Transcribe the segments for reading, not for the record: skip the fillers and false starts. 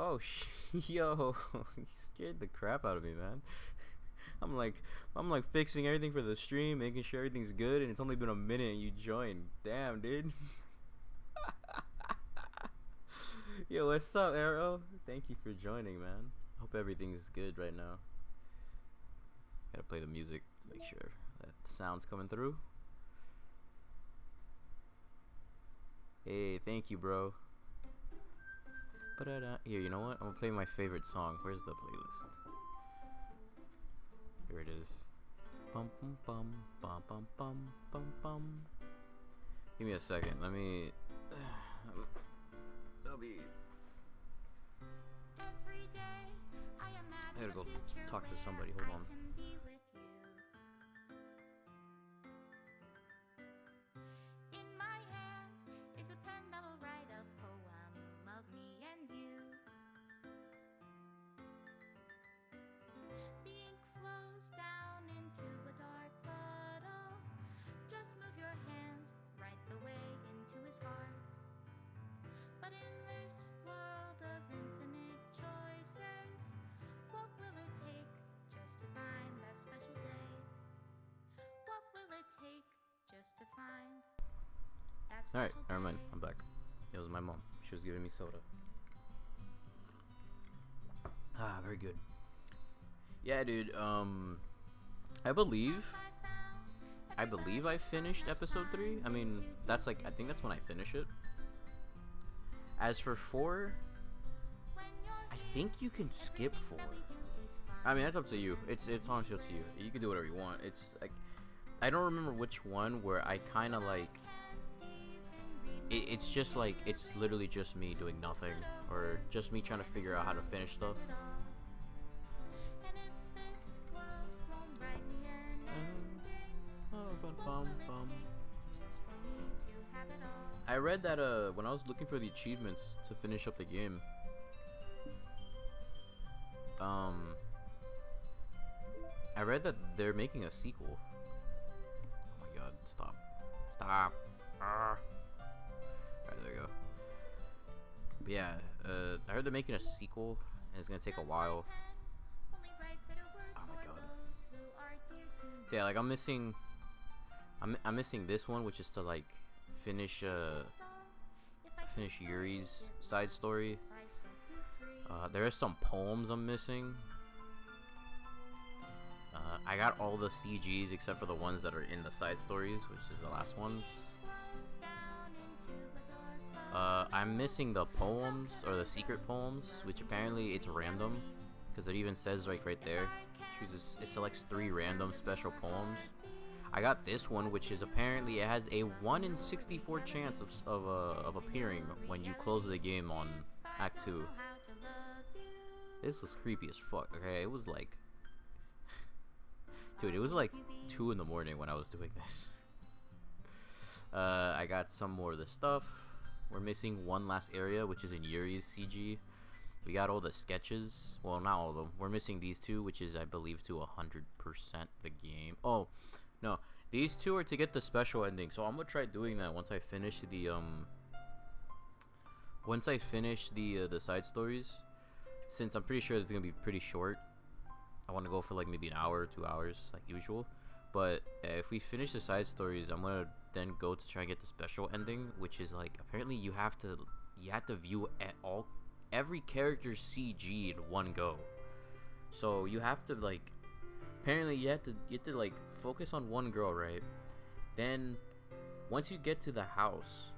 Oh, yo, you scared the crap out of me, man. I'm like, I'm like fixing everything for the stream, making sure everything's good, and it's only been a minute and you joined. Damn, dude. Yo, what's up, Arrow? Thank you for joining, man. Hope everything's good right now. Gotta play the music to make sure that sound's coming through. Hey, thank you, bro. Here, you know what? I'm gonna play my favorite song. Where's the playlist? Here it is. Bum bum bum bum bum bum bum bum. Give me a second. Let me. That'll be. I gotta go talk to somebody. Hold on. Alright, never mind. I'm back. It was my mom. She was giving me soda. Ah, very good. Yeah, dude. I believe I finished episode 3. I mean, that's like, I think that's when I finish it. As for 4, I think you can skip 4. I mean, that's up to you. It's honestly up to you. You can do whatever you want. It's like, I don't remember which one where I kind of like. It's just like, it's literally just me doing nothing, or just me trying to figure out how to finish stuff. I read that when I was looking for the achievements to finish up the game, I read that they're making a sequel. Oh my god, stop. Alright, there we go. But yeah, I heard they're making a sequel, and it's gonna take a while. Oh my god. So yeah, like I'm missing this one, which is to like finish Yuri's side story. There are some poems I'm missing. I got all the CGs except for the ones that are in the side stories, which is the last ones. I'm missing the poems, or the secret poems, which apparently it's random, because it even says like right there, it selects 3 random special poems. I got this one, which is apparently it has a 1 in 64 chance of appearing when you close the game on Act 2. This was creepy as fuck. Okay, it was like, dude, it was like 2 in the morning when I was doing this. I got some more of the stuff. We're missing one last area, which is in Yuri's CG. We got all the sketches. Well, not all of them. We're missing these 2, which is, I believe, to 100% the game. Oh, no. These 2 are to get the special ending. So I'm gonna try doing that once I finish the the side stories. Since I'm pretty sure it's gonna be pretty short. I want to go for like maybe an hour or 2 hours, like usual. But if we finish the side stories, I'm gonna then go to try and get the special ending, which is like, apparently you have to view every character's CG in one go. So you have to like, apparently you have to like focus on one girl, right? Then once you get to the house,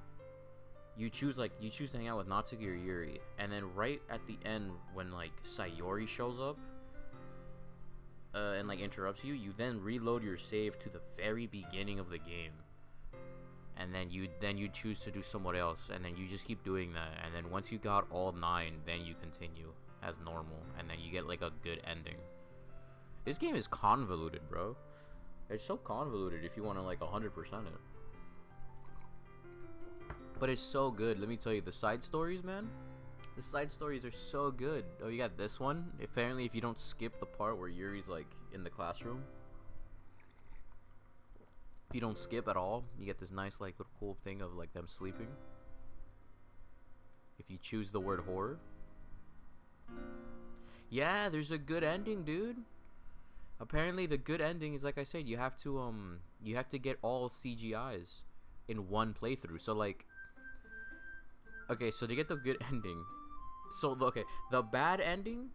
you choose to hang out with Natsuki or Yuri, and then right at the end when like Sayori shows up and like interrupts you, you then reload your save to the very beginning of the game, and then you choose to do someone else, and then you just keep doing that, and then once you got all 9, then you continue as normal, and then you get like a good ending. This game is convoluted, bro. It's so convoluted if you want to like 100% it, but it's so good. Let me tell you, the side stories, man. The side stories are so good. Oh, you got this one. Apparently, if you don't skip the part where Yuri's like in the classroom, if you don't skip at all, you get this nice like little cool thing of like them sleeping. If you choose the word horror, Yeah, there's a good ending, dude. Apparently, the good ending is like I said. You have to get all CGIs in one playthrough. So like, okay, so to get the good ending, okay, the bad ending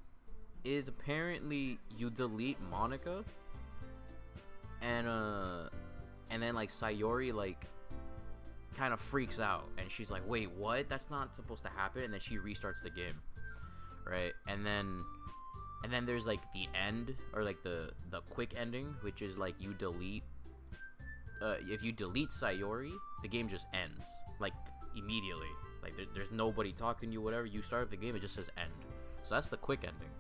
is apparently you delete Monica, and then like Sayori like kind of freaks out, and she's like, wait, what? That's not supposed to happen. And then she restarts the game, right? And then there's like the end, or like the quick ending, which is like you delete if you delete Sayori, the game just ends like immediately. Like there's nobody talking to you, whatever. You start up the game, it just says end. So that's the quick ending.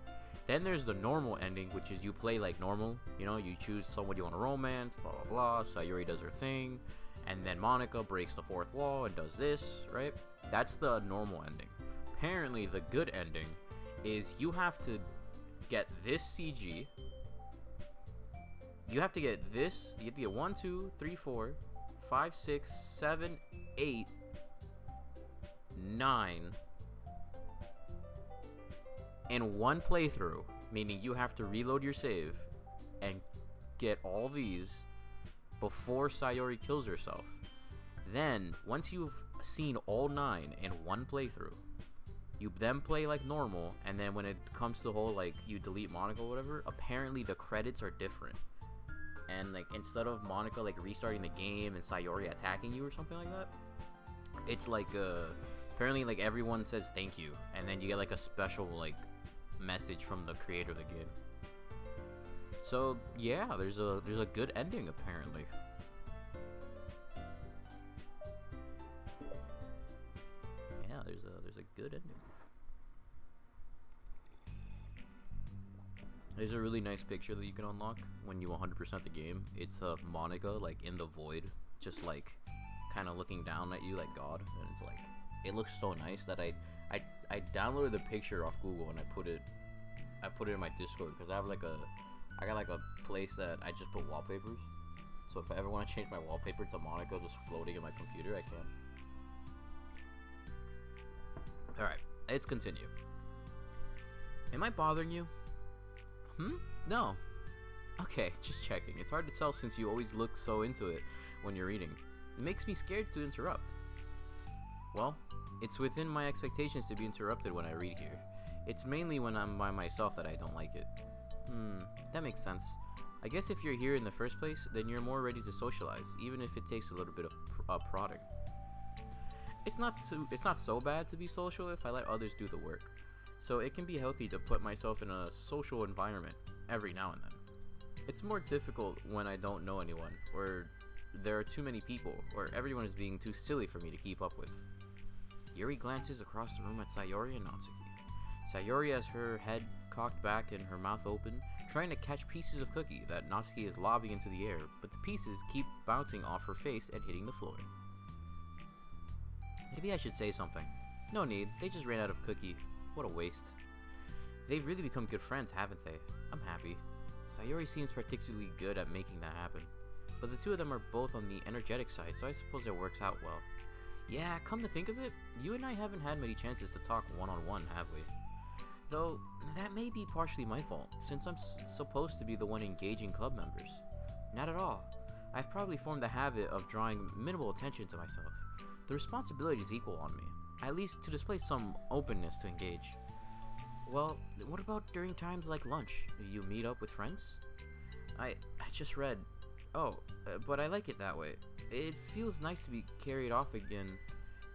Then there's the normal ending, which is you play like normal. You know, you choose someone you want to romance, blah blah blah. Sayori does her thing, and then Monica breaks the fourth wall and does this, right? That's the normal ending. Apparently, the good ending is you have to get this CG. You have to get this. You have to get 1, 2, 3, 4, 5, 6, 7, 8, 9 in one playthrough, meaning you have to reload your save and get all these before Sayori kills herself. Then, once you've seen all 9 in one playthrough, you then play like normal, and then when it comes to the whole like you delete Monica or whatever, apparently the credits are different. And like instead of Monica like restarting the game and Sayori attacking you or something like that, it's like apparently like everyone says thank you, and then you get like a special like message from the creator of the game. So yeah, there's a good ending apparently. Yeah, there's a good ending. There's a really nice picture that you can unlock when you 100% the game. It's of Monica like in the void, just like kind of looking down at you like God, and it's like it looks so nice that I downloaded the picture off Google and I put it in my Discord, because I got like a place that I just put wallpapers. So if I ever want to change my wallpaper to Monica just floating in my computer, I can. Alright, let's continue. Am I bothering you? No. Okay, just checking. It's hard to tell since you always look so into it when you're reading. It makes me scared to interrupt. Well, it's within my expectations to be interrupted when I read here. It's mainly when I'm by myself that I don't like it. That makes sense. I guess if you're here in the first place, then you're more ready to socialize, even if it takes a little bit of prodding. It's not so bad to be social if I let others do the work. So it can be healthy to put myself in a social environment every now and then. It's more difficult when I don't know anyone, or there are too many people, or everyone is being too silly for me to keep up with. Yuri glances across the room at Sayori and Natsuki. Sayori has her head cocked back and her mouth open, trying to catch pieces of cookie that Natsuki is lobbing into the air, but the pieces keep bouncing off her face and hitting the floor. Maybe I should say something. No need, they just ran out of cookie. What a waste. They've really become good friends, haven't they? I'm happy. Sayori seems particularly good at making that happen. But the two of them are both on the energetic side, so I suppose it works out well. Yeah, come to think of it, you and I haven't had many chances to talk one-on-one, have we? Though, that may be partially my fault, since I'm supposed to be the one engaging club members. Not at all. I've probably formed the habit of drawing minimal attention to myself. The responsibility is equal on me, at least to display some openness to engage. Well, what about during times like lunch? Do you meet up with friends? I just read. Oh, but I like it that way. It feels nice to be carried off again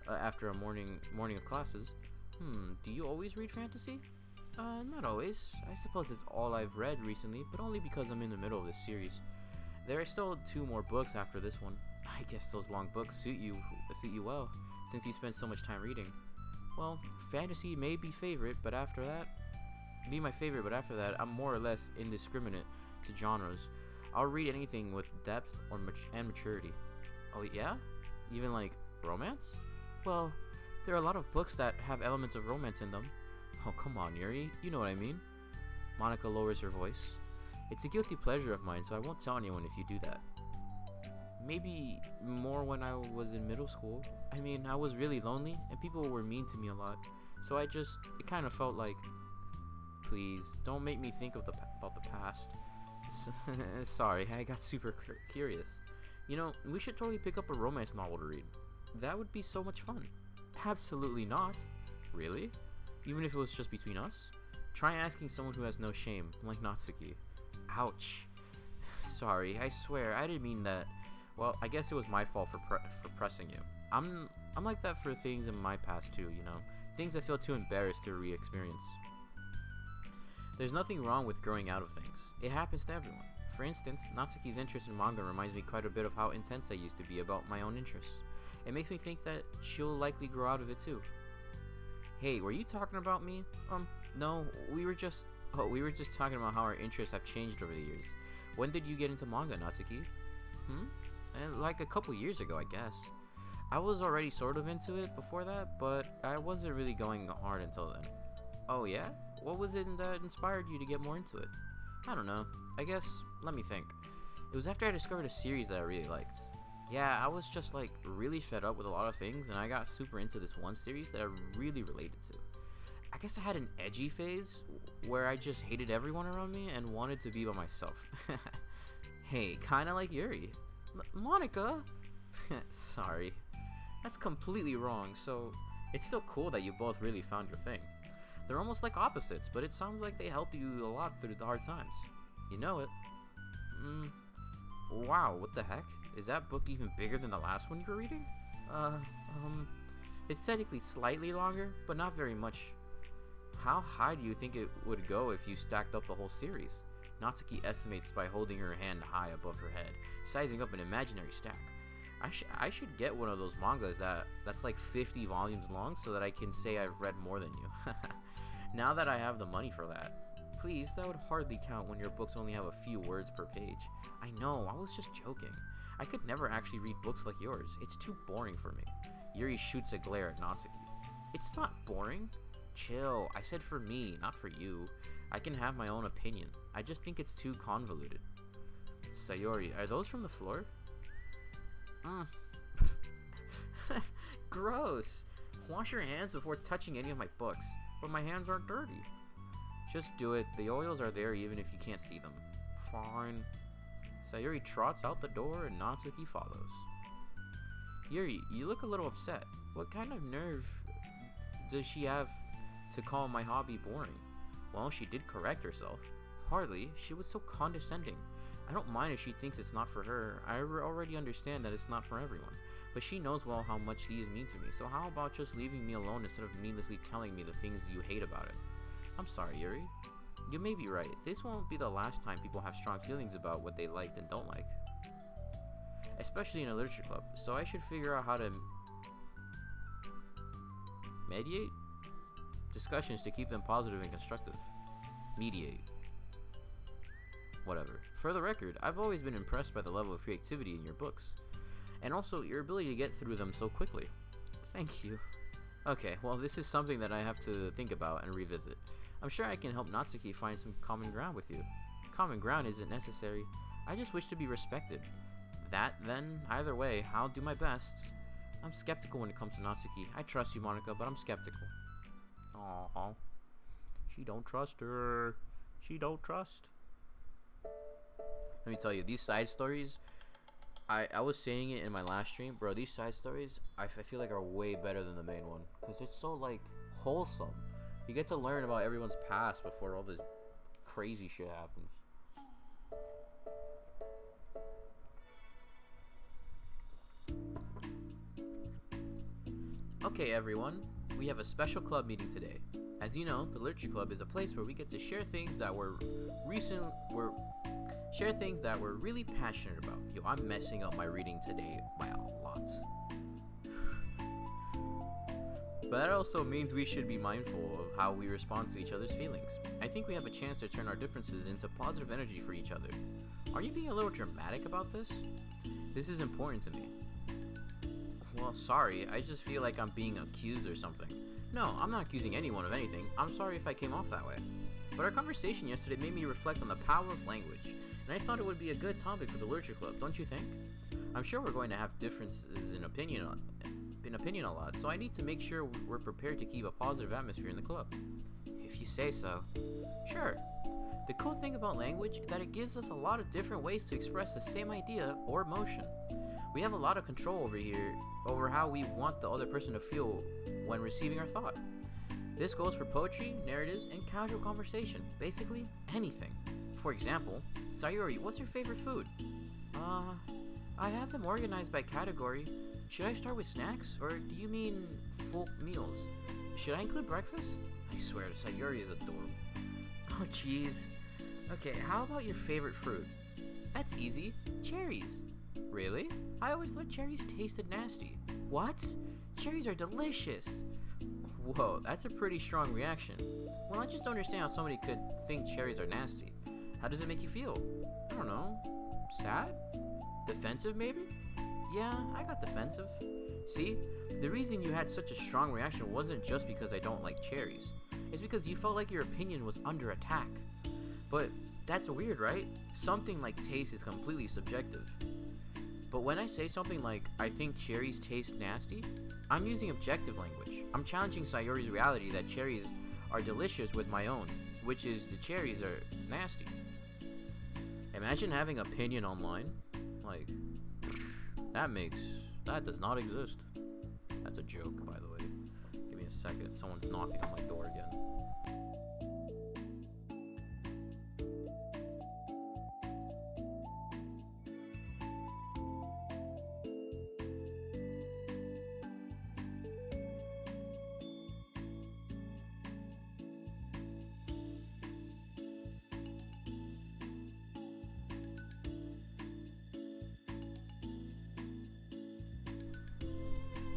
after a morning of classes. Do you always read fantasy? Not always. I suppose it's all I've read recently, but only because I'm in the middle of this series. There are still 2 more books after this one. I guess those long books suit you well, since you spend so much time reading. Well, fantasy may be my favorite, but after that, I'm more or less indiscriminate to genres. I'll read anything with depth and maturity. Oh yeah? Even like romance? Well, there are a lot of books that have elements of romance in them. Oh, come on, Yuri. You know what I mean. Monica lowers her voice. It's a guilty pleasure of mine, so I won't tell anyone if you do that. Maybe more when I was in middle school. I mean, I was really lonely, and people were mean to me a lot. So it kind of felt like Please, don't make me think of about the past. Sorry, I got super curious. You know, we should totally pick up a romance novel to read. That would be so much fun. Absolutely not. Really? Even if it was just between us? Try asking someone who has no shame, like Natsuki. Ouch. Sorry, I swear, I didn't mean that. Well, I guess it was my fault for pressing you. I'm like that for things in my past too, you know? Things I feel too embarrassed to re-experience. There's nothing wrong with growing out of things. It happens to everyone. For instance, Natsuki's interest in manga reminds me quite a bit of how intense I used to be about my own interests. It makes me think that she'll likely grow out of it too. Hey, were you talking about me? No, we were just talking about how our interests have changed over the years. When did you get into manga, Natsuki? And like a couple years ago, I guess. I was already sort of into it before that, but I wasn't really going hard until then. Oh yeah? What was it that inspired you to get more into it? I don't know. I guess, let me think. It was after I discovered a series that I really liked. Yeah, I was just like really fed up with a lot of things, and I got super into this one series that I really related to. I guess I had an edgy phase where I just hated everyone around me and wanted to be by myself. Hey, kinda like Yuri. Monica? Sorry. That's completely wrong, so it's still cool that you both really found your thing. They're almost like opposites, but it sounds like they helped you a lot through the hard times. You know it. Wow, what the heck? Is that book even bigger than the last one you were reading? It's technically slightly longer, but not very much. How high do you think it would go if you stacked up the whole series? Natsuki estimates by holding her hand high above her head, sizing up an imaginary stack. I should get one of those mangas that's like 50 volumes long so that I can say I've read more than you. Now that I have the money for that. Please, that would hardly count when your books only have a few words per page. I know, I was just joking. I could never actually read books like yours. It's too boring for me. Yuri shoots a glare at Natsuki. It's not boring. Chill, I said for me, not for you. I can have my own opinion. I just think it's too convoluted. Sayori, are those from the floor? Gross! Wash your hands before touching any of my books. But my hands aren't dirty. Just do it. The oils are there even if you can't see them. Fine. Sayori trots out the door and Natsuki follows. Yuri, you look a little upset. What kind of nerve does she have to call my hobby boring? Well, she did correct herself. Hardly. She was so condescending. I don't mind if she thinks it's not for her. I already understand that it's not for everyone. But she knows well how much these mean to me, so how about just leaving me alone instead of needlessly telling me the things you hate about it? I'm sorry, Yuri. You may be right. This won't be the last time people have strong feelings about what they liked and don't like. Especially in a literature club, so I should figure out how to mediate discussions to keep them positive and constructive. Mediate. Whatever. For the record, I've always been impressed by the level of creativity in your books. And also your ability to get through them so quickly. Thank you. Okay, well this is something that I have to think about and revisit. I'm sure I can help Natsuki find some common ground with you. Common ground isn't necessary. I just wish to be respected. That, then, either way, I'll do my best. I'm skeptical when it comes to Natsuki. I trust you, Monica, but I'm skeptical. Aww. She don't trust her. She don't trust. Let me tell you, these side stories, I was saying it in my last stream, bro, these side stories, I feel like are way better than the main one. Because it's so, like, wholesome. You get to learn about everyone's past before all this crazy shit happens. Okay, everyone, we have a special club meeting today. As you know, the Literature Club is a place where we get to share things that we're really passionate about. Yo, I'm messing up my reading today by a lot. But that also means we should be mindful of how we respond to each other's feelings. I think we have a chance to turn our differences into positive energy for each other. Are you being a little dramatic about this? This is important to me. Well, sorry, I just feel like I'm being accused or something. No, I'm not accusing anyone of anything. I'm sorry if I came off that way. But our conversation yesterday made me reflect on the power of language, and I thought it would be a good topic for the Literature Club, don't you think? I'm sure we're going to have differences in opinion an opinion a lot, so I need to make sure we're prepared to keep a positive atmosphere in the club. If you say so. Sure. The cool thing about language is that it gives us a lot of different ways to express the same idea or emotion. We have a lot of control over here, over how we want the other person to feel when receiving our thought. This goes for poetry, narratives, and casual conversation. Basically, anything. For example, Sayuri, what's your favorite food? I have them organized by category. Should I start with snacks, or do you mean full meals? Should I include breakfast? I swear, Sayuri is adorable. Oh, jeez. Okay, how about your favorite fruit? That's easy. Cherries. Really? I always thought cherries tasted nasty. What? Cherries are delicious. Whoa, that's a pretty strong reaction. Well, I just don't understand how somebody could think cherries are nasty. How does it make you feel? I don't know. Sad? Defensive, maybe? Yeah, I got defensive. See, the reason you had such a strong reaction wasn't just because I don't like cherries. It's because you felt like your opinion was under attack. But that's weird, right? Something like taste is completely subjective. But when I say something like, I think cherries taste nasty, I'm using objective language. I'm challenging Sayori's reality that cherries are delicious with my own, which is the cherries are nasty. Imagine having opinion online. Like, that does not exist. That's a joke, by the way. Give me a second. Someone's knocking on my door again.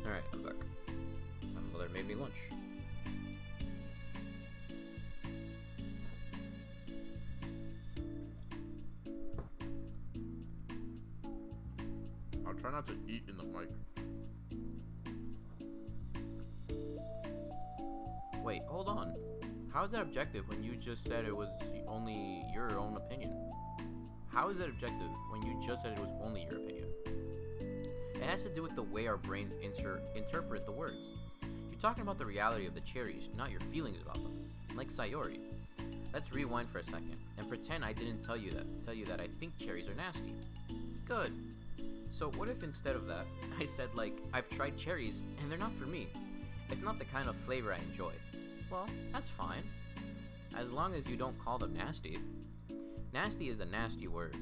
Alright, I'm back. My mother made me lunch. I'll try not to eat in the mic. Wait, hold on. How is that objective when you just said it was only your own opinion? How is that objective when you just said it was only your opinion? It has to do with the way our brains interpret the words. You're talking about the reality of the cherries, not your feelings about them. Like Sayori. Let's rewind for a second and pretend I didn't tell you that I think cherries are nasty. Good. So what if instead of that, I said like, I've tried cherries and they're not for me. It's not the kind of flavor I enjoy. Well, that's fine. As long as you don't call them nasty. Nasty is a nasty word.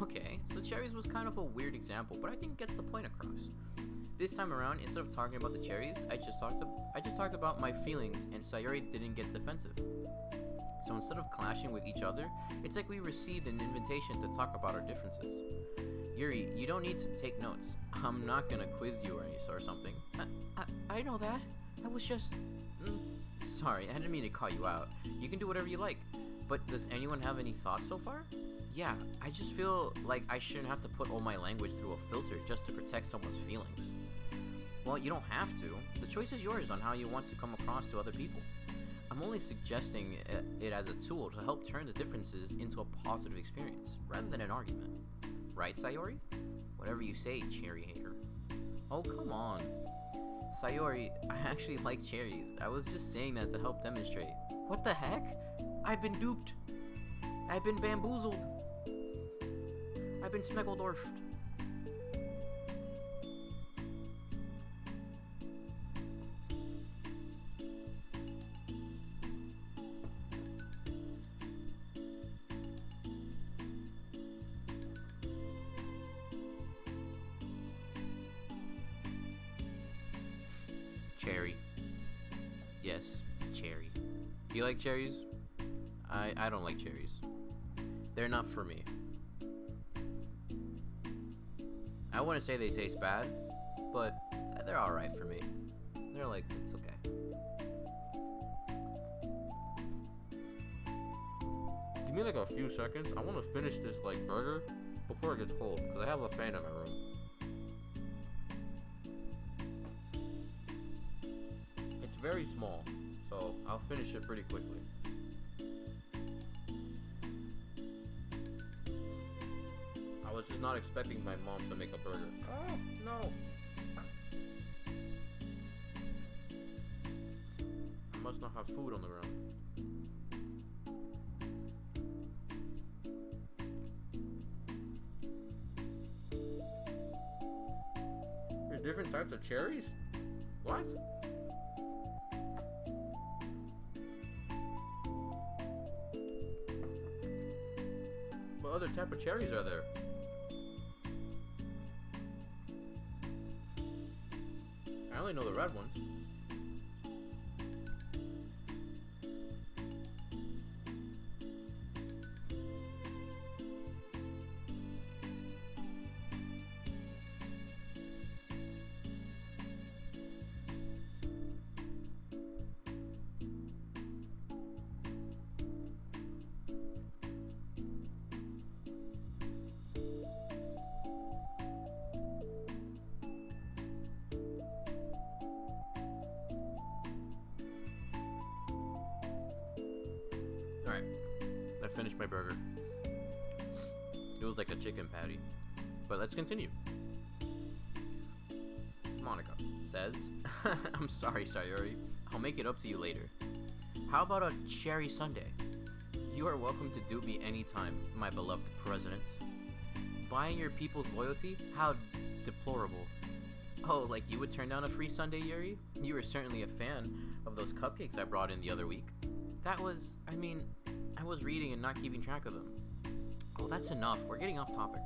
Okay, so cherries was kind of a weird example, but I think it gets the point across. This time around, instead of talking about the cherries, I just talked about my feelings, and Sayori didn't get defensive. So instead of clashing with each other, it's like we received an invitation to talk about our differences. Yuri, you don't need to take notes. I'm not gonna quiz you or something. I know that. I was just... Sorry, I didn't mean to call you out. You can do whatever you like. But does anyone have any thoughts so far? Yeah, I just feel like I shouldn't have to put all my language through a filter just to protect someone's feelings. Well, you don't have to. The choice is yours on how you want to come across to other people. I'm only suggesting it as a tool to help turn the differences into a positive experience, rather than an argument. Right, Sayori? Whatever you say, cherry hater. Oh, come on. Sayori, I actually like cherries. I was just saying that to help demonstrate. What the heck? I've been duped. I've been bamboozled. I've been Smeggledorfed. Cherry. Yes, cherry. Do you like cherries? I don't like cherries. They're not for me. I wouldn't say they taste bad, but they're alright for me. They're like, it's okay. Give me like a few seconds. I want to finish this like burger before it gets cold, because I have a fan in my room. It's very small, so I'll finish it pretty quickly. I was just not expecting my mom to make a burger. Oh, no. must not have food on the ground. There's different types of cherries? What? What other type of cherries are there? I only know the red ones. Alright, I finished my burger. It was like a chicken patty. But let's continue. Monica says, I'm sorry, Sayuri. I'll make it up to you later. How about a cherry sundae? You are welcome to dupe me anytime, my beloved president. Buying your people's loyalty? How deplorable. Oh, like you would turn down a free sundae, Yuri? You were certainly a fan of those cupcakes I brought in the other week. That was, I was reading and not keeping track of them. Oh, that's enough. We're getting off topic.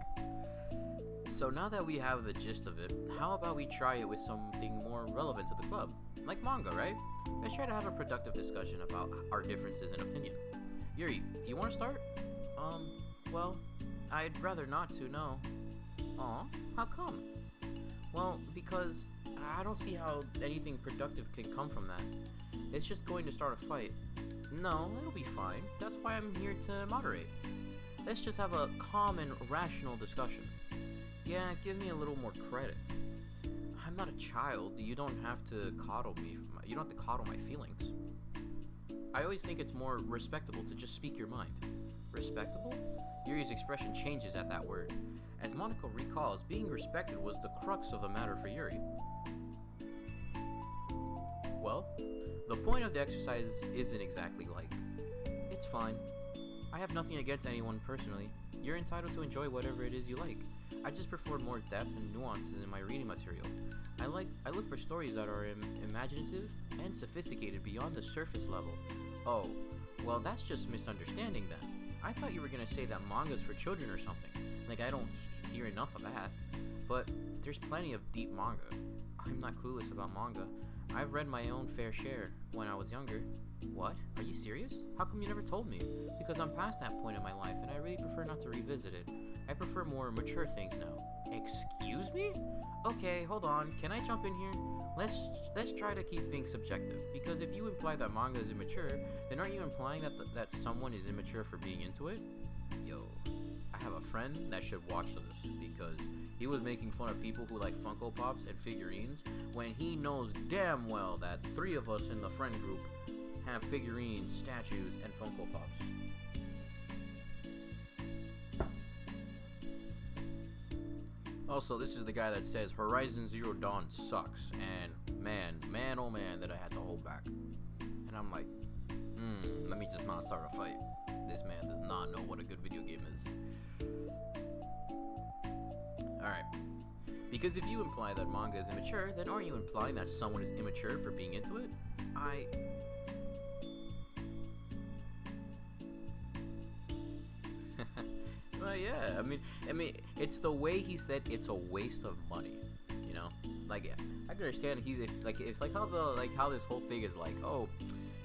So now that we have the gist of it, how about we try it with something more relevant to the club? Like manga, right? Let's try to have a productive discussion about our differences in opinion. Yuri, do you want to start? Well, I'd rather not to, no. Aw, how come? Well, because I don't see how anything productive can come from that. It's just going to start a fight. No, it'll be fine. That's why I'm here to moderate. Let's just have a calm and rational discussion. Yeah, give me a little more credit. I'm not a child. You don't have to coddle me. You don't have to coddle my feelings. I always think it's more respectable to just speak your mind. Respectable? Yuri's expression changes at that word. As Monica recalls, being respected was the crux of the matter for Yuri. Well, the point of the exercise isn't exactly like, it's fine. I have nothing against anyone personally. You're entitled to enjoy whatever it is you like. I just prefer more depth and nuances in my reading material. I look for stories that are imaginative and sophisticated beyond the surface level. Oh, well that's just misunderstanding then. I thought you were gonna say that manga's for children or something. Like I don't hear enough of that. But there's plenty of deep manga. I'm not clueless about manga. I've read my own fair share when I was younger. What? Are you serious? How come you never told me? Because I'm past that point in my life and I really prefer not to revisit it. I prefer more mature things now. Excuse me? Okay, hold on. Can I jump in here? Let's try to keep things subjective. Because if you imply that manga is immature, then aren't you implying that someone is immature for being into it? Yo, I have a friend that should watch this because he was making fun of people who like Funko Pops and figurines when he knows damn well that 3 of us in the friend group have figurines, statues, and Funko Pops. Also, this is the guy that says Horizon Zero Dawn sucks, and man, oh man, that I had to hold back. And I'm like, let me just not start a fight. This man does not know what a good video game is. Alright. Because if you imply that manga is immature, then aren't you implying that someone is immature for being into it? Well, yeah, I mean, it's the way he said it's a waste of money, you know? Like, yeah, I can understand it's like how this whole thing is like, oh,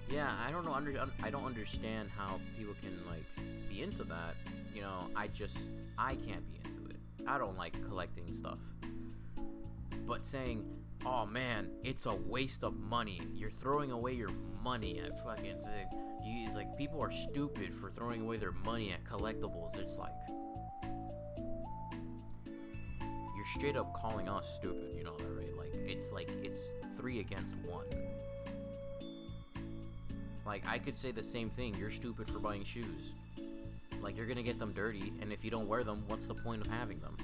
yeah, I don't understand how people can, like, be into that, you know? I can't be into it. I don't like collecting stuff. But saying, oh man, it's a waste of money. You're throwing away your money at fucking thing. It's like people are stupid for throwing away their money at collectibles. It's like you're straight up calling us stupid. You know that, right? Like it's 3 against 1. Like I could say the same thing. You're stupid for buying shoes. Like you're gonna get them dirty, and if you don't wear them, what's the point of having them?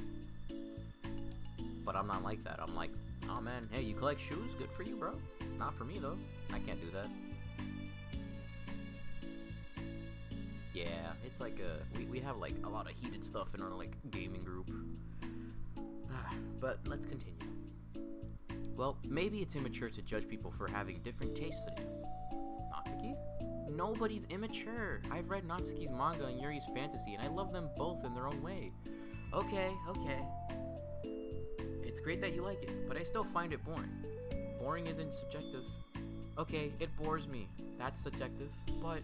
But I'm not like that. I'm like, oh man, hey, you collect shoes? Good for you, bro. Not for me though. I can't do that. Yeah, it's like we have like a lot of heated stuff in our like gaming group. But let's continue. Well, maybe it's immature to judge people for having different tastes than you. Natsuki? Nobody's immature. I've read Natsuki's manga and Yuri's fantasy, and I love them both in their own way. Okay. It's great that you like it, but I still find it boring. Boring isn't subjective. Okay, it bores me. That's subjective. But,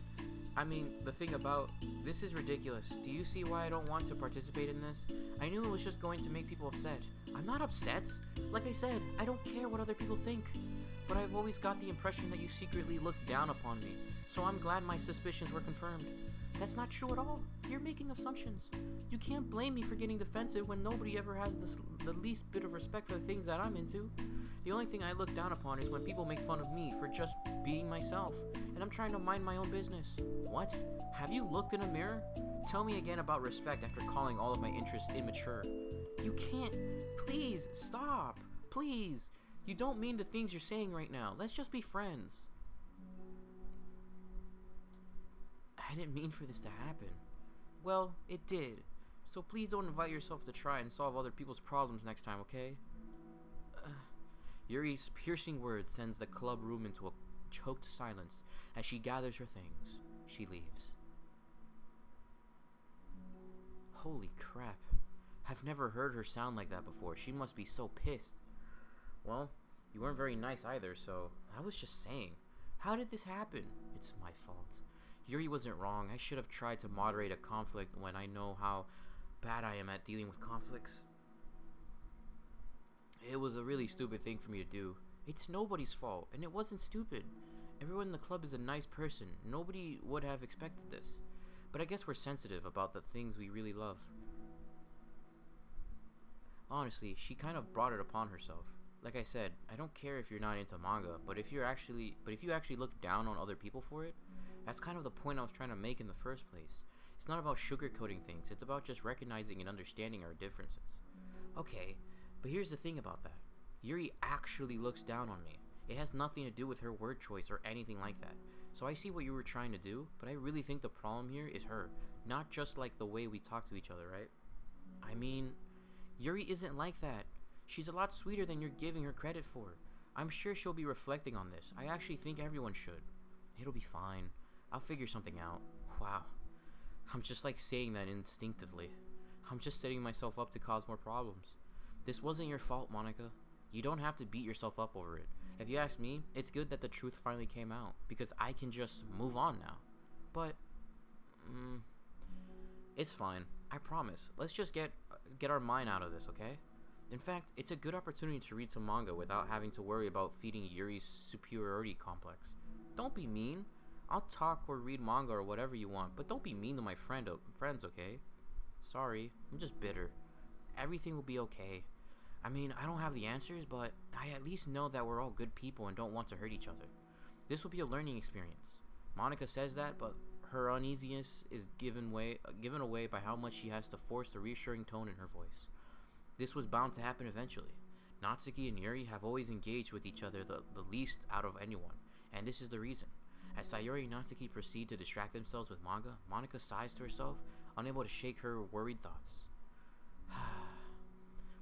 I mean, the thing about, this is ridiculous. Do you see why I don't want to participate in this? I knew it was just going to make people upset. I'm not upset. Like I said, I don't care what other people think. But I've always got the impression that you secretly look down upon me. So I'm glad my suspicions were confirmed. That's not true at all. You're making assumptions. You can't blame me for getting defensive when nobody ever has the least bit of respect for the things that I'm into. The only thing I look down upon is when people make fun of me for just being myself, and I'm trying to mind my own business. What? Have you looked in a mirror? Tell me again about respect after calling all of my interests immature. You can't. Please, stop. Please. You don't mean the things you're saying right now. Let's just be friends. I didn't mean for this to happen. Well, it did. So please don't invite yourself to try and solve other people's problems next time, okay? Yuri's piercing words sends the club room into a choked silence as she gathers her things. She leaves. Holy crap. I've never heard her sound like that before. She must be so pissed. Well, you weren't very nice either, so I was just saying. How did this happen? It's my fault. Yuri wasn't wrong. I should have tried to moderate a conflict when I know how bad I am at dealing with conflicts. It was a really stupid thing for me to do. It's nobody's fault, and it wasn't stupid. Everyone in the club is a nice person. Nobody would have expected this. But I guess we're sensitive about the things we really love. Honestly, she kind of brought it upon herself. Like I said, I don't care if you're not into manga, but if you actually look down on other people for it, that's kind of the point I was trying to make in the first place. It's not about sugarcoating things, it's about just recognizing and understanding our differences. Okay, but here's the thing about that. Yuri actually looks down on me. It has nothing to do with her word choice or anything like that. So I see what you were trying to do, but I really think the problem here is her, not just like the way we talk to each other, right? I mean, Yuri isn't like that. She's a lot sweeter than you're giving her credit for. I'm sure she'll be reflecting on this. I actually think everyone should. It'll be fine. I'll figure something out. Wow. I'm just like saying that instinctively. I'm just setting myself up to cause more problems. This wasn't your fault, Monica. You don't have to beat yourself up over it. If you ask me, it's good that the truth finally came out, because I can just move on now. But, it's fine. I promise. Let's just get our mind out of this, okay? In fact, it's a good opportunity to read some manga without having to worry about feeding Yuri's superiority complex. Don't be mean. I'll talk or read manga or whatever you want, but don't be mean to my friends, okay? Sorry, I'm just bitter. Everything will be okay. I mean, I don't have the answers, but I at least know that we're all good people and don't want to hurt each other. This will be a learning experience. Monica says that, but her uneasiness is given away by how much she has to force the reassuring tone in her voice. This was bound to happen eventually. Natsuki and Yuri have always engaged with each other the least out of anyone, and this is the reason. As Sayori and Natsuki proceed to distract themselves with manga, Monica sighs to herself, unable to shake her worried thoughts.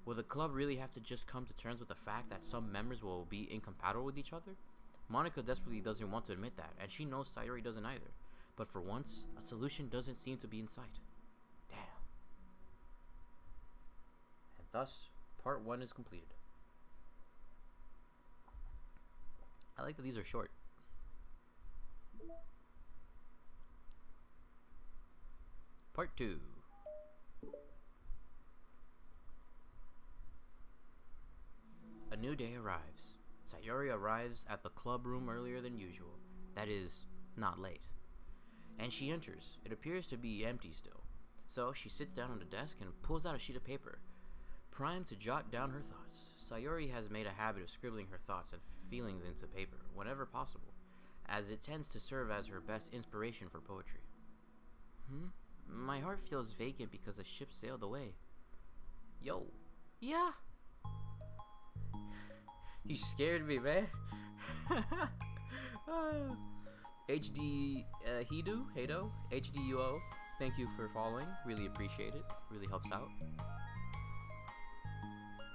Will the club really have to just come to terms with the fact that some members will be incompatible with each other? Monica desperately doesn't want to admit that, and she knows Sayori doesn't either. But for once, a solution doesn't seem to be in sight. Damn. And thus, part 1 is completed. I like that these are short. Part 2. A new day arrives. Sayori arrives at the club room earlier than usual. That is, not late. And she enters. It appears to be empty still. So she sits down on the desk and pulls out a sheet of paper, primed to jot down her thoughts. Sayori has made a habit of scribbling her thoughts and feelings into paper whenever possible, as it tends to serve as her best inspiration for poetry. My heart feels vacant because the ship sailed away. Yo. Yeah. You scared me, man. HD Heido, HDUO. Thank you for following. Really appreciate it. Really helps out.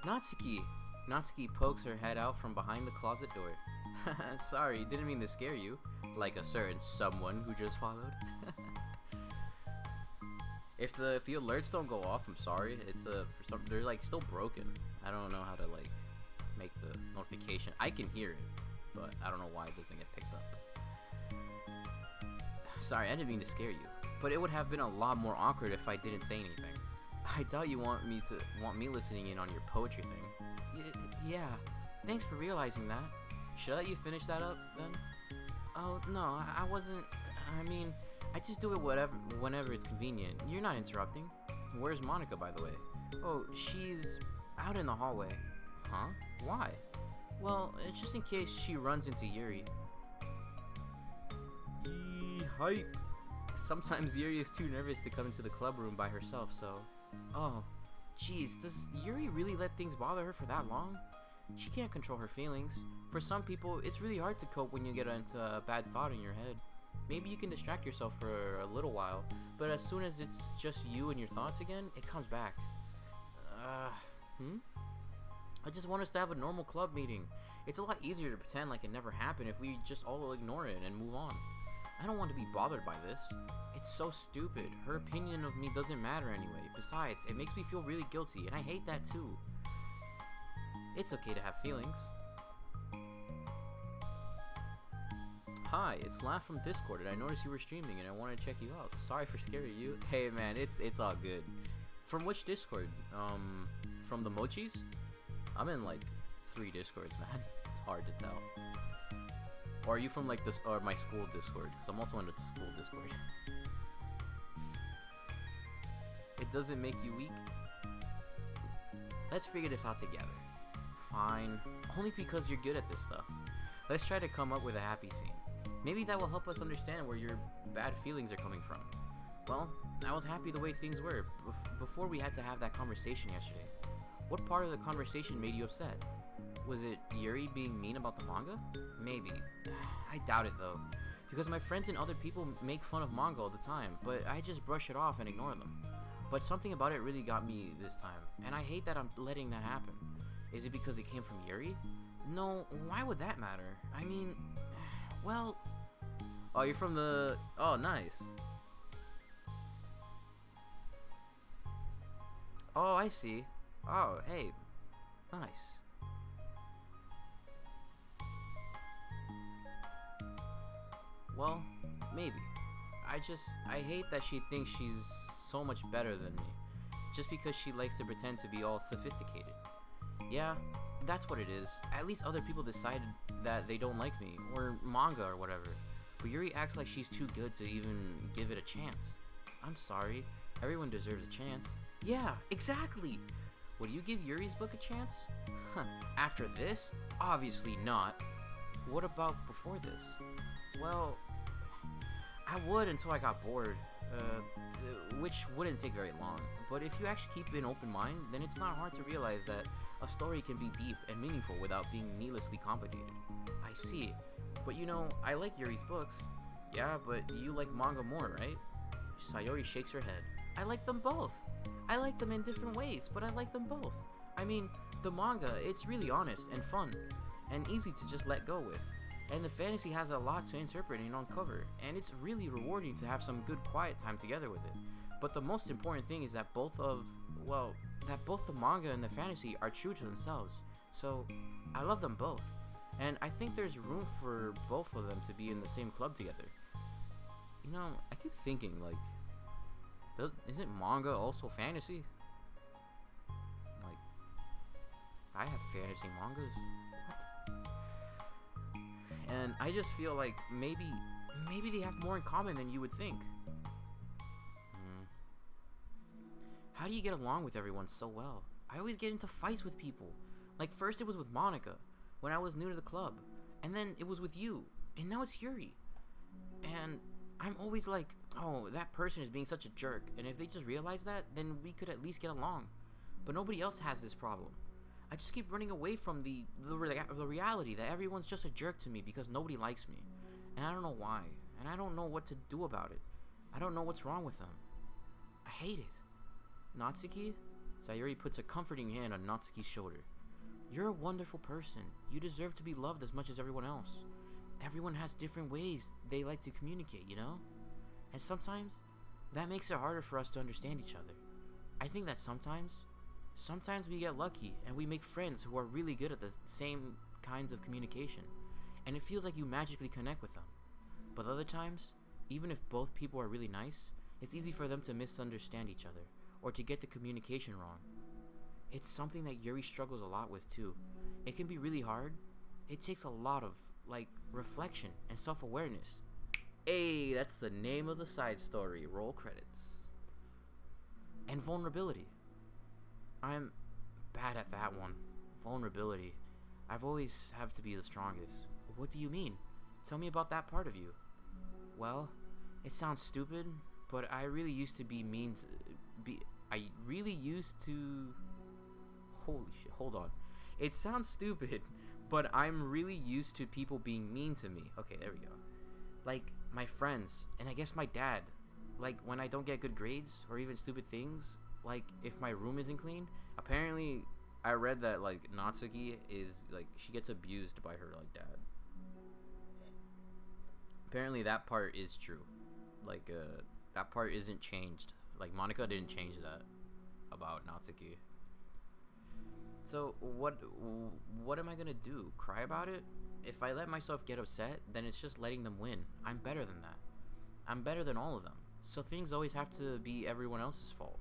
Natsuki pokes her head out from behind the closet door. Sorry, didn't mean to scare you. Like a certain someone who just followed. If the alerts don't go off, I'm sorry. It's they're like still broken. I don't know how to like make the notification. I can hear it, but I don't know why it doesn't get picked up. Sorry, I didn't mean to scare you, but it would have been a lot more awkward if I didn't say anything. I doubt you want me listening in on your poetry thing. Yeah, thanks for realizing that. Should I let you finish that up then? Oh no, I wasn't. I mean, I just do it whenever it's convenient. You're not interrupting. Where's Monica, by the way? Oh, she's out in the hallway. Huh? Why? Well, just in case she runs into Yuri. Hype. Sometimes Yuri is too nervous to come into the club room by herself, so... Oh, jeez, does Yuri really let things bother her for that long? She can't control her feelings. For some people, it's really hard to cope when you get into a bad thought in your head. Maybe you can distract yourself for a little while, but as soon as it's just you and your thoughts again, it comes back. I just want us to have a normal club meeting. It's a lot easier to pretend like it never happened if we just all ignore it and move on. I don't want to be bothered by this. It's so stupid. Her opinion of me doesn't matter anyway. Besides, it makes me feel really guilty, and I hate that too. It's okay to have feelings. Hi, it's Laugh from Discord, and I noticed you were streaming, and I wanted to check you out. Sorry for scaring you. Hey man, it's all good. From which Discord? From the Mochis? I'm in like 3 Discords, man. It's hard to tell. Or are you from like this, or my school Discord? Because I'm also in the school Discord. It doesn't make you weak? Let's figure this out together. Fine. Only because you're good at this stuff. Let's try to come up with a happy scene. Maybe that will help us understand where your bad feelings are coming from. Well, I was happy the way things were before we had to have that conversation yesterday. What part of the conversation made you upset? Was it Yuri being mean about the manga? Maybe. I doubt it though, because my friends and other people make fun of manga all the time, but I just brush it off and ignore them. But something about it really got me this time, and I hate that I'm letting that happen. Is it because it came from Yuri? No, why would that matter? I mean, well... Oh, you're from the... Oh, nice. Oh, I see. Oh, hey. Nice. Well, maybe. I hate that she thinks she's so much better than me, just because she likes to pretend to be all sophisticated. Yeah, that's what it is. At least other people decided that they don't like me, or manga or whatever. But Yuri acts like she's too good to even give it a chance. I'm sorry, everyone deserves a chance. Yeah, exactly! Would you give Yuri's book a chance? Huh, after this? Obviously not. What about before this? Well, I would until I got bored, which wouldn't take very long. But if you actually keep an open mind, then it's not hard to realize that a story can be deep and meaningful without being needlessly complicated. I see. But you know, I like Yuri's books. Yeah, but you like manga more, right? Sayori shakes her head. I like them both. I like them in different ways, but I like them both. I mean, the manga, it's really honest and fun, and easy to just let go with. And the fantasy has a lot to interpret and uncover, and it's really rewarding to have some good quiet time together with it. But the most important thing is that both the manga and the fantasy are true to themselves. So, I love them both. And I think there's room for both of them to be in the same club together. You know, I keep thinking, like, isn't manga also fantasy? Like, I have fantasy mangas. What? And I just feel like maybe they have more in common than you would think. How do you get along with everyone so well? I always get into fights with people. Like, first it was with Monica, when I was new to the club. And then it was with you. And now it's Yuri. And I'm always like, oh, that person is being such a jerk. And if they just realize that, then we could at least get along. But nobody else has this problem. I just keep running away from the reality that everyone's just a jerk to me because nobody likes me. And I don't know why. and I don't know what to do about it. I don't know what's wrong with them. I hate it. Natsuki? Sayori puts a comforting hand on Natsuki's shoulder. You're a wonderful person. You deserve to be loved as much as everyone else. Everyone has different ways they like to communicate, you know? And sometimes, that makes it harder for us to understand each other. I think that sometimes we get lucky and we make friends who are really good at the same kinds of communication, and it feels like you magically connect with them. But other times, even if both people are really nice, it's easy for them to misunderstand each other, or to get the communication wrong. It's something that Yuri struggles a lot with too. It can be really hard. It takes a lot of, reflection and self-awareness. Hey, that's the name of the side story. Roll credits. And vulnerability. I'm bad at that one. Vulnerability. I've always have to be the strongest. What do you mean? Tell me about that part of you. Well, it sounds stupid, but I really used to be mean to... Holy shit, hold on. It sounds stupid, but I'm really used to people being mean to me. Okay, there we go. Like, my friends, and I guess my dad. Like, when I don't get good grades, or even stupid things, like, if my room isn't clean. Apparently, I read that, Natsuki is, she gets abused by her, dad. Apparently, that part is true. That part isn't changed. Monica didn't change that about Natsuki. So, what am I gonna do? Cry about it? If I let myself get upset, then it's just letting them win. I'm better than that. I'm better than all of them. So things always have to be everyone else's fault.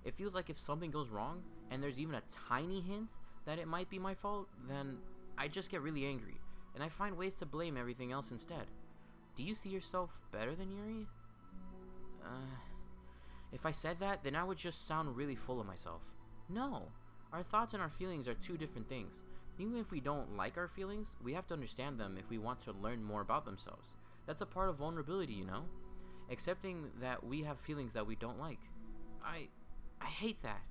It feels like if something goes wrong, and there's even a tiny hint that it might be my fault, then I just get really angry, and I find ways to blame everything else instead. Do you see yourself better than Yuri? If I said that, then I would just sound really full of myself. No. Our thoughts and our feelings are two different things. Even if we don't like our feelings, we have to understand them if we want to learn more about themselves. That's a part of vulnerability, you know? Accepting that we have feelings that we don't like. I hate that.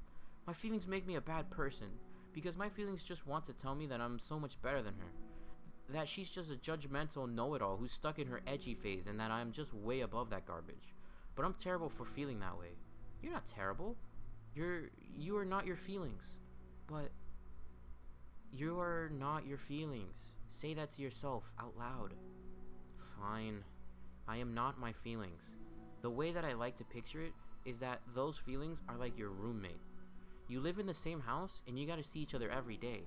My feelings make me a bad person, because my feelings just want to tell me that I'm so much better than her. That she's just a judgmental know-it-all who's stuck in her edgy phase, and that I'm just way above that garbage. But I'm terrible for feeling that way. You're not terrible. You are not your feelings. But you are not your feelings. Say that to yourself out loud. Fine. I am not my feelings. The way that I like to picture it is that those feelings are like your roommate. You live in the same house and you gotta see each other every day.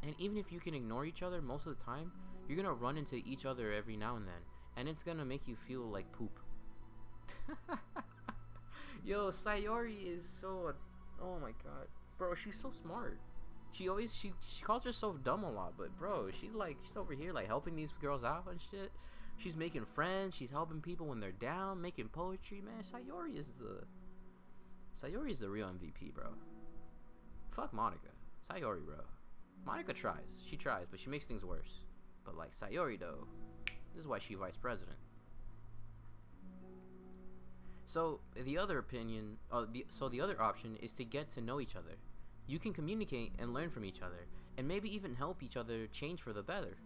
And even if you can ignore each other most of the time, you're gonna run into each other every now and then. And it's gonna make you feel like poop. Yo, Sayori is so... Oh my god. Bro, she's so smart. She calls herself dumb a lot, but bro, she's over here helping these girls out and shit. She's making friends, she's helping people when they're down, making poetry, man. Sayori is the real MVP, bro. Fuck Monica. Sayori, bro. Monica tries. She tries, but she makes things worse. But Sayori though, this is why she's vice president. So the other option is to get to know each other. You can communicate and learn from each other, and maybe even help each other change for the better.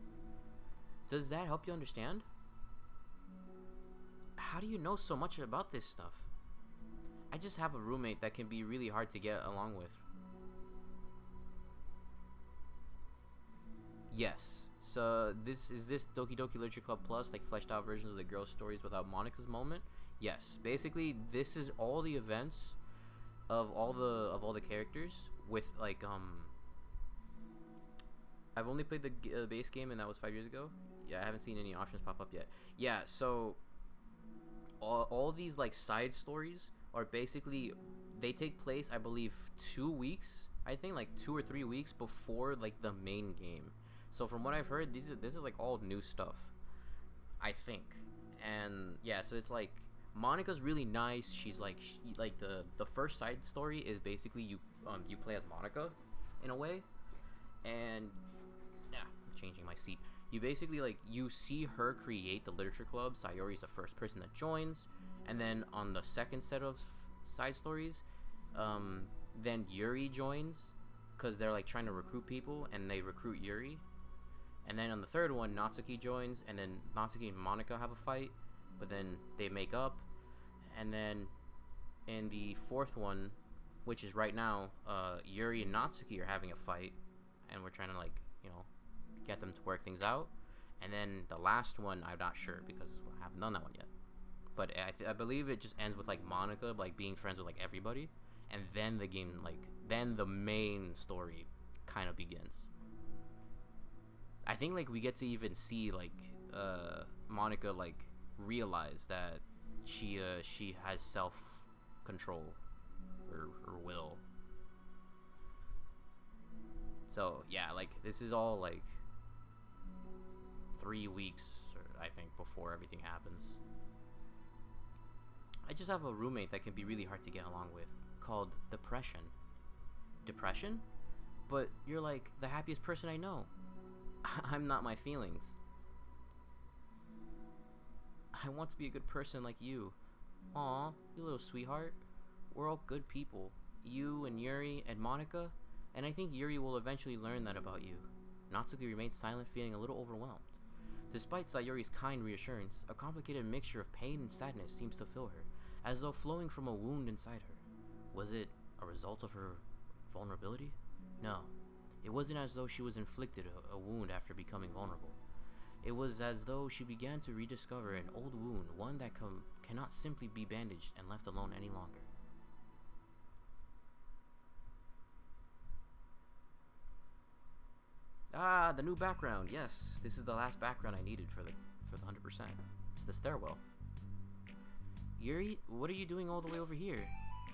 Does that help you understand? How do you know so much about this stuff? I just have a roommate that can be really hard to get along with. Yes. So this Doki Doki Literature Club Plus, fleshed out versions of the girls' stories without Monica's moment? Yes. Basically, this is all the events of all the characters with I've only played the base game, and that was 5 years ago. Yeah, I haven't seen any options pop up yet. Yeah, so all these side stories are basically, they take place, I believe, 2 weeks. I think 2 or 3 weeks before the main game. So from what I've heard, this is all new stuff, I think. And yeah, so it's Monica's really nice. She's the first side story is basically you play as Monica in a way, and yeah, I'm changing my seat. You basically you see her create the literature club. Sayori's the first person that joins, and then on the second set of side stories, then Yuri joins because they're trying to recruit people, and they recruit Yuri. And then on the third one, Natsuki joins, and then Natsuki and Monica have a fight. but then they make up, and then in the fourth one, which is right now, Yuri and Natsuki are having a fight, and we're trying to get them to work things out. And then the last one, I'm not sure because I haven't done that one yet. But I believe it just ends with Monica being friends with everybody, and then the game then the main story kind of begins. I think we get to even see Monica realize that she has self control or will. So yeah, this is all 3 weeks, I think, before everything happens. I just have a roommate that can be really hard to get along with, called Depression. Depression? But you're the happiest person I know. I'm not my feelings. I want to be a good person like you. Aw, you little sweetheart. We're all good people. You and Yuri and Monica, and I think Yuri will eventually learn that about you. Natsuki remains silent, feeling a little overwhelmed. Despite Sayori's kind reassurance, a complicated mixture of pain and sadness seems to fill her, as though flowing from a wound inside her. Was it a result of her vulnerability? No. It wasn't as though she was inflicted a wound after becoming vulnerable. It was as though she began to rediscover an old wound, one that cannot simply be bandaged and left alone any longer. Ah, the new background. Yes, this is the last background I needed for the 100%. It's the stairwell. Yuri, what are you doing all the way over here?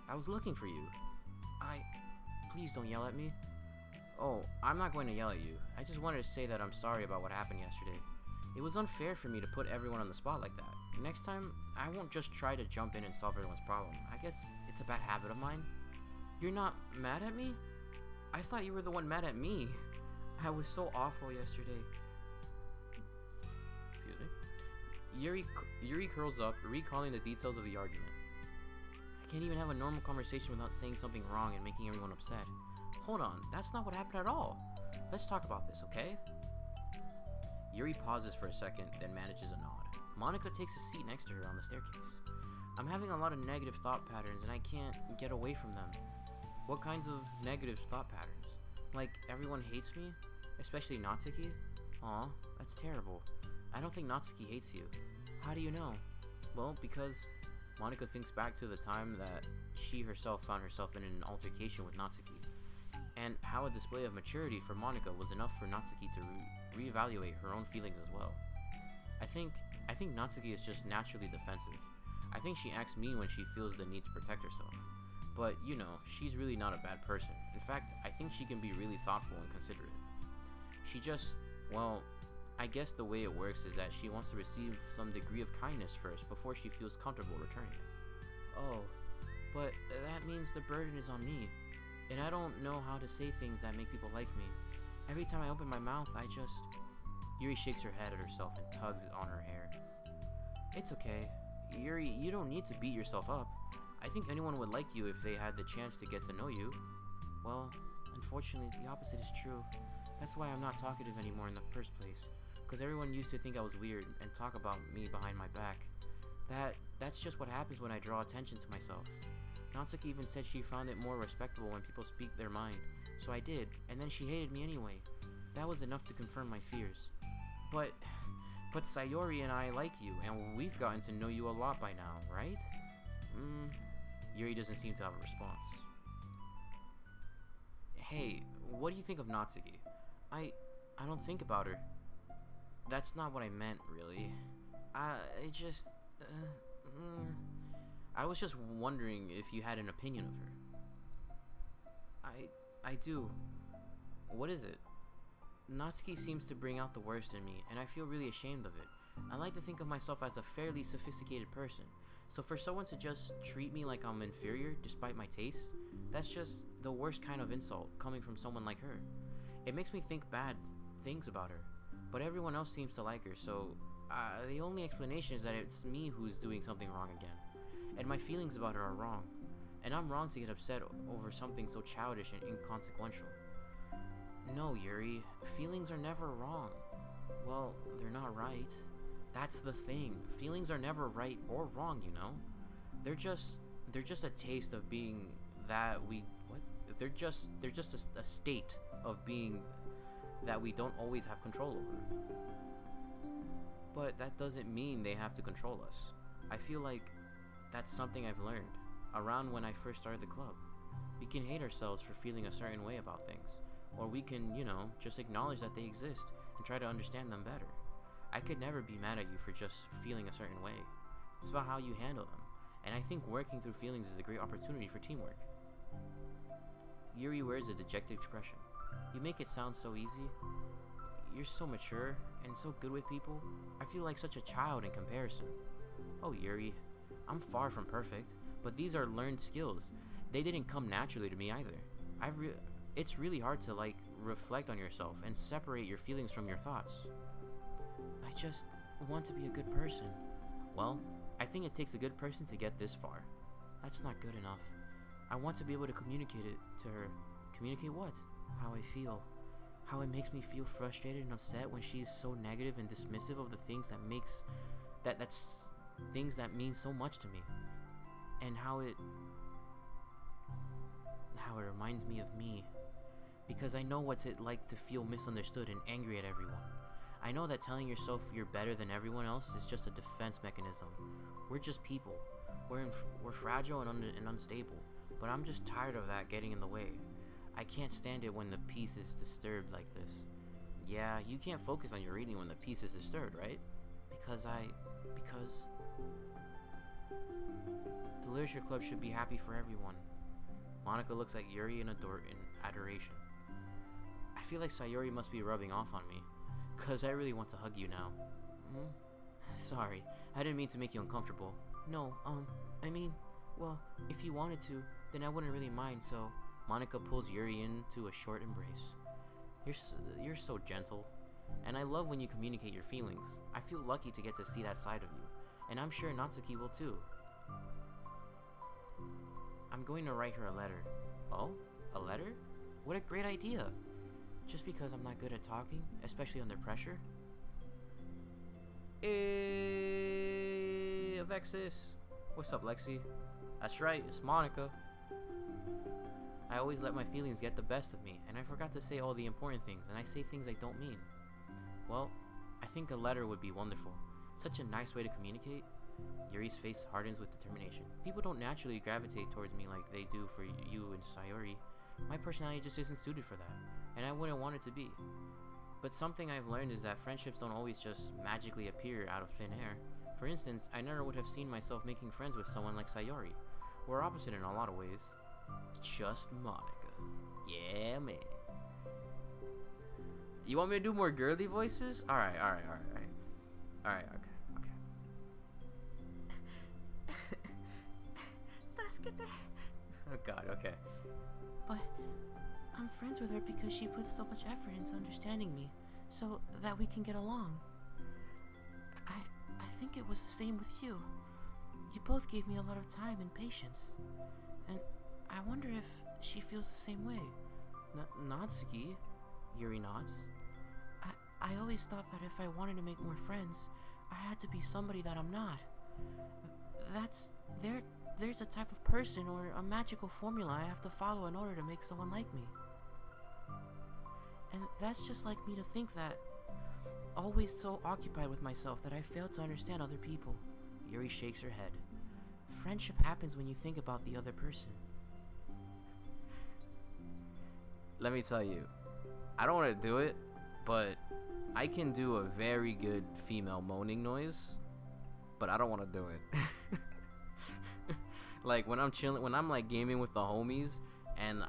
I was looking for you. Please don't yell at me. Oh, I'm not going to yell at you. I just wanted to say that I'm sorry about what happened yesterday. It was unfair for me to put everyone on the spot like that. Next time, I won't just try to jump in and solve everyone's problem. I guess it's a bad habit of mine. You're not mad at me? I thought you were the one mad at me. I was so awful yesterday. Excuse me. Yuri curls up, recalling the details of the argument. I can't even have a normal conversation without saying something wrong and making everyone upset. Hold on, that's not what happened at all. Let's talk about this, okay? Yuri pauses for a second, then manages a nod. Monica takes a seat next to her on the staircase. I'm having a lot of negative thought patterns and I can't get away from them. What kinds of negative thought patterns? Everyone hates me? Especially Natsuki? Aw, that's terrible. I don't think Natsuki hates you. How do you know? Well, because Monica thinks back to the time that she herself found herself in an altercation with Natsuki, and how a display of maturity for Monica was enough for Natsuki to reevaluate her own feelings as well. I think Natsuki is just naturally defensive. I think she acts mean when she feels the need to protect herself. But, she's really not a bad person. In fact, I think she can be really thoughtful and considerate. She just, I guess the way it works is that she wants to receive some degree of kindness first before she feels comfortable returning it. Oh, but that means the burden is on me, and I don't know how to say things that make people like me. Every time I open my mouth, Yuri shakes her head at herself and tugs on her hair. It's okay. Yuri, you don't need to beat yourself up. I think anyone would like you if they had the chance to get to know you. Well, unfortunately, the opposite is true. That's why I'm not talkative anymore in the first place, because everyone used to think I was weird and talk about me behind my back. That's just what happens when I draw attention to myself. Natsuki even said she found it more respectable when people speak their mind, so I did, and then she hated me anyway. That was enough to confirm my fears. But Sayori and I like you, and we've gotten to know you a lot by now, right? Yuri doesn't seem to have a response. Hey, what do you think of Natsuki? I don't think about her. That's not what I meant, really. I was just wondering if you had an opinion of her. I do. What is it? Natsuki seems to bring out the worst in me, and I feel really ashamed of it. I like to think of myself as a fairly sophisticated person, so for someone to just treat me like I'm inferior despite my tastes, that's just the worst kind of insult coming from someone like her. It makes me think bad things about her, but everyone else seems to like her, so the only explanation is that it's me who's doing something wrong again, and my feelings about her are wrong, and I'm wrong to get upset over something so childish and inconsequential. No, Yuri, feelings are never wrong. Well, they're not right. That's the thing. Feelings are never right or wrong, you know? They're just a taste of being that we what? They're just a state of being that we don't always have control over. But that doesn't mean they have to control us. I feel like that's something I've learned around when I first started the club. We can hate ourselves for feeling a certain way about things, or we can, just acknowledge that they exist and try to understand them better. I could never be mad at you for just feeling a certain way. It's about how you handle them, and I think working through feelings is a great opportunity for teamwork. Yuri wears a dejected expression. You make it sound so easy. You're so mature and so good with people. I feel like such a child in comparison. Oh, Yuri, I'm far from perfect, but these are learned skills. They didn't come naturally to me either. It's really hard to reflect on yourself and separate your feelings from your thoughts. I just want to be a good person. Well, I think it takes a good person to get this far. That's not good enough. I want to be able to communicate it to her. Communicate what? How I feel. How it makes me feel frustrated and upset when she's so negative and dismissive of the things that's things that mean so much to me. And how it reminds me of me. Because I know what's it like to feel misunderstood and angry at everyone. I know that telling yourself you're better than everyone else is just a defense mechanism. We're just people. We're fragile and unstable. But I'm just tired of that getting in the way. I can't stand it when the peace is disturbed like this. Yeah, you can't focus on your reading when the peace is disturbed, right? Because the literature club should be happy for everyone. Monica looks at Yuri in adoration. I feel like Sayori must be rubbing off on me, cause I really want to hug you now. Sorry, I didn't mean to make you uncomfortable. No, well, if you wanted to, then I wouldn't really mind, so... Monica pulls Yuri into a short embrace. You're so gentle, and I love when you communicate your feelings. I feel lucky to get to see that side of you, and I'm sure Natsuki will too. I'm going to write her a letter. Oh? A letter? What a great idea! Just because I'm not good at talking, especially under pressure? Hey, Avexis! What's up, Lexi? That's right, it's Monica. I always let my feelings get the best of me, and I forgot to say all the important things, and I say things I don't mean. Well, I think a letter would be wonderful. Such a nice way to communicate. Yuri's face hardens with determination. People don't naturally gravitate towards me like they do for you and Sayori. My personality just isn't suited for that, and I wouldn't want it to be. But something I've learned is that friendships don't always just magically appear out of thin air. For instance, I never would have seen myself making friends with someone like Sayori. We're opposite in a lot of ways. Just Monica. Yeah, man. You want me to do more girly voices? Alright, okay. Oh god, okay. But I'm friends with her because she puts so much effort into understanding me, so that we can get along. I think it was the same with you. You both gave me a lot of time and patience. And I wonder if she feels the same way. Natsuki? Yuri nods. I always thought that if I wanted to make more friends, I had to be somebody that I'm not. There's a type of person or a magical formula I have to follow in order to make someone like me. And that's just like me to think that. Always so occupied with myself that I fail to understand other people. Yuri shakes her head. Friendship happens when you think about the other person. Let me tell you, I don't want to do it, but I can do a very good female moaning noise, but I don't want to do it. Like when I'm chilling, when I'm like gaming with the homies, and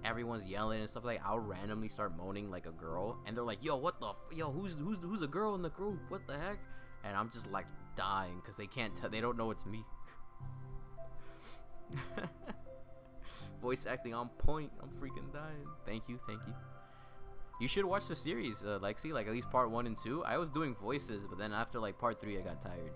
everyone's yelling and stuff, I'll randomly start moaning like a girl, and they're like, "Yo, who's a girl in the group? What the heck?" And I'm just like dying because they can't tell, they don't know it's me. Voice acting on point. I'm freaking dying. Thank you. You should watch the series, Lexi, at least part 1 and 2. I was doing voices, but then after part 3 I got tired.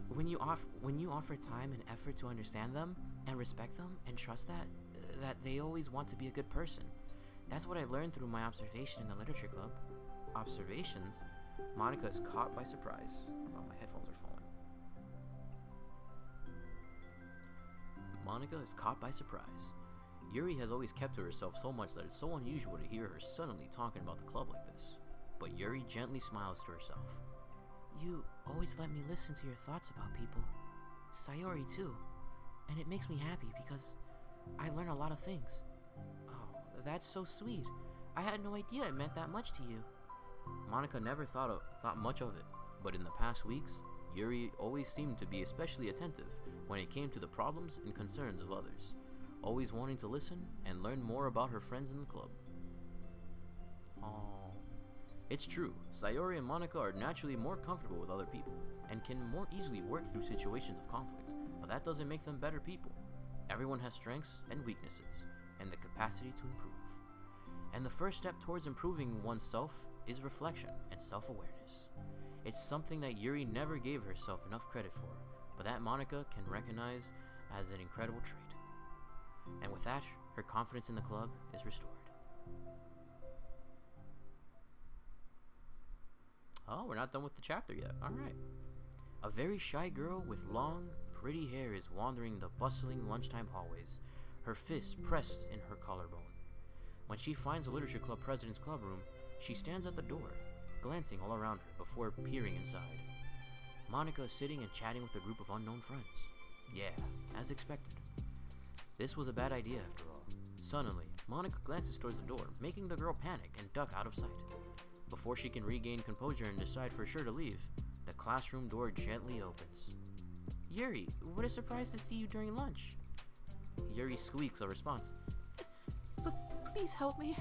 When you offer time and effort to understand them and respect them and trust that they always want to be a good person. That's what I learned through my observation in the literature club. Observations? Monica is caught by surprise. Oh, my headphones are falling. Monica is caught by surprise. Yuri has always kept to herself so much that it's so unusual to hear her suddenly talking about the club like this. But Yuri gently smiles to herself. You always let me listen to your thoughts about people. Sayori too. And it makes me happy because I learn a lot of things. Oh, that's so sweet. I had no idea it meant that much to you. Monica never thought much of it, but in the past weeks, Yuri always seemed to be especially attentive when it came to the problems and concerns of others, always wanting to listen and learn more about her friends in the club. Oh, it's true, Sayori and Monica are naturally more comfortable with other people and can more easily work through situations of conflict, but that doesn't make them better people. Everyone has strengths and weaknesses, and the capacity to improve. And the first step towards improving oneself is reflection and self-awareness. It's something that Yuri never gave herself enough credit for, but that Monica can recognize as an incredible trait. And with that, her confidence in the club is restored. Oh, we're not done with the chapter yet. Alright. A very shy girl with long, pretty hair is wandering the bustling lunchtime hallways, her fists pressed in her collarbone. When she finds the literature club president's clubroom, she stands at the door, glancing all around her before peering inside. Monica is sitting and chatting with a group of unknown friends. Yeah, as expected. This was a bad idea after all. Suddenly, Monica glances towards the door, making the girl panic and duck out of sight. Before she can regain composure and decide for sure to leave, the classroom door gently opens. Yuri, what a surprise to see you during lunch. Yuri squeaks a response. But please help me.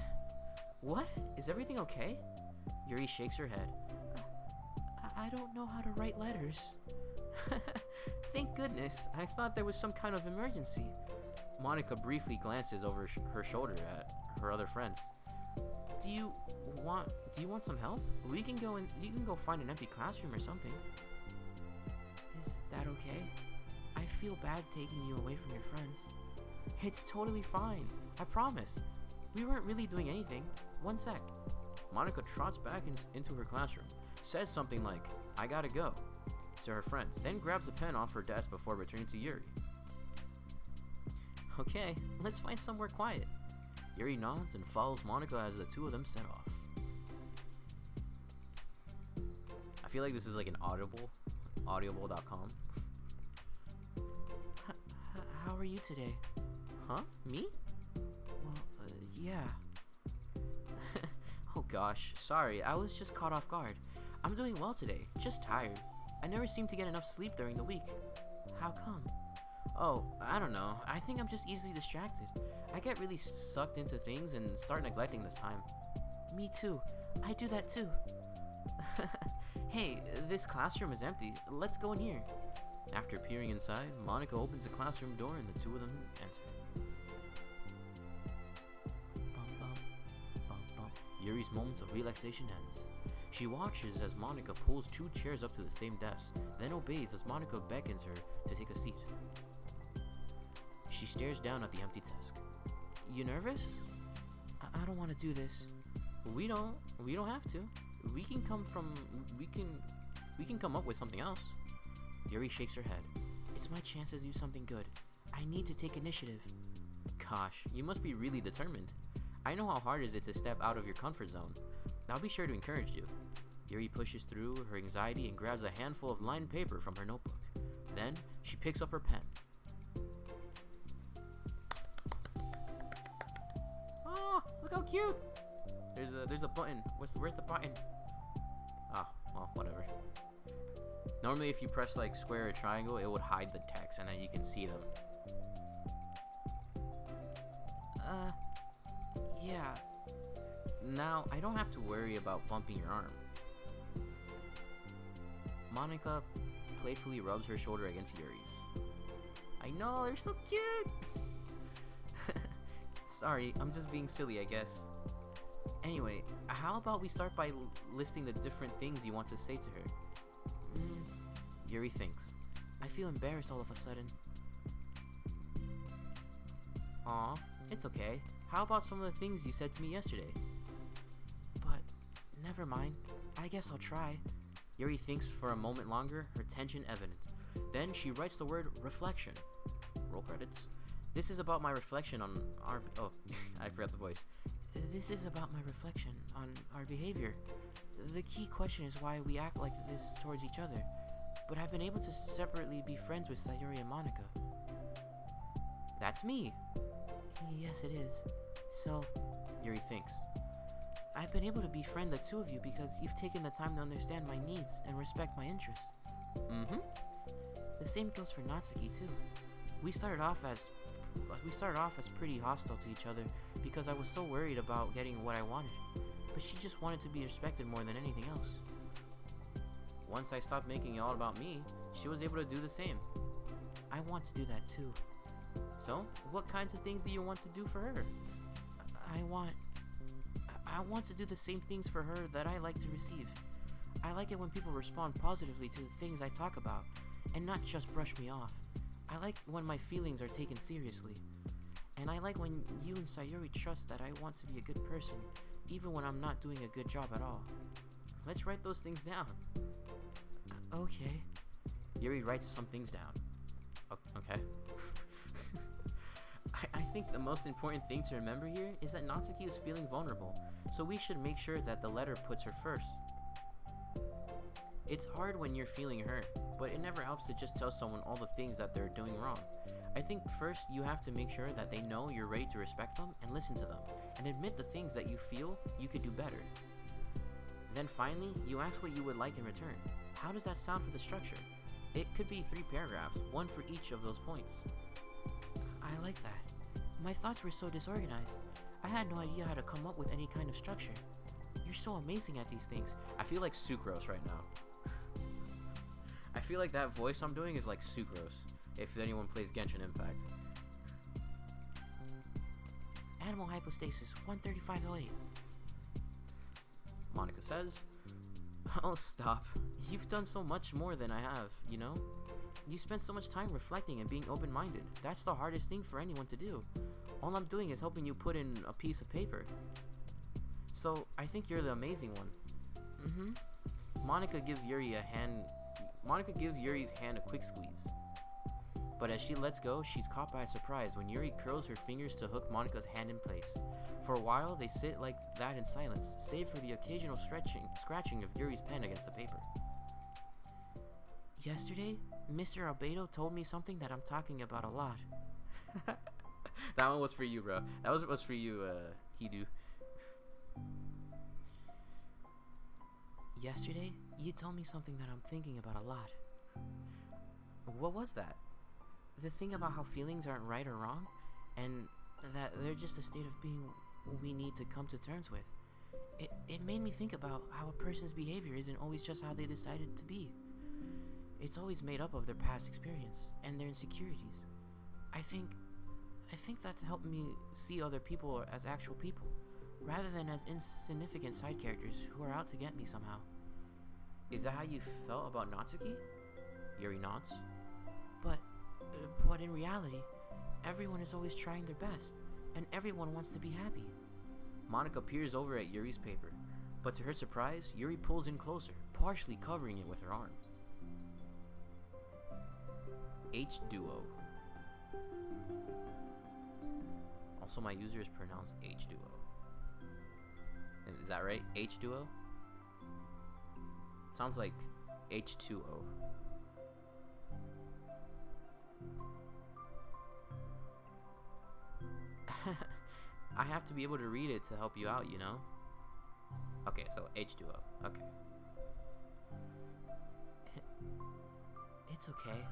What? Is everything okay? Yuri shakes her head. I don't know how to write letters. Thank goodness. I thought there was some kind of emergency. Monica briefly glances over her shoulder at her other friends. Do you want some help? You can go find an empty classroom or something. Is that okay? I feel bad taking you away from your friends. It's totally fine. I promise. We weren't really doing anything. One sec. Monica trots back into her classroom, says something like, I gotta go, to her friends, then grabs a pen off her desk before returning to Yuri. Okay, let's find somewhere quiet. Yuri nods and follows Monica as the two of them set off. I feel like this is like an audible.com. How are you today? Huh? Me? Well, yeah. Oh gosh, sorry, I was just caught off guard. I'm doing well today, just tired. I never seem to get enough sleep during the week. How come? Oh, I don't know. I think I'm just easily distracted. I get really sucked into things and start neglecting this time. Me too. I do that too. Hey, this classroom is empty. Let's go in here. After peering inside, Monica opens the classroom door and the two of them enter. Bum, bum, bum, bum. Yuri's moments of relaxation ends. She watches as Monica pulls two chairs up to the same desk, then obeys as Monica beckons her to take a seat. She stares down at the empty desk. You nervous? I don't want to do this. We don't have to. We can come up with something else. Yuri shakes her head. It's my chance to do something good. I need to take initiative. Gosh, you must be really determined. I know how hard it is to step out of your comfort zone. I'll be sure to encourage you. Yuri pushes through her anxiety and grabs a handful of lined paper from her notebook. Then, she picks up her pen. Oh, look how cute! There's a button. Where's the button? Ah, well, whatever. Normally, if you press like square or triangle, it would hide the text, and then you can see them. Yeah. Now, I don't have to worry about bumping your arm. Monica playfully rubs her shoulder against Yuri's. I know, they're so cute! Sorry, I'm just being silly, I guess. Anyway, how about we start by listing the different things you want to say to her? Yuri thinks. I feel embarrassed all of a sudden. Aw, it's okay. How about some of the things you said to me yesterday? But, never mind. I guess I'll try. Yuri thinks for a moment longer, her tension evident. Then she writes the word reflection. Roll credits. This is about my reflection on our... Oh, I forgot the voice. This is about my reflection on our behavior. The key question is why we act like this towards each other. But I've been able to separately be friends with Sayori and Monica. That's me. Yes, it is. So, Yuri thinks. I've been able to befriend the two of you because you've taken the time to understand my needs and respect my interests. Mm-hmm. The same goes for Natsuki too. We started off as pretty hostile to each other because I was so worried about getting what I wanted. But she just wanted to be respected more than anything else. Once I stopped making it all about me, she was able to do the same. I want to do that too. So, what kinds of things do you want to do for her? I want to do the same things for her that I like to receive. I like it when people respond positively to the things I talk about, and not just brush me off. I like when my feelings are taken seriously. And I like when you and Sayori trust that I want to be a good person, even when I'm not doing a good job at all. Let's write those things down. Okay. Yuri writes some things down. Okay. I think the most important thing to remember here is that Natsuki is feeling vulnerable, so we should make sure that the letter puts her first. It's hard when you're feeling hurt, but it never helps to just tell someone all the things that they're doing wrong. I think first you have to make sure that they know you're ready to respect them and listen to them, and admit the things that you feel you could do better. Then finally, you ask what you would like in return. How does that sound for the structure? It could be 3 paragraphs, one for each of those points. I like that. My thoughts were so disorganized. I had no idea how to come up with any kind of structure. You're so amazing at these things. I feel like Sucrose right now. I feel like that voice I'm doing is like Sucrose, if anyone plays Genshin Impact. Animal hypostasis, 13508. Monica says, "Oh, stop. You've done so much more than I have, you know? You spent so much time reflecting and being open-minded. That's the hardest thing for anyone to do. All I'm doing is helping you put in a piece of paper. So, I think you're the amazing one." Mm-hmm. Monica gives Yuri's hand a quick squeeze. But as she lets go, she's caught by a surprise when Yuri curls her fingers to hook Monica's hand in place. For a while, they sit like that in silence, save for the occasional scratching of Yuri's pen against the paper. Yesterday, Mr. Albedo told me something that I'm talking about a lot. That one was for you, bro. That was for you, Hidu. Yesterday, you told me something that I'm thinking about a lot. What was that? The thing about how feelings aren't right or wrong, and that they're just a state of being we need to come to terms with. It made me think about how a person's behavior isn't always just how they decided to be. It's always made up of their past experience and their insecurities. I think that helped me see other people as actual people, rather than as insignificant side characters who are out to get me somehow. Is that how you felt about Natsuki? Yuri nods. But in reality, everyone is always trying their best, and everyone wants to be happy. Monica peers over at Yuri's paper, but to her surprise, Yuri pulls in closer, partially covering it with her arm. H-Duo. Also, my user is pronounced H-Duo. Is that right? H-Duo? Sounds like H2O. I have to be able to read it to help you out, you know? Okay, so H2O. Okay. It's okay.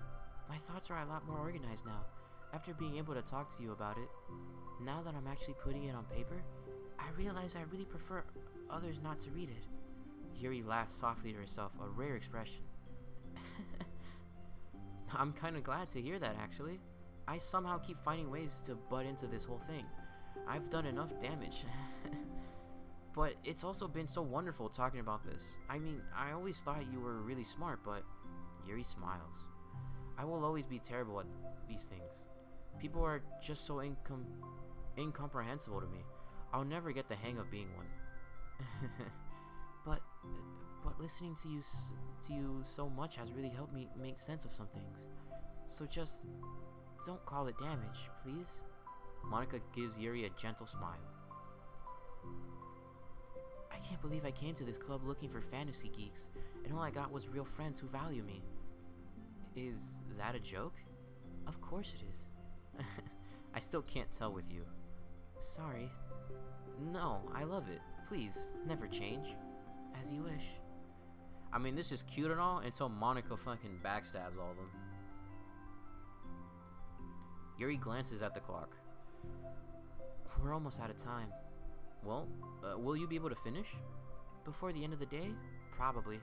My thoughts are a lot more organized now, after being able to talk to you about it. Now that I'm actually putting it on paper, I realize I really prefer others not to read it. Yuri laughs softly to herself, a rare expression. I'm kind of glad to hear that, actually. I somehow keep finding ways to butt into this whole thing. I've done enough damage. But it's also been so wonderful talking about this. I mean, I always thought you were really smart, but... Yuri smiles. I will always be terrible at these things. People are just so incomprehensible to me. I'll never get the hang of being one. but listening to you so much has really helped me make sense of some things. So just don't call it damage, please. Monica gives Yuri a gentle smile. I can't believe I came to this club looking for fantasy geeks, and all I got was real friends who value me. Is that a joke? Of course it is. I still can't tell with you. Sorry. No, I love it. Please, never change. As you wish. I mean, this is cute and all until Monica fucking backstabs all of them. Yuri glances at the clock. We're almost out of time. Well, will you be able to finish? Before the end of the day? Probably.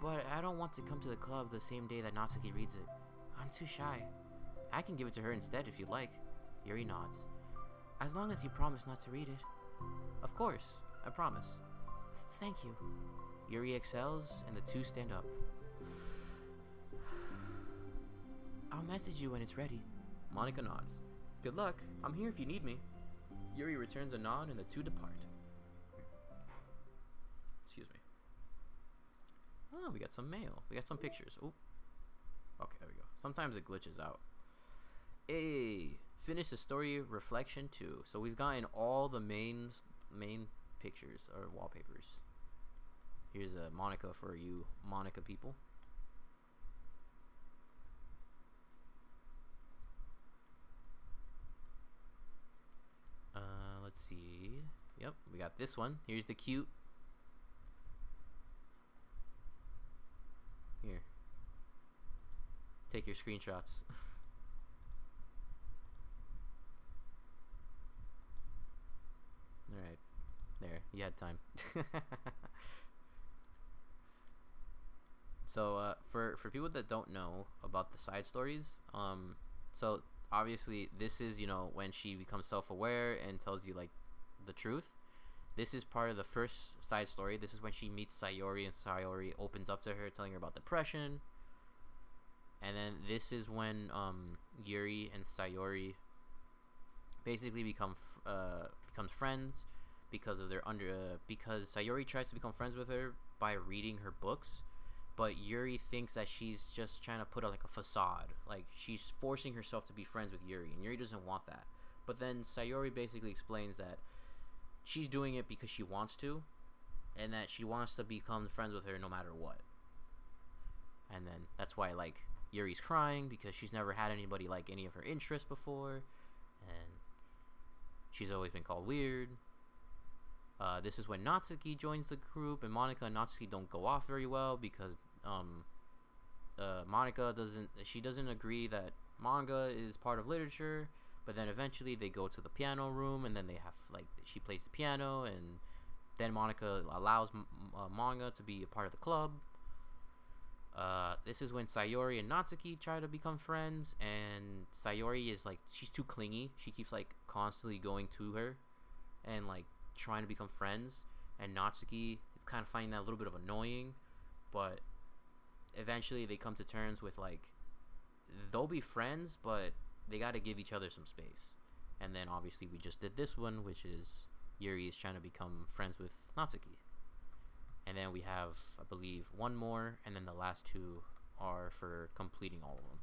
But I don't want to come to the club the same day that Natsuki reads it. I'm too shy. I can give it to her instead if you'd like. Yuri nods. As long as you promise not to read it. Of course, I promise. Thank you. Yuri exhales, and the two stand up. I'll message you when it's ready. Monica nods. Good luck. I'm here if you need me. Yuri returns a nod, and the two depart. Excuse me. Oh, we got some mail. We got some pictures. Oh. Okay, there we go. Sometimes it glitches out. Hey, finish the story reflection 2. So we've gotten all the main pictures or wallpapers. Here's a Monica for you Monica people. Let's see. Yep, we got this one. Here's the cute. Here. Take your screenshots. Alright. There. You had time. So, for people that don't know about the side stories, so obviously this is, you know, when she becomes self-aware and tells you, like, the truth. This is part of the first side story. This is when she meets Sayori, and Sayori opens up to her, telling her about depression. And then this is when Yuri and Sayori basically becomes friends because of their because Sayori tries to become friends with her by reading her books, but Yuri thinks that she's just trying to put like a facade, like she's forcing herself to be friends with Yuri, and Yuri doesn't want that. But then Sayori basically explains that she's doing it because she wants to, and that she wants to become friends with her no matter what. And then that's why, like, Yuri's crying because she's never had anybody like any of her interests before, and she's always been called weird. This is when Natsuki joins the group, and Monica and Natsuki don't go off very well because Monica doesn't agree that manga is part of literature. But then eventually they go to the piano room, and then they have, like, she plays the piano, and then Monica allows manga to be a part of the club. This is when Sayori and Natsuki try to become friends, and Sayori is like, she's too clingy. She keeps like constantly going to her and like trying to become friends, and Natsuki is kind of finding that a little bit of annoying. But eventually they come to terms with, like, they'll be friends, but they got to give each other some space. And then obviously we just did this one, which is Yuri is trying to become friends with Natsuki. And then we have, I believe, one more, and then the last two are for completing all of them.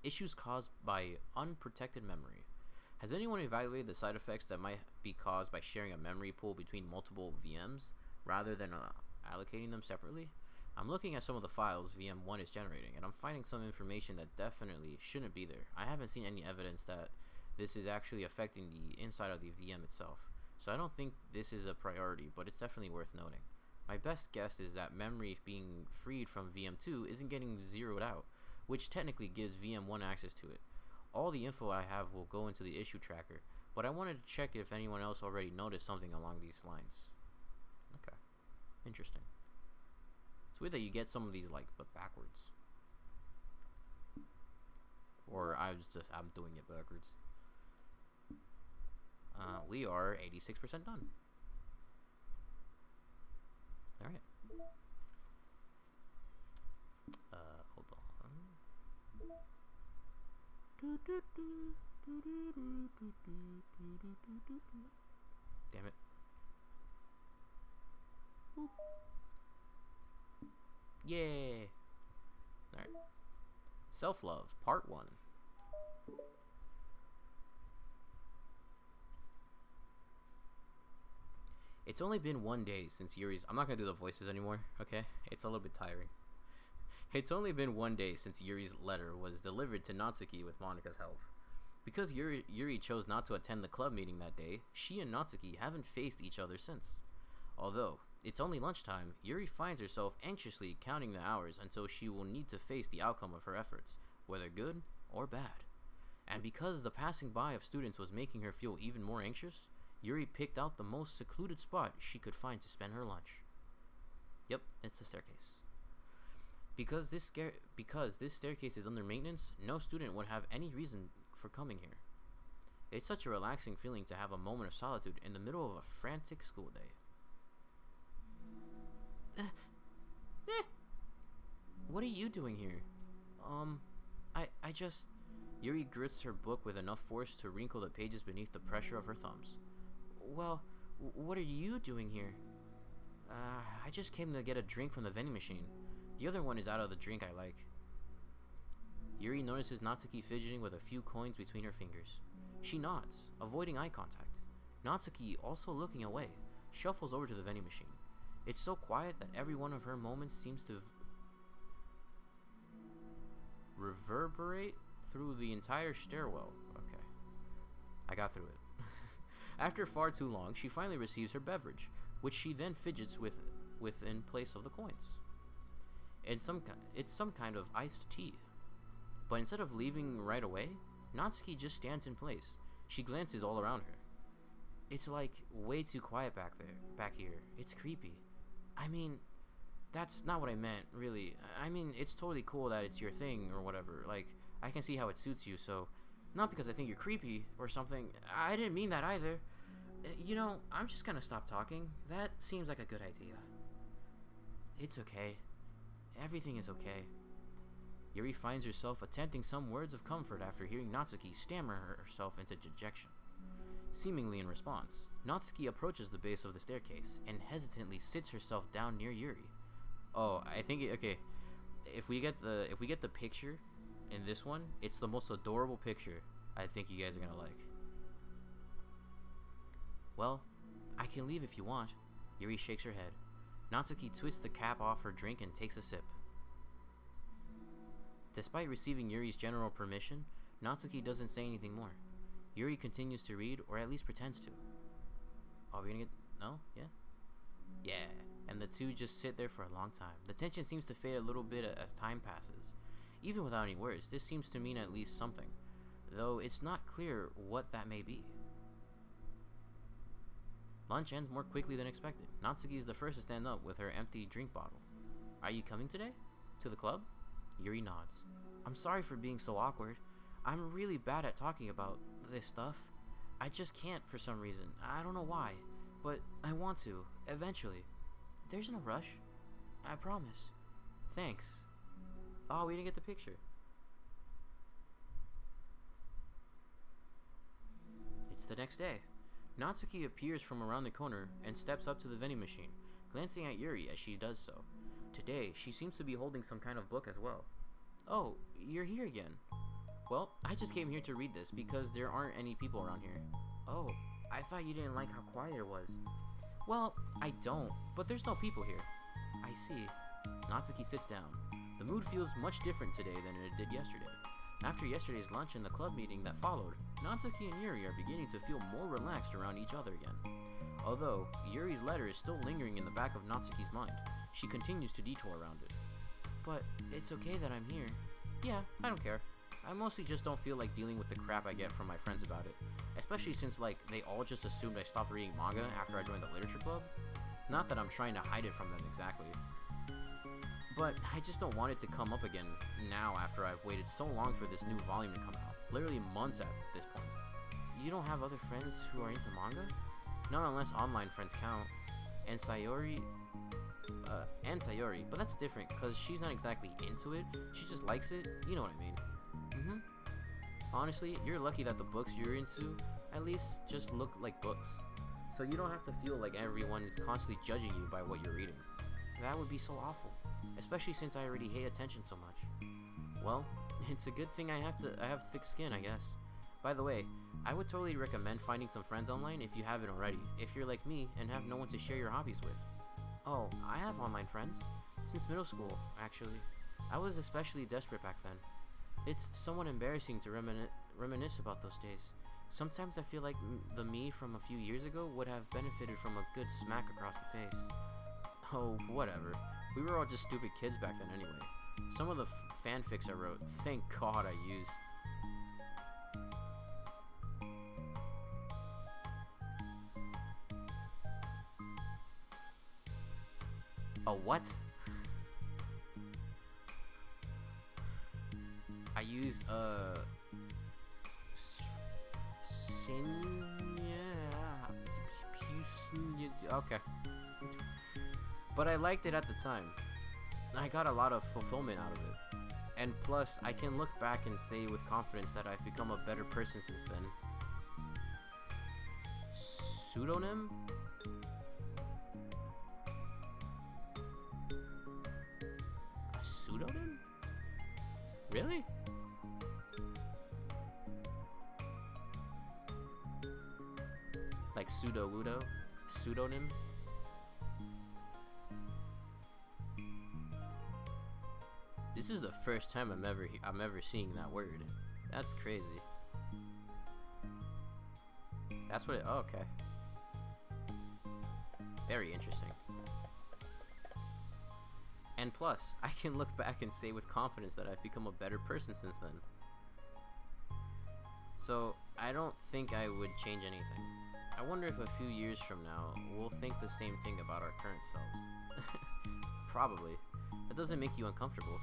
Issues caused by unprotected memory. Has anyone evaluated the side effects that might be caused by sharing a memory pool between multiple VMs rather than allocating them separately? I'm looking at some of the files VM1 is generating, and I'm finding some information that definitely shouldn't be there. I haven't seen any evidence that this is actually affecting the inside of the VM itself, so I don't think this is a priority, but it's definitely worth noting. My best guess is that memory being freed from VM2 isn't getting zeroed out, which technically gives VM1 access to it. All the info I have will go into the issue tracker, but I wanted to check if anyone else already noticed something along these lines. Okay, interesting. It's weird that you get some of these, like, but backwards. Or I'm doing it backwards. We are 86% done. Alright. Hold on. Damn it. Boop. Yay. Alright. Self-love, part 1. It's only been one day since Yuri's... I'm not going to do the voices anymore, okay? It's a little bit tiring. It's only been one day since Yuri's letter was delivered to Natsuki with Monika's help. Because Yuri chose not to attend the club meeting that day, she and Natsuki haven't faced each other since. Although, it's only lunchtime, Yuri finds herself anxiously counting the hours until she will need to face the outcome of her efforts, whether good or bad. And because the passing by of students was making her feel even more anxious, Yuri picked out the most secluded spot she could find to spend her lunch. Yep, it's the staircase. Because this staircase is under maintenance, no student would have any reason for coming here. It's such a relaxing feeling to have a moment of solitude in the middle of a frantic school day. What are you doing here? I just... Yuri grits her book with enough force to wrinkle the pages beneath the pressure of her thumbs. Well, what are you doing here? I just came to get a drink from the vending machine. The other one is out of the drink I like. Yuri notices Natsuki fidgeting with a few coins between her fingers. She nods, avoiding eye contact. Natsuki, also looking away, shuffles over to the vending machine. It's so quiet that every one of her moments seems to reverberate through the entire stairwell. Okay. I got through it. After far too long, she finally receives her beverage, which she then fidgets with in place of the coins. It's some kind of iced tea. But instead of leaving right away, Natsuki just stands in place. She glances all around her. It's like way too quiet back here. It's creepy. I mean, that's not what I meant, really. I mean, it's totally cool that it's your thing or whatever. Like, I can see how it suits you, so not because I think you're creepy or something. I didn't mean that either. You know, I'm just gonna stop talking. That seems like a good idea. It's okay. Everything is okay. Yuri finds herself attempting some words of comfort after hearing Natsuki stammer herself into dejection. Seemingly in response, Natsuki approaches the base of the staircase and hesitantly sits herself down near Yuri. Oh, I think okay. If we get the picture in this one, it's the most adorable picture I think you guys are gonna like. Well, I can leave if you want. Yuri shakes her head. Natsuki twists the cap off her drink and takes a sip. Despite receiving Yuri's general permission, Natsuki doesn't say anything more. Yuri continues to read, or at least pretends to. Oh, we're gonna get... No? Yeah? Yeah. And the two just sit there for a long time. The tension seems to fade a little bit as time passes. Even without any words, this seems to mean at least something, though it's not clear what that may be. Lunch ends more quickly than expected. Natsuki is the first to stand up with her empty drink bottle. Are you coming today? To the club? Yuri nods. I'm sorry for being so awkward. I'm really bad at talking about this stuff. I just can't for some reason. I don't know why, but I want to, eventually. There's no rush. I promise. Thanks. Oh, we didn't get the picture. It's the next day. Natsuki appears from around the corner and steps up to the vending machine, glancing at Yuri as she does so. Today, she seems to be holding some kind of book as well. Oh, you're here again. Well, I just came here to read this because there aren't any people around here. Oh, I thought you didn't like how quiet it was. Well, I don't, but there's no people here. I see. Natsuki sits down. The mood feels much different today than it did yesterday. After yesterday's lunch and the club meeting that followed, Natsuki and Yuri are beginning to feel more relaxed around each other again. Although, Yuri's letter is still lingering in the back of Natsuki's mind, she continues to detour around it. But it's okay that I'm here. Yeah, I don't care. I mostly just don't feel like dealing with the crap I get from my friends about it. Especially since, like, they all just assumed I stopped reading manga after I joined the literature club. Not that I'm trying to hide it from them exactly. But I just don't want it to come up again now after I've waited so long for this new volume to come out. Literally months at this point. You don't have other friends who are into manga? Not unless online friends count. And Sayori, but that's different because she's not exactly into it. She just likes it. You know what I mean. Honestly, you're lucky that the books you're into at least just look like books. So you don't have to feel like everyone is constantly judging you by what you're reading. That would be so awful, especially since I already hate attention so much. Well, it's a good thing I have thick skin, I guess. By the way, I would totally recommend finding some friends online if you haven't already, if you're like me and have no one to share your hobbies with. Oh, I have online friends. Since middle school, actually. I was especially desperate back then. It's somewhat embarrassing to reminisce about those days. Sometimes I feel like the me from a few years ago would have benefited from a good smack across the face. Oh, whatever. We were all just stupid kids back then anyway. Some of the fanfics I wrote, thank God I used. A what? I used okay. But I liked it at the time. I got a lot of fulfillment out of it. And plus, I can look back and say with confidence that I've become a better person since then. Pseudonym? A pseudonym? Really? Like pseudo-ludo? Pseudonym? This is the first time I'm ever seeing that word. That's crazy. That's what it. Oh, okay. Very interesting. And plus, I can look back and say with confidence that I've become a better person since then. So, I don't think I would change anything. I wonder if a few years from now, we'll think the same thing about our current selves. Probably. That doesn't make you uncomfortable.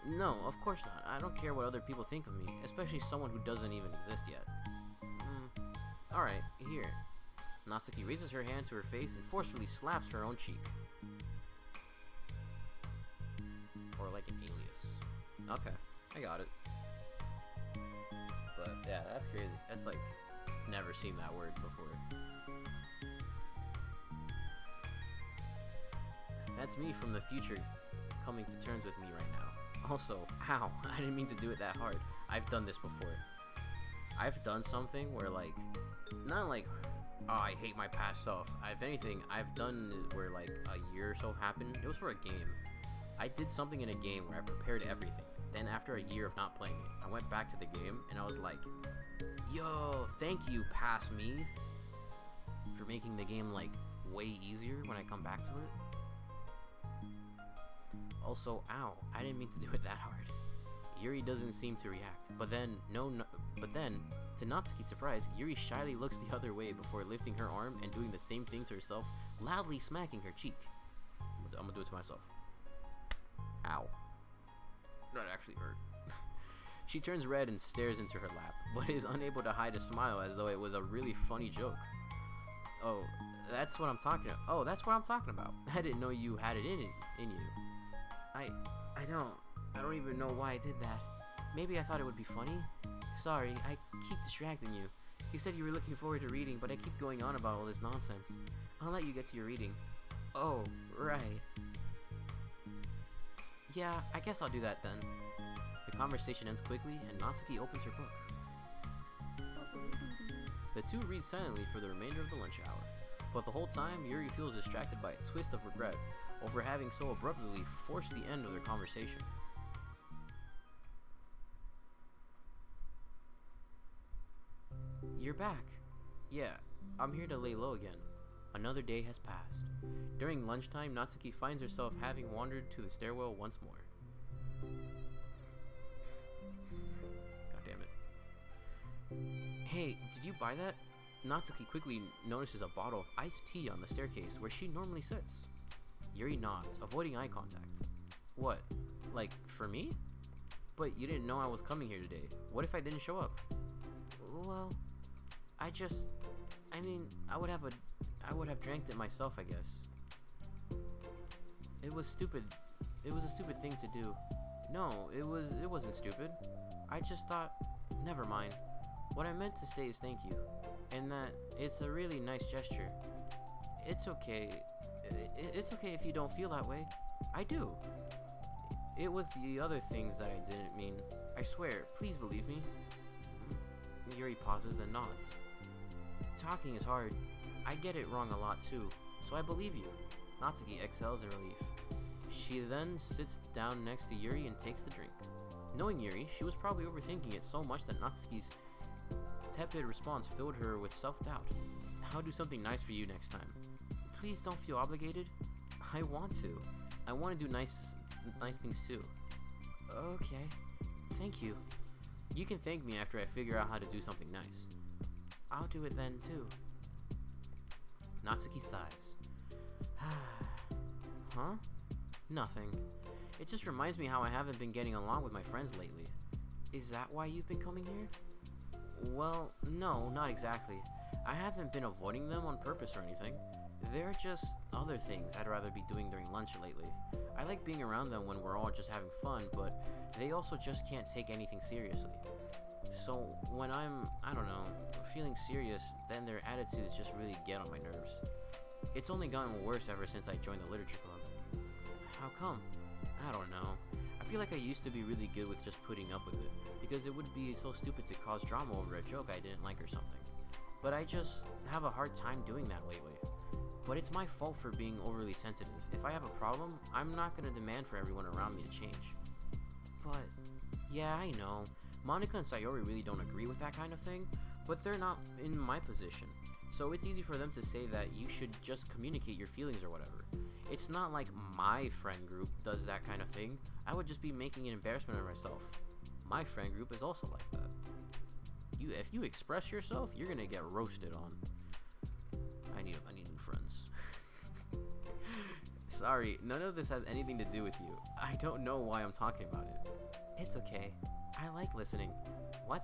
No, of course not. I don't care what other people think of me, especially someone who doesn't even exist yet. Alright, here. Natsuki raises her hand to her face and forcefully slaps her own cheek. Or like an alias. Okay, I got it. But yeah, that's crazy. That's like, never seen that word before. That's me from the future coming to terms with me right now. Also, ow, I didn't mean to do it that hard. I've done this before. I've done something where like, not like, oh, I hate my past self. If anything, I've done it where like a year or so happened. It was for a game. I did something in a game where I prepared everything. Then after a year of not playing it, I went back to the game and I was like, yo, thank you, past me, for making the game like way easier when I come back to it. Also, ow, I didn't mean to do it that hard. Yuri doesn't seem to react, but then, to Natsuki's surprise, Yuri shyly looks the other way before lifting her arm and doing the same thing to herself, loudly smacking her cheek. I'm gonna do it to myself. Ow. That actually hurt. She turns red and stares into her lap, but is unable to hide a smile as though it was a really funny joke. Oh, that's what I'm talking about. Oh, that's what I'm talking about. I didn't know you had it in you. I don't even know why I did that. Maybe I thought it would be funny. Sorry, I keep distracting you. You said you were looking forward to reading, but I keep going on about all this nonsense. I'll let you get to your reading. Oh, right. Yeah, I guess I'll do that then. The conversation ends quickly, and Natsuki opens her book. The two read silently for the remainder of the lunch hour, but the whole time, Yuri feels distracted by a twist of regret over having so abruptly forced the end of their conversation. You're back. Yeah, I'm here to lay low again. Another day has passed. During lunchtime, Natsuki finds herself having wandered to the stairwell once more. God damn it. Hey, did you buy that? Natsuki quickly notices a bottle of iced tea on the staircase where she normally sits. Yuri nods, avoiding eye contact. What? Like, for me? But you didn't know I was coming here today. What if I didn't show up? Well, I would have drank it myself, I guess. It was stupid. It was a stupid thing to do. No, it wasn't stupid. I just thought, Never mind. What I meant to say is thank you, and that it's a really nice gesture. It's okay. It's okay if you don't feel that way. I do. It was the other things that I didn't mean. I swear, please believe me. Yuri pauses and nods. Talking is hard. I get it wrong a lot too, so I believe you. Natsuki exhales in relief. She then sits down next to Yuri and takes the drink. Knowing Yuri, she was probably overthinking it so much that Natsuki's tepid response filled her with self-doubt. I'll do something nice for you next time. Please don't feel obligated. I want to. I want to do nice things too. Okay. Thank you. You can thank me after I figure out how to do something nice. I'll do it then too. Natsuki sighs. Huh? Nothing. It just reminds me how I haven't been getting along with my friends lately. Is that why you've been coming here? Well, no, not exactly. I haven't been avoiding them on purpose or anything. They're just other things I'd rather be doing during lunch lately. I like being around them when we're all just having fun, but they also just can't take anything seriously. So when I'm, I don't know, feeling serious, then their attitudes just really get on my nerves. It's only gotten worse ever since I joined the literature club. How come? I don't know. I feel like I used to be really good with just putting up with it, because it would be so stupid to cause drama over a joke I didn't like or something. But I just have a hard time doing that lately. But it's my fault for being overly sensitive. If I have a problem, I'm not gonna demand for everyone around me to change. But, yeah, I know. Monica and Sayori really don't agree with that kind of thing, but they're not in my position. So it's easy for them to say that you should just communicate your feelings or whatever. It's not like my friend group does that kind of thing. I would just be making an embarrassment of myself. My friend group is also like that. If you express yourself, you're gonna get roasted on. I need new friends. Sorry, none of this has anything to do with you. I don't know why I'm talking about it. It's okay. I like listening. What?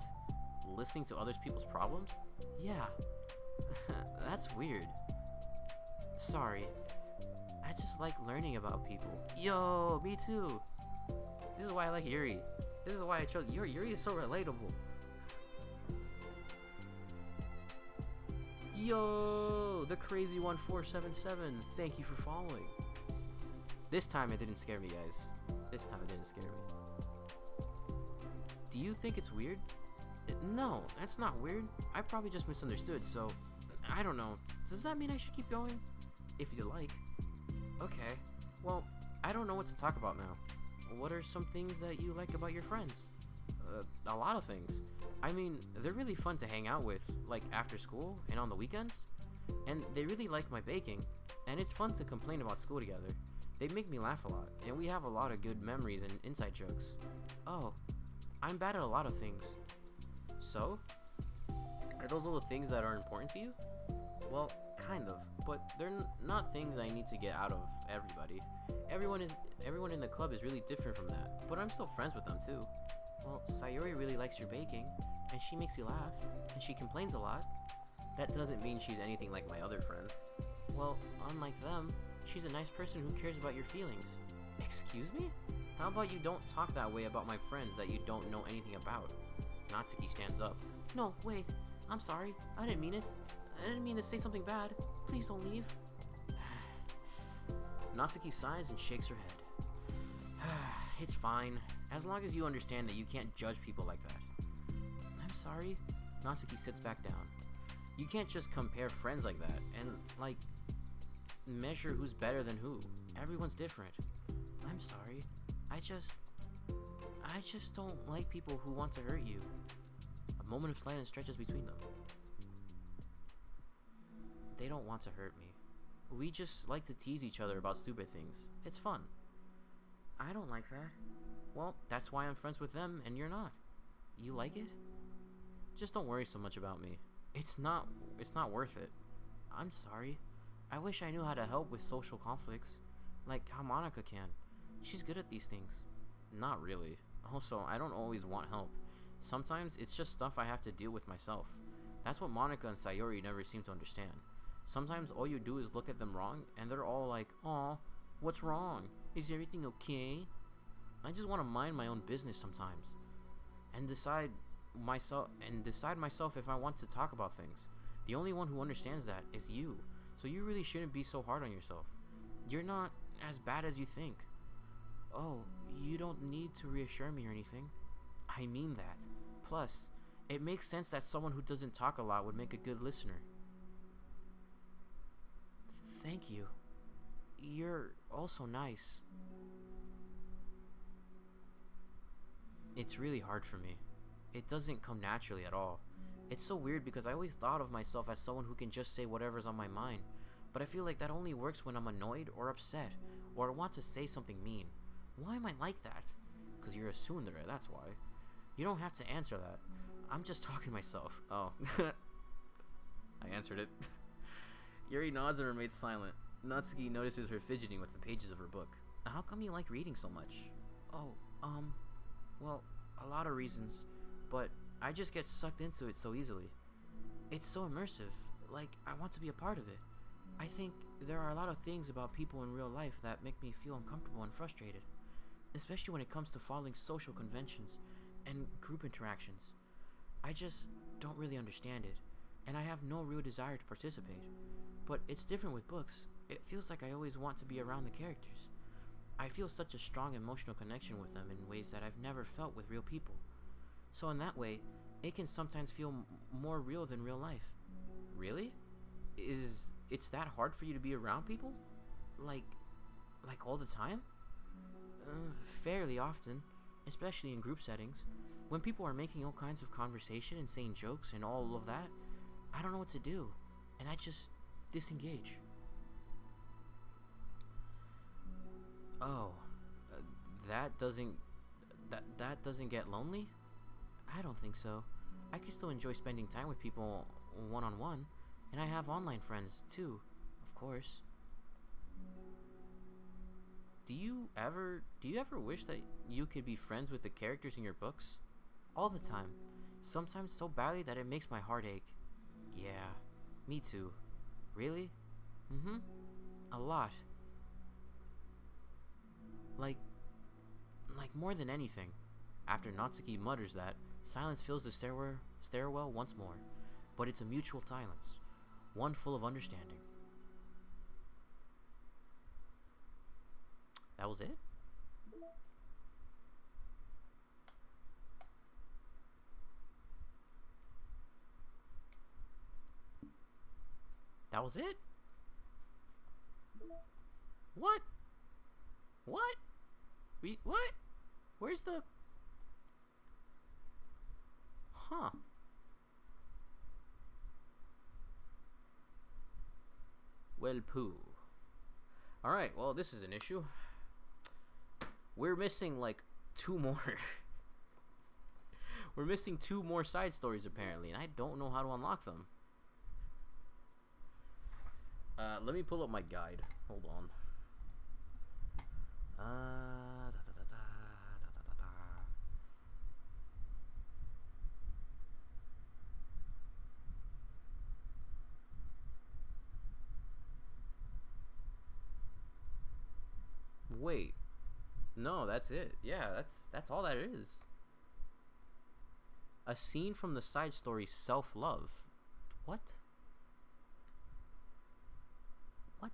Listening to other people's problems? Yeah. That's weird. Sorry. I just like learning about people. Yo, me too. This is why I like Yuri. This is why I chose Yuri. Yuri is so relatable. Yo, the crazy 1477. Thank you for following. This time it didn't scare me, guys. This time it didn't scare me. Do you think it's weird? No, that's not weird. I probably just misunderstood, so I don't know. Does that mean I should keep going? If you like. Okay. Well, I don't know what to talk about now. What are some things that you like about your friends? A lot of things. I mean, they're really fun to hang out with, like after school and on the weekends. And they really like my baking, and it's fun to complain about school together. They make me laugh a lot, and we have a lot of good memories and inside jokes. Oh, I'm bad at a lot of things. So? Are those all the things that are important to you? Well, kind of, but they're not things I need to get out of everybody. Everyone in the club is really different from that, but I'm still friends with them too. Well, Sayori really likes your baking, and she makes you laugh, and she complains a lot. That doesn't mean she's anything like my other friends. Well, unlike them, she's a nice person who cares about your feelings. Excuse me? How about you don't talk that way about my friends that you don't know anything about? Natsuki stands up. No, wait. I'm sorry. I didn't mean it. I didn't mean to say something bad. Please don't leave. Natsuki sighs and shakes her head. It's fine, as long as you understand that you can't judge people like that. I'm sorry. Natsuki sits back down. You can't just compare friends like that and, like, measure who's better than who. Everyone's different. I'm sorry. I just don't like people who want to hurt you. A moment of silence stretches between them. They don't want to hurt me. We just like to tease each other about stupid things. It's fun. I don't like that. Well, that's why I'm friends with them and you're not. You like it? Just don't worry so much about me. It's not worth it. I'm sorry. I wish I knew how to help with social conflicts, like how Monica can. She's good at these things. Not really. Also, I don't always want help. Sometimes it's just stuff I have to deal with myself. That's what Monica and Sayori never seem to understand. Sometimes all you do is look at them wrong, and they're all like, "Aw, what's wrong? Is everything okay?" I just want to mind my own business sometimes, and decide myself if I want to talk about things. The only one who understands that is you. So you really shouldn't be so hard on yourself. You're not as bad as you think. Oh, you don't need to reassure me or anything. I mean that. Plus, it makes sense that someone who doesn't talk a lot would make a good listener. Thank you. You're also nice. It's really hard for me. It doesn't come naturally at all. It's so weird because I always thought of myself as someone who can just say whatever's on my mind, but I feel like that only works when I'm annoyed or upset, or I want to say something mean. Why am I like that? Because you're a tsundere, that's why. You don't have to answer that. I'm just talking to myself. Oh. I answered it. Yuri nods and remains silent. Natsuki notices her fidgeting with the pages of her book. How come you like reading so much? Oh, well, a lot of reasons, but I just get sucked into it so easily. It's so immersive, like I want to be a part of it. I think there are a lot of things about people in real life that make me feel uncomfortable and frustrated, especially when it comes to following social conventions and group interactions. I just don't really understand it, and I have no real desire to participate. But it's different with books. It feels like I always want to be around the characters. I feel such a strong emotional connection with them in ways that I've never felt with real people. So in that way, it can sometimes feel more real than real life. Really? It's that hard for you to be around people? Like all the time? Fairly often, especially in group settings. When people are making all kinds of conversation and saying jokes and all of that, I don't know what to do, and I just disengage. Oh, that doesn't get lonely? I don't think so. I can still enjoy spending time with people one-on-one, and I have online friends too, of course. Do you ever wish that you could be friends with the characters in your books? All the time. Sometimes so badly that it makes my heart ache. Yeah, me too. Really? Mm-hmm. A lot. Like more than anything. After Natsuki mutters that, silence fills the stairwell once more. But it's a mutual silence. One full of understanding. That was it? That was it? What? What? What? Where's the... Huh. Well, poo. Alright, well, this is an issue. We're missing, like, 2 more. We're missing 2 more side stories, apparently, and I don't know how to unlock them. Let me pull up my guide. Hold on. Wait. No, that's it. Yeah, that's all that is. A scene from the side story Self-Love. What? What?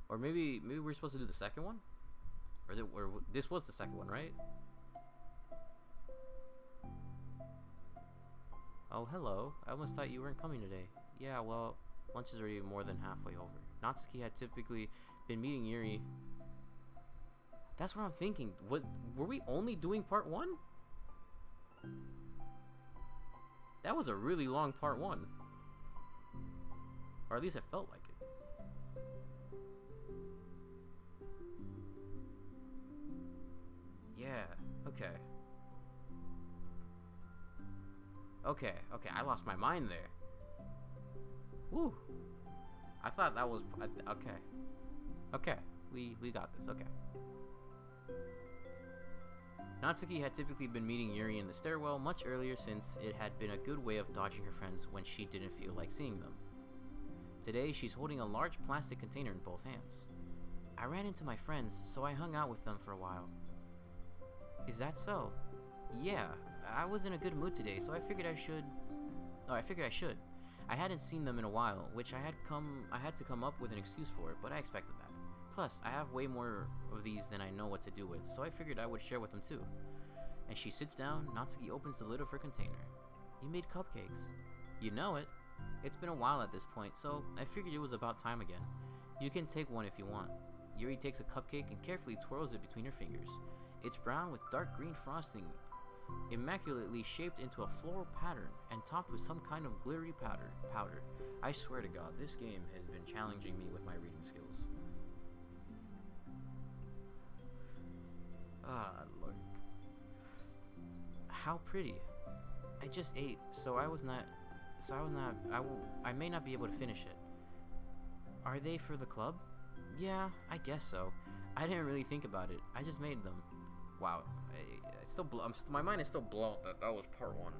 Or maybe we're supposed to do the second one? Or this was the second one, right? Oh, hello. I almost thought you weren't coming today. Yeah, well, lunch is already more than halfway over. Natsuki had typically been meeting Yuri. That's what I'm thinking. Were we only doing part 1? That was a really long part 1. Or at least it felt like it. Yeah, okay. Okay, I lost my mind there. Woo. I thought that was... Okay, we got this, okay. Natsuki had typically been meeting Yuri in the stairwell much earlier since it had been a good way of dodging her friends when she didn't feel like seeing them. Today, she's holding a large plastic container in both hands. I ran into my friends, so I hung out with them for a while. Is that so? Yeah, I was in a good mood today, so I figured I should. I hadn't seen them in a while, which I had to come up with an excuse for, but I expected that. Plus, I have way more of these than I know what to do with, so I figured I would share with them too. And she sits down, Natsuki opens the lid of her container. You made cupcakes. You know it. It's been a while at this point, so I figured it was about time again. You can take one if you want. Yuri takes a cupcake and carefully twirls it between her fingers. It's brown with dark green frosting, immaculately shaped into a floral pattern and topped with some kind of glittery powder. I swear to God, this game has been challenging me with my reading skills. Ah, Lord. How pretty. I just ate, I may not be able to finish it. Are they for the club? Yeah, I guess so. I didn't really think about it. I just made them. Wow, my mind is still blown that was part one.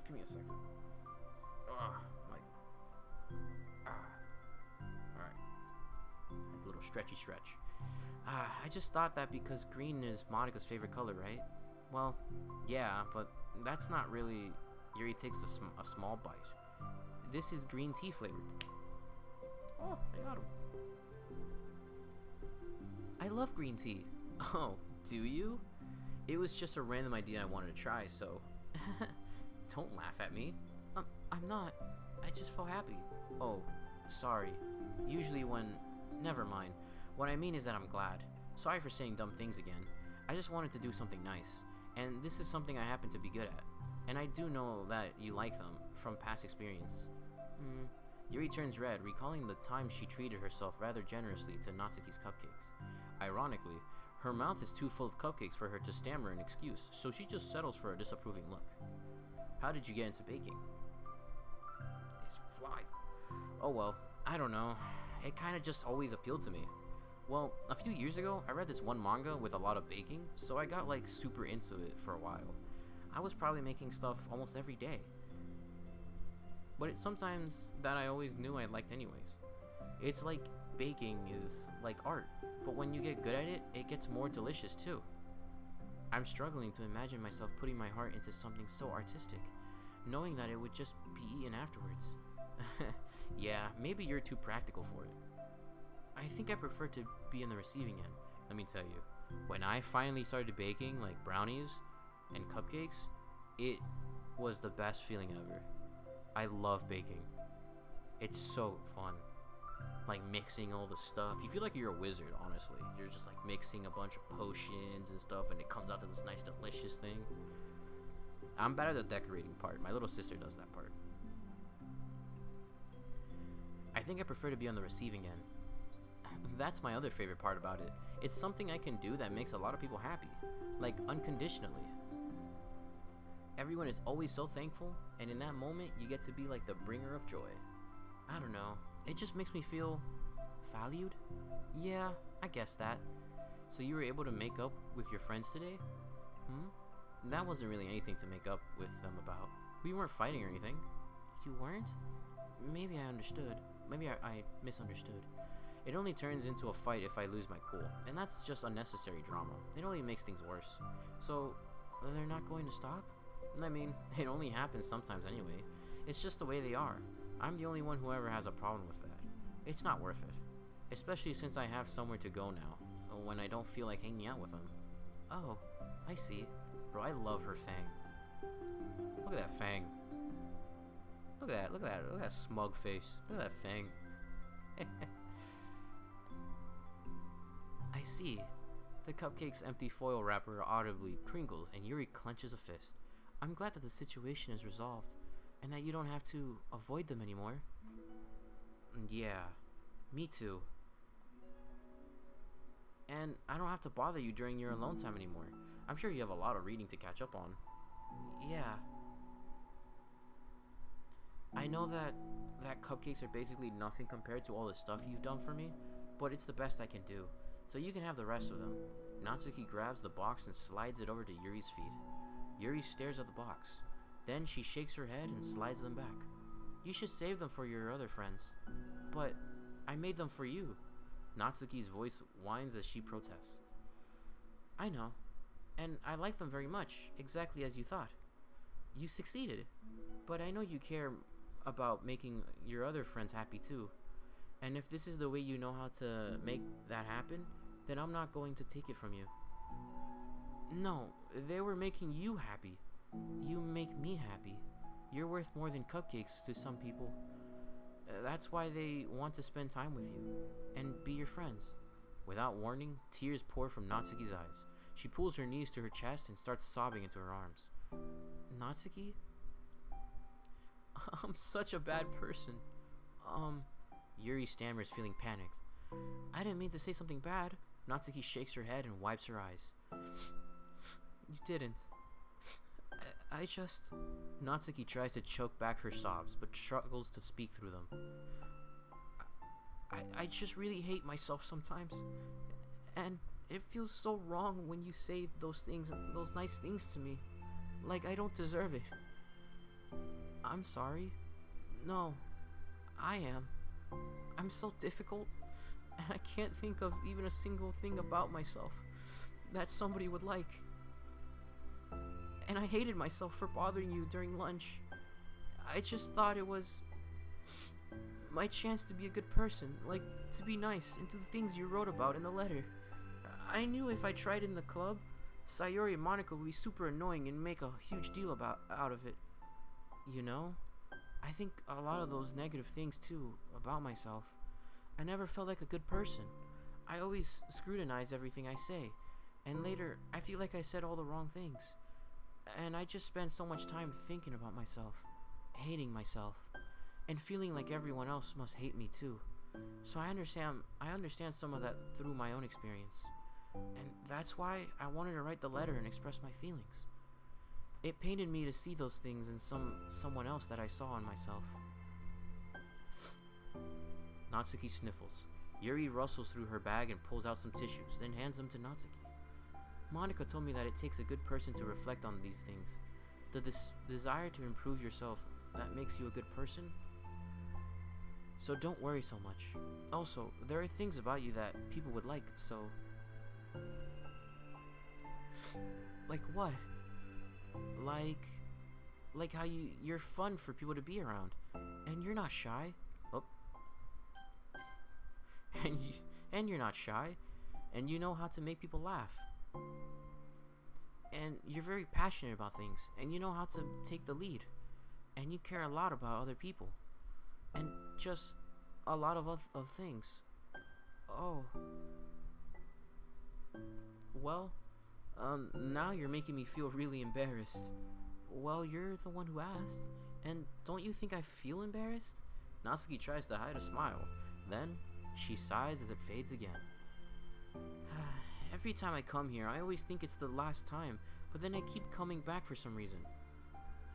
Give me a second. Alright. A little stretchy stretch. I just thought that because green is Monika's favorite color, right? Well, yeah, but that's not really... Yuri takes a small bite. This is green tea flavored. Oh, I got him. I love green tea. Oh, do you? It was just a random idea I wanted to try, so... Don't laugh at me. I'm not. I just felt happy. Oh, sorry. Usually when... Never mind. What I mean is that I'm glad. Sorry for saying dumb things again. I just wanted to do something nice. And this is something I happen to be good at. And I do know that you like them, from past experience. Yuri turns red, recalling the time she treated herself rather generously to Natsuki's cupcakes. Ironically, her mouth is too full of cupcakes for her to stammer an excuse, so she just settles for a disapproving look. How did you get into baking? It's fly. Oh well, I don't know. It kinda just always appealed to me. Well, a few years ago, I read this one manga with a lot of baking, so I got like super into it for a while. I was probably making stuff almost every day. But it's sometimes that I always knew I liked anyways. It's like baking is like art, but when you get good at it, it gets more delicious too. I'm struggling to imagine myself putting my heart into something so artistic, knowing that it would just be eaten afterwards. Yeah, maybe you're too practical for it. I think I prefer to be in the receiving end, let me tell you. When I finally started baking, like brownies and cupcakes, it was the best feeling ever. I love baking. It's so fun. Like mixing all the stuff. You feel like you're a wizard, honestly. You're just like mixing a bunch of potions and stuff, and it comes out to this nice, delicious thing. I'm bad at the decorating part. My little sister does that part. I think I prefer to be on the receiving end. That's my other favorite part about it. It's something I can do that makes a lot of people happy. Like, unconditionally. Everyone is always so thankful, and in that moment, you get to be like the bringer of joy. I don't know. It just makes me feel valued? Yeah, I guess that. So you were able to make up with your friends today? That wasn't really anything to make up with them about. We weren't fighting or anything. You weren't? Maybe I understood. Maybe I misunderstood. It only turns into a fight if I lose my cool, and that's just unnecessary drama. It only makes things worse. So, they're not going to stop? I mean, it only happens sometimes anyway. It's just the way they are. I'm the only one who ever has a problem with that. It's not worth it. Especially since I have somewhere to go now, when I don't feel like hanging out with them. Oh, I see. Bro, I love her fang. Look at that fang. Look at that smug face. Look at that fang. I see. The cupcake's empty foil wrapper audibly crinkles and Yuri clenches a fist. I'm glad that the situation is resolved, and that you don't have to avoid them anymore. Yeah, me too. And I don't have to bother you during your alone time anymore. I'm sure you have a lot of reading to catch up on. Yeah. I know that cupcakes are basically nothing compared to all the stuff you've done for me, but it's the best I can do. So you can have the rest of them. Natsuki grabs the box and slides it over to Yuri's feet. Yuri stares at the box. Then she shakes her head and slides them back. You should save them for your other friends. But I made them for you. Natsuki's voice whines as she protests. I know, and I like them very much, exactly as you thought. You succeeded, but I know you care about making your other friends happy too. And if this is the way you know how to make that happen, then I'm not going to take it from you. No, they were making you happy. You make me happy. You're worth more than cupcakes to some people. That's why they want to spend time with you and be your friends. Without warning, tears pour from Natsuki's eyes. She pulls her knees to her chest and starts sobbing into her arms. Natsuki? I'm such a bad person. Yuri stammers, feeling panicked. I didn't mean to say something bad. Natsuki shakes her head and wipes her eyes. You didn't. I just... Natsuki tries to choke back her sobs, but struggles to speak through them. I just really hate myself sometimes. And it feels so wrong when you say those things, those nice things to me. Like I don't deserve it. I'm sorry. No, I am. I'm so difficult, and I can't think of even a single thing about myself that somebody would like. And I hated myself for bothering you during lunch. I just thought it was my chance to be a good person, like to be nice and do the things you wrote about in the letter. I knew if I tried in the club, Sayori and Monica would be super annoying and make a huge deal out of it. You know? I think a lot of those negative things too, about myself. I never felt like a good person. I always scrutinize everything I say, and later I feel like I said all the wrong things. And I just spend so much time thinking about myself, hating myself, and feeling like everyone else must hate me too. So I understand some of that through my own experience. And that's why I wanted to write the letter and express my feelings. It pained me to see those things in someone else that I saw in myself. Natsuki sniffles. Yuri rustles through her bag and pulls out some tissues, then hands them to Natsuki. Monica told me that it takes a good person to reflect on these things. The desire to improve yourself, that makes you a good person. So don't worry so much. Also, there are things about you that people would like, so... Like what? Like how you're fun for people to be around, and you're not shy. Oh. And you're not shy, and you know how to make people laugh. And you're very passionate about things, and you know how to take the lead, and you care a lot about other people, and just a lot of things. Oh. Well, now you're making me feel really embarrassed. Well, you're the one who asked, and don't you think I feel embarrassed? Natsuki tries to hide a smile. Then, she sighs as it fades again. Every time I come here, I always think it's the last time, but then I keep coming back for some reason.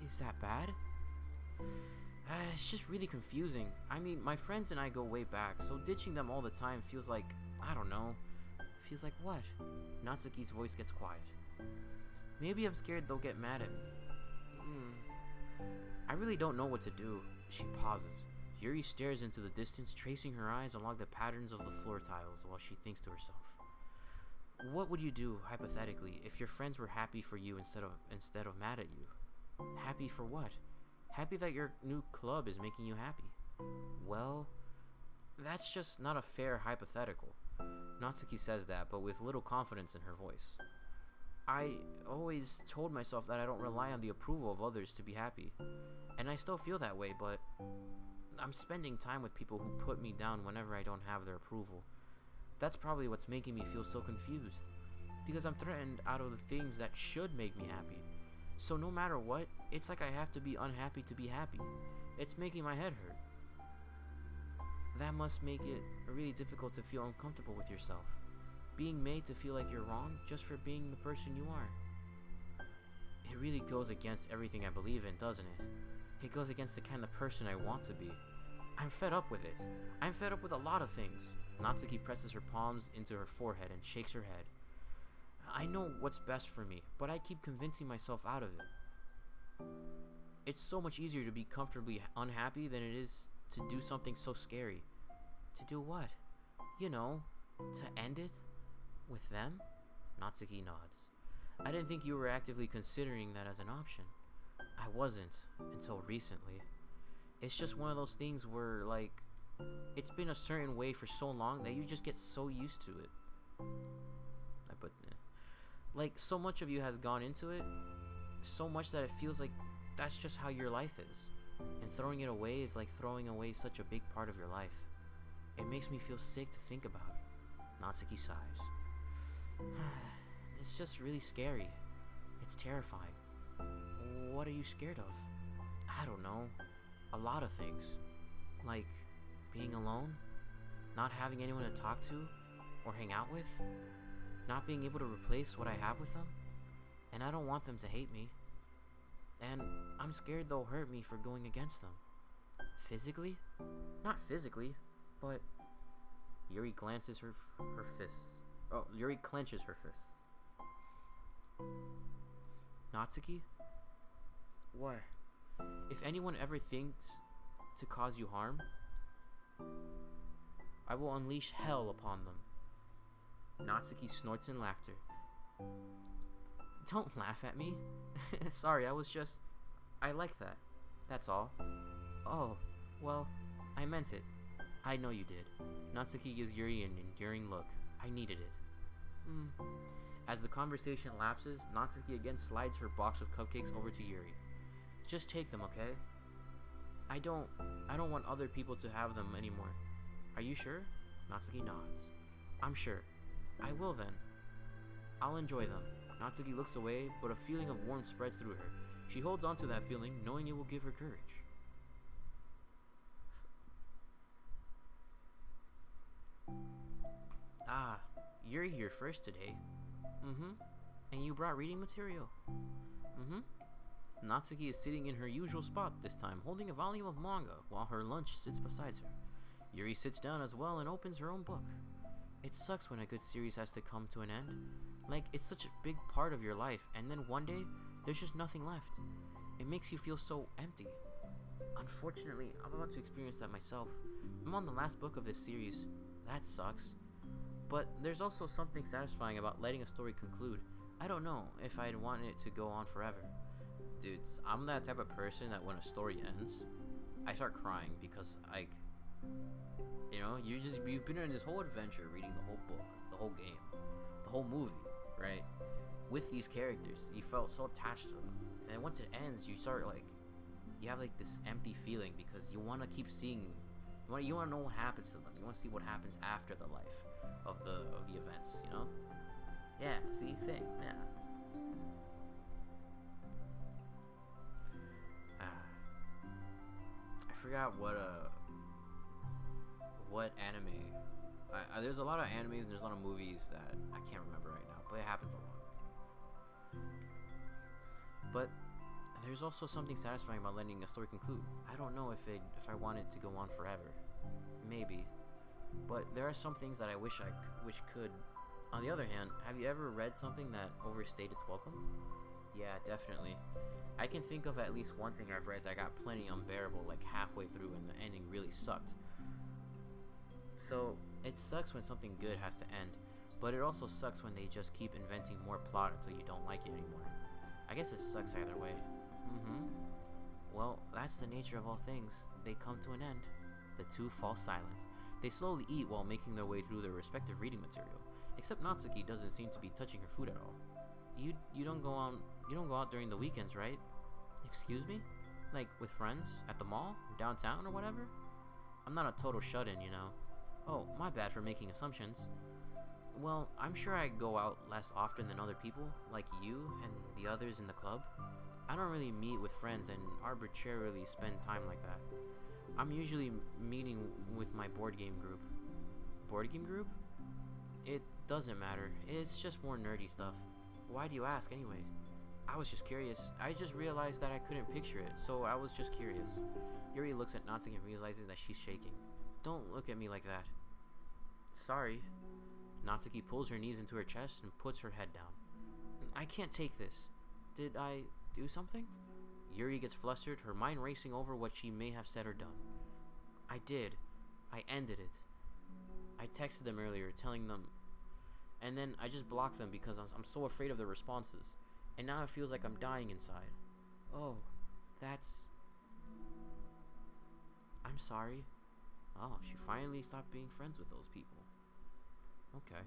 Is that bad? It's just really confusing. I mean, my friends and I go way back, so ditching them all the time feels like, I don't know. Feels like what? Natsuki's voice gets quiet. Maybe I'm scared they'll get mad at me. I really don't know what to do. She pauses. Yuri stares into the distance, tracing her eyes along the patterns of the floor tiles while she thinks to herself. What would you do, hypothetically, if your friends were happy for you instead of mad at you? Happy for what? Happy that your new club is making you happy. Well, that's just not a fair hypothetical. Natsuki says that, but with little confidence in her voice. I always told myself that I don't rely on the approval of others to be happy. And I still feel that way, but I'm spending time with people who put me down whenever I don't have their approval. That's probably what's making me feel so confused. Because I'm threatened out of the things that should make me happy. So no matter what, it's like I have to be unhappy to be happy. It's making my head hurt. That must make it really difficult to feel uncomfortable with yourself. Being made to feel like you're wrong just for being the person you are. It really goes against everything I believe in, doesn't it? It goes against the kind of person I want to be. I'm fed up with it. I'm fed up with a lot of things. Natsuki presses her palms into her forehead and shakes her head. I know what's best for me, but I keep convincing myself out of it. It's so much easier to be comfortably unhappy than it is to do something so scary. To do what? You know, to end it with them? Natsuki nods. I didn't think you were actively considering that as an option. I wasn't, until recently. It's just one of those things where, like, it's been a certain way for so long that you just get so used to it. Like, so much of you has gone into it, so much that it feels like that's just how your life is. And throwing it away is like throwing away such a big part of your life. It makes me feel sick to think about. Natsuki sighs. It's just really scary. It's terrifying. What are you scared of? I don't know. A lot of things. Like being alone, not having anyone to talk to or hang out with, not being able to replace what I have with them, and I don't want them to hate me. And I'm scared they'll hurt me for going against them. Physically? Not physically, but... Yuri glances her fists. Oh, Yuri clenches her fists. Natsuki? What? If anyone ever thinks to cause you harm, I will unleash hell upon them. Natsuki snorts in laughter. Don't laugh at me. Sorry, I like that. That's all. Oh, well, I meant it. I know you did. Natsuki gives Yuri an enduring look. I needed it. As the conversation lapses, Natsuki again slides her box of cupcakes over to Yuri. Just take them, okay? I don't want other people to have them anymore. Are you sure? Natsuki nods. I'm sure. I will then. I'll enjoy them. Natsuki looks away, but a feeling of warmth spreads through her. She holds on to that feeling, knowing it will give her courage. Ah, you're here first today. And you brought reading material. Natsuki is sitting in her usual spot this time, holding a volume of manga, while her lunch sits beside her. Yuri sits down as well and opens her own book. It sucks when a good series has to come to an end. Like, it's such a big part of your life, and then one day, there's just nothing left. It makes you feel so empty. Unfortunately, I'm about to experience that myself. I'm on the last book of this series. That sucks. But there's also something satisfying about letting a story conclude. I don't know if I'd want it to go on forever. Dude, I'm that type of person that when a story ends, I start crying because, like, you know, you've been in this whole adventure reading the whole book, the whole game, the whole movie, right? With these characters, you felt so attached to them. And then once it ends, you start, like, you have, like, this empty feeling because you want to keep seeing, you want to know what happens to them. You want to see what happens after the life of the events, you know? Yeah, see, same, yeah. I forgot what anime. There's a lot of animes and there's a lot of movies that I can't remember right now, but it happens a lot. But there's also something satisfying about letting a story conclude. I don't know if I want it to go on forever. Maybe. But there are some things that I wish could. On the other hand, have you ever read something that overstayed its welcome? Yeah, definitely. I can think of at least one thing I've read that got plenty unbearable like halfway through and the ending really sucked. So, it sucks when something good has to end, but it also sucks when they just keep inventing more plot until you don't like it anymore. I guess it sucks either way. Well, that's the nature of all things. They come to an end. The two fall silent. They slowly eat while making their way through their respective reading material, except Natsuki doesn't seem to be touching her food at all. You don't go out during the weekends, right? Excuse me? Like with friends at the mall, downtown, or whatever? I'm not a total shut-in, you know. Oh, my bad for making assumptions. Well, I'm sure I go out less often than other people, like you and the others in the club. I don't really meet with friends and arbitrarily spend time like that. I'm usually meeting with my board game group. Board game group? It doesn't matter. It's just more nerdy stuff. Why do you ask anyway? I was just curious. I just realized that I couldn't picture it, so I was just curious. Yuri looks at Natsuki and realizes that she's shaking. Don't look at me like that. Sorry. Natsuki pulls her knees into her chest and puts her head down. I can't take this. Did I do something? Yuri gets flustered, her mind racing over what she may have said or done. I did. I ended it. I texted them earlier telling them, and then I just blocked them because I'm so afraid of their responses. And now it feels like I'm dying inside. Oh, that's... I'm sorry. Oh, she finally stopped being friends with those people. Okay.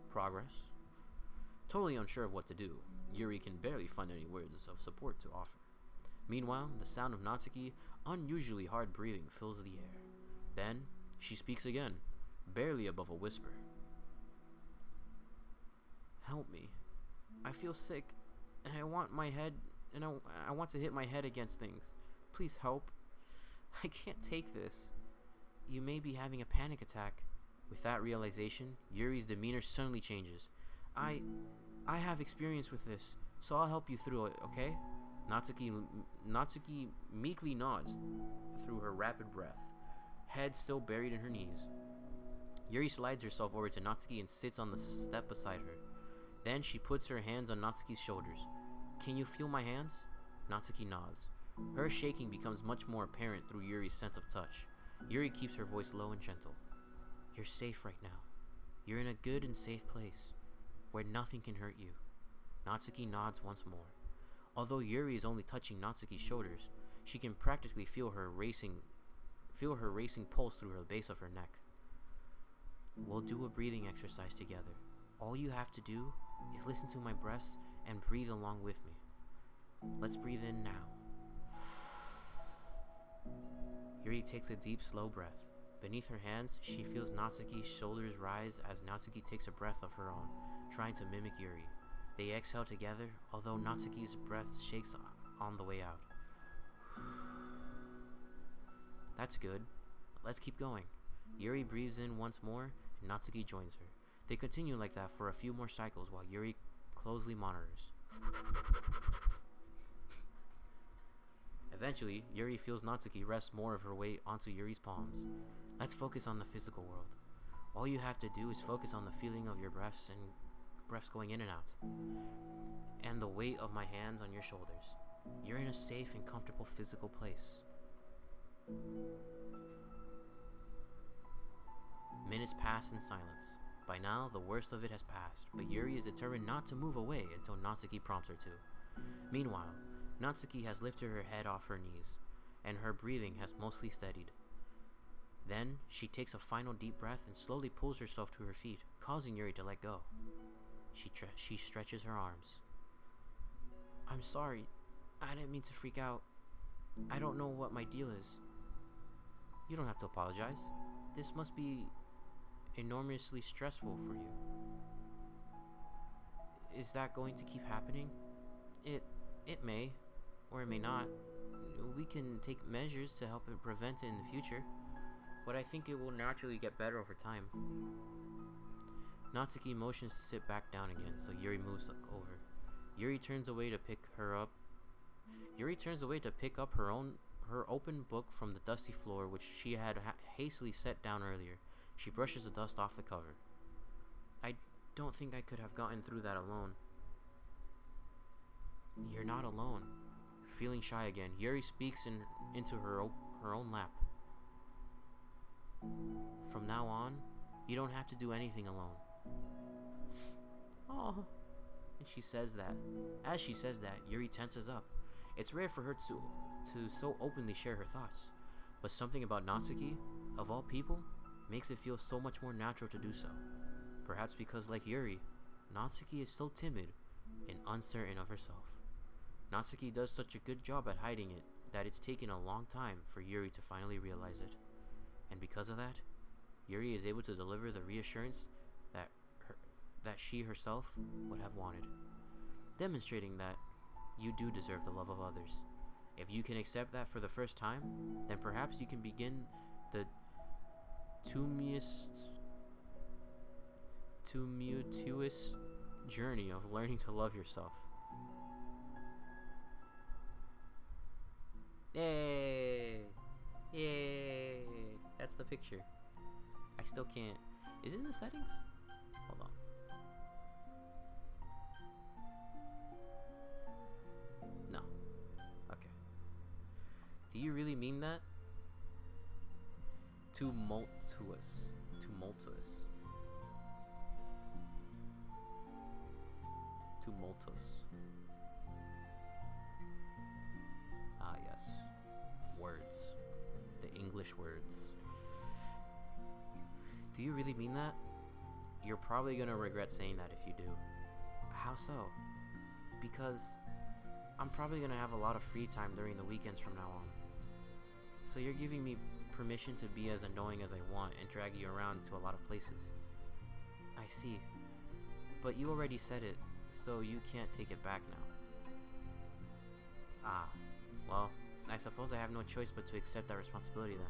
Progress. Totally unsure of what to do, Yuri can barely find any words of support to offer. Meanwhile, the sound of Natsuki unusually hard breathing fills the air. Then, she speaks again, barely above a whisper. Help me. I feel sick, and I want my head, and I want to hit my head against things. Please help. I can't take this. You may be having a panic attack. With that realization, Yuri's demeanor suddenly changes. I have experience with this, so I'll help you through it, okay? Natsuki meekly nods through her rapid breath, head still buried in her knees. Yuri slides herself over to Natsuki and sits on the step beside her. Then she puts her hands on Natsuki's shoulders. Can you feel my hands? Natsuki nods. Her shaking becomes much more apparent through Yuri's sense of touch. Yuri keeps her voice low and gentle. You're safe right now. You're in a good and safe place, where nothing can hurt you. Natsuki nods once more. Although Yuri is only touching Natsuki's shoulders, she can practically feel her racing pulse through the base of her neck. We'll do a breathing exercise together. All you have to do is listen to my breaths and breathe along with me. Let's breathe in now. Yuri takes a deep, slow breath. Beneath her hands, she feels Natsuki's shoulders rise as Natsuki takes a breath of her own, trying to mimic Yuri. They exhale together, although Natsuki's breath shakes on the way out. That's good. Let's keep going. Yuri breathes in once more, and Natsuki joins her. They continue like that for a few more cycles while Yuri closely monitors. Eventually, Yuri feels Natsuki rest more of her weight onto Yuri's palms. Let's focus on the physical world. All you have to do is focus on the feeling of your breaths going in and out, and the weight of my hands on your shoulders. You're in a safe and comfortable physical place. Minutes pass in silence. By now, the worst of it has passed, but Yuri is determined not to move away until Natsuki prompts her to. Meanwhile, Natsuki has lifted her head off her knees, and her breathing has mostly steadied. Then, she takes a final deep breath and slowly pulls herself to her feet, causing Yuri to let go. She stretches her arms. I'm sorry. I didn't mean to freak out. I don't know what my deal is. You don't have to apologize. This must be enormously stressful for you. Is that going to keep happening? It may, or it may not. We can take measures to help it prevent it in the future, but I think it will naturally get better over time. Natsuki motions to sit back down again, so Yuri moves over. Yuri turns away to pick up her open book from the dusty floor, which she had hastily set down earlier. She brushes the dust off the cover. I don't think I could have gotten through that alone. You're not alone. Feeling shy again, Yuri speaks into her own lap. From now on, you don't have to do anything alone. Oh. And she says that. As she says that, Yuri tenses up. It's rare for her to so openly share her thoughts, but something about Natsuki, of all people, makes it feel so much more natural to do so. Perhaps because, like Yuri, Natsuki is so timid and uncertain of herself. Natsuki does such a good job at hiding it that it's taken a long time for Yuri to finally realize it. And because of that, Yuri is able to deliver the reassurance that she herself would have wanted, demonstrating that you do deserve the love of others. If you can accept that for the first time, then perhaps you can begin the tumultuous journey of learning to love yourself. Yay! Yay! That's the picture. I still can't. Is it in the settings? Hold on. No. Okay. Do you really mean that? Tumultuous. Tumultuous. Tumultus. Ah, yes. Words. The English words. Do you really mean that? You're probably gonna regret saying that if you do. How so? Because I'm probably gonna have a lot of free time during the weekends from now on. So you're giving me permission to be as annoying as I want and drag you around to a lot of places. I see. But you already said it, so you can't take it back now. Ah, well, I suppose I have no choice but to accept that responsibility then.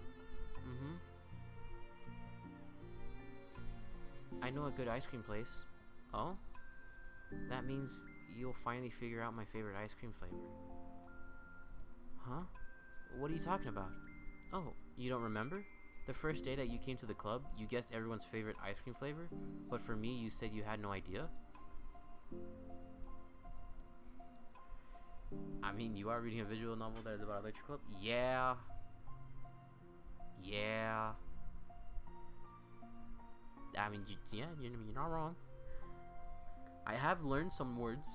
I know a good ice cream place. Oh? That means you'll finally figure out my favorite ice cream flavor. Huh? What are you talking about? Oh, you don't remember? The first day that you came to the club, you guessed everyone's favorite ice cream flavor, but for me, you said you had no idea? I mean, you are reading a visual novel that is about Electric Club? Yeah. Yeah. I mean, you're not wrong. I have learned some words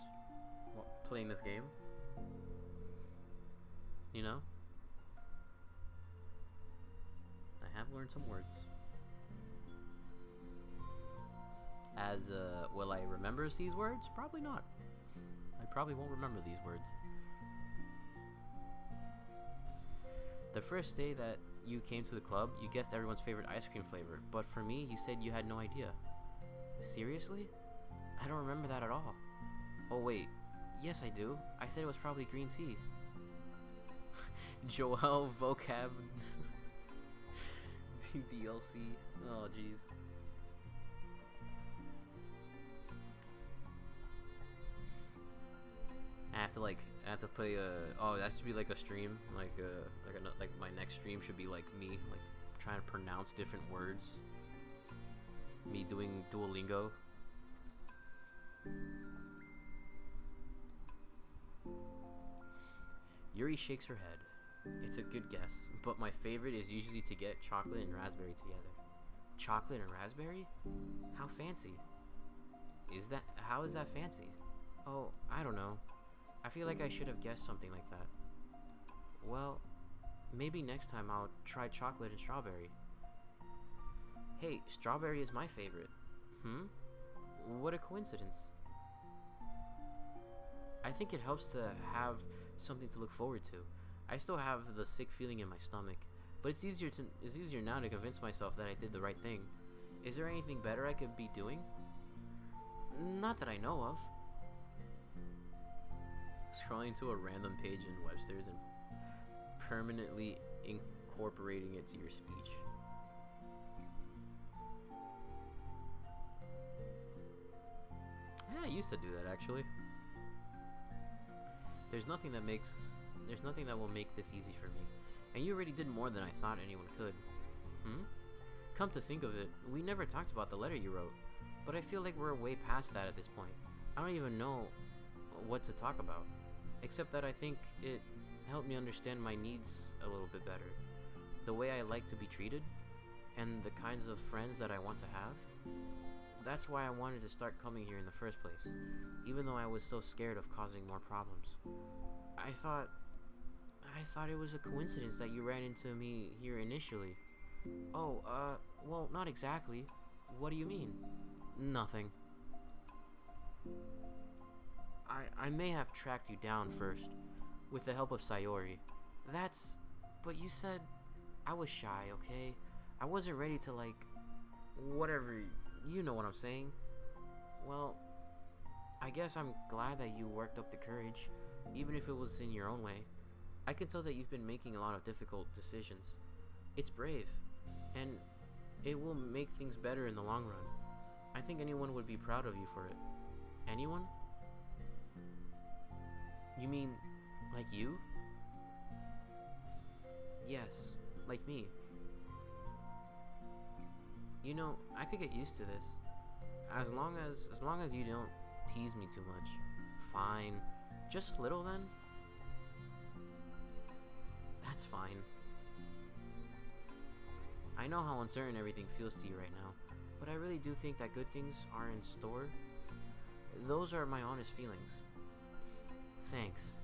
while playing this game. You know? I have learned some words. Will I remember these words? Probably not. I probably won't remember these words. The first day that you came to the club, you guessed everyone's favorite ice cream flavor, but for me, you said you had no idea. Seriously? I don't remember that at all. Oh wait, yes I do. I said it was probably green tea. Joel vocab DLC. Oh jeez. I have to play oh, that should be like a stream, like my next stream should be like me like trying to pronounce different words. Me doing Duolingo. Yuri shakes her head. It's a good guess, but my favorite is usually to get chocolate and raspberry together. Chocolate and raspberry? How fancy. How is that fancy? Oh, I don't know. I feel like I should have guessed something like that. Well, maybe next time I'll try chocolate and strawberry. Hey, strawberry is my favorite. What a coincidence. I think it helps to have something to look forward to. I still have the sick feeling in my stomach, but it's easier now to convince myself that I did the right thing. Is there anything better I could be doing? Not that I know of. Scrolling to a random page in Webster's and permanently incorporating it to your speech. Yeah, I used to do that actually. There's nothing that will make this easy for me. And you already did more than I thought anyone could. Come to think of it, we never talked about the letter you wrote. But I feel like we're way past that at this point. I don't even know what to talk about. Except that I think it helped me understand my needs a little bit better. The way I like to be treated, and the kinds of friends that I want to have. That's why I wanted to start coming here in the first place, even though I was so scared of causing more problems. I thought it was a coincidence that you ran into me here initially. Oh, well, not exactly. What do you mean? Nothing. I may have tracked you down first, with the help of Sayori. But you said I was shy, okay? I wasn't ready to, whatever, you know what I'm saying. Well, I guess I'm glad that you worked up the courage, even if it was in your own way. I can tell that you've been making a lot of difficult decisions. It's brave, and it will make things better in the long run. I think anyone would be proud of you for it. Anyone? You mean, like you? Yes, like me. You know, I could get used to this. As long as you don't tease me too much. Fine. Just a little then? That's fine. I know how uncertain everything feels to you right now, but I really do think that good things are in store. Those are my honest feelings. Thanks.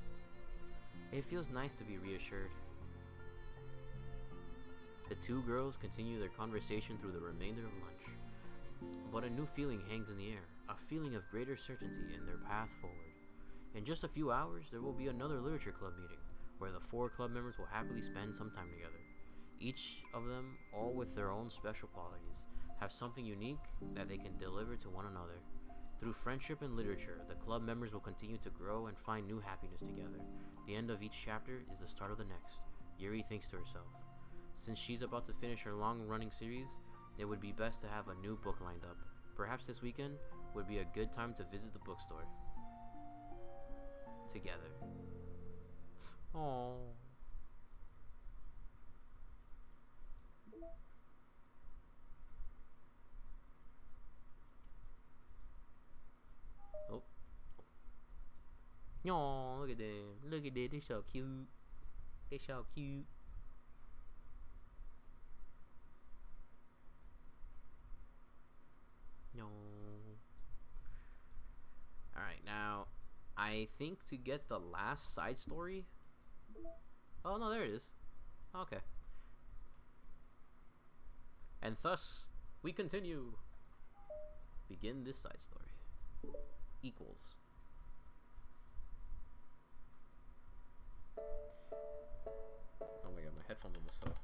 It feels nice to be reassured. The two girls continue their conversation through the remainder of lunch. But a new feeling hangs in the air, a feeling of greater certainty in their path forward. In just a few hours, there will be another literature club meeting, where the 4 club members will happily spend some time together. Each of them, all with their own special qualities, have something unique that they can deliver to one another. Through friendship and literature, the club members will continue to grow and find new happiness together. The end of each chapter is the start of the next, Yuri thinks to herself. Since she's about to finish her long-running series, it would be best to have a new book lined up. Perhaps this weekend would be a good time to visit the bookstore. Together. Aww. Oh. Aww, look at them. Look at that. They're so cute. They're so cute. No. Alright, now, I think to get the last side story... Oh, no, there it is. Okay. And thus, we continue. Begin this side story. Equals. Oh my god, my headphones almost fell.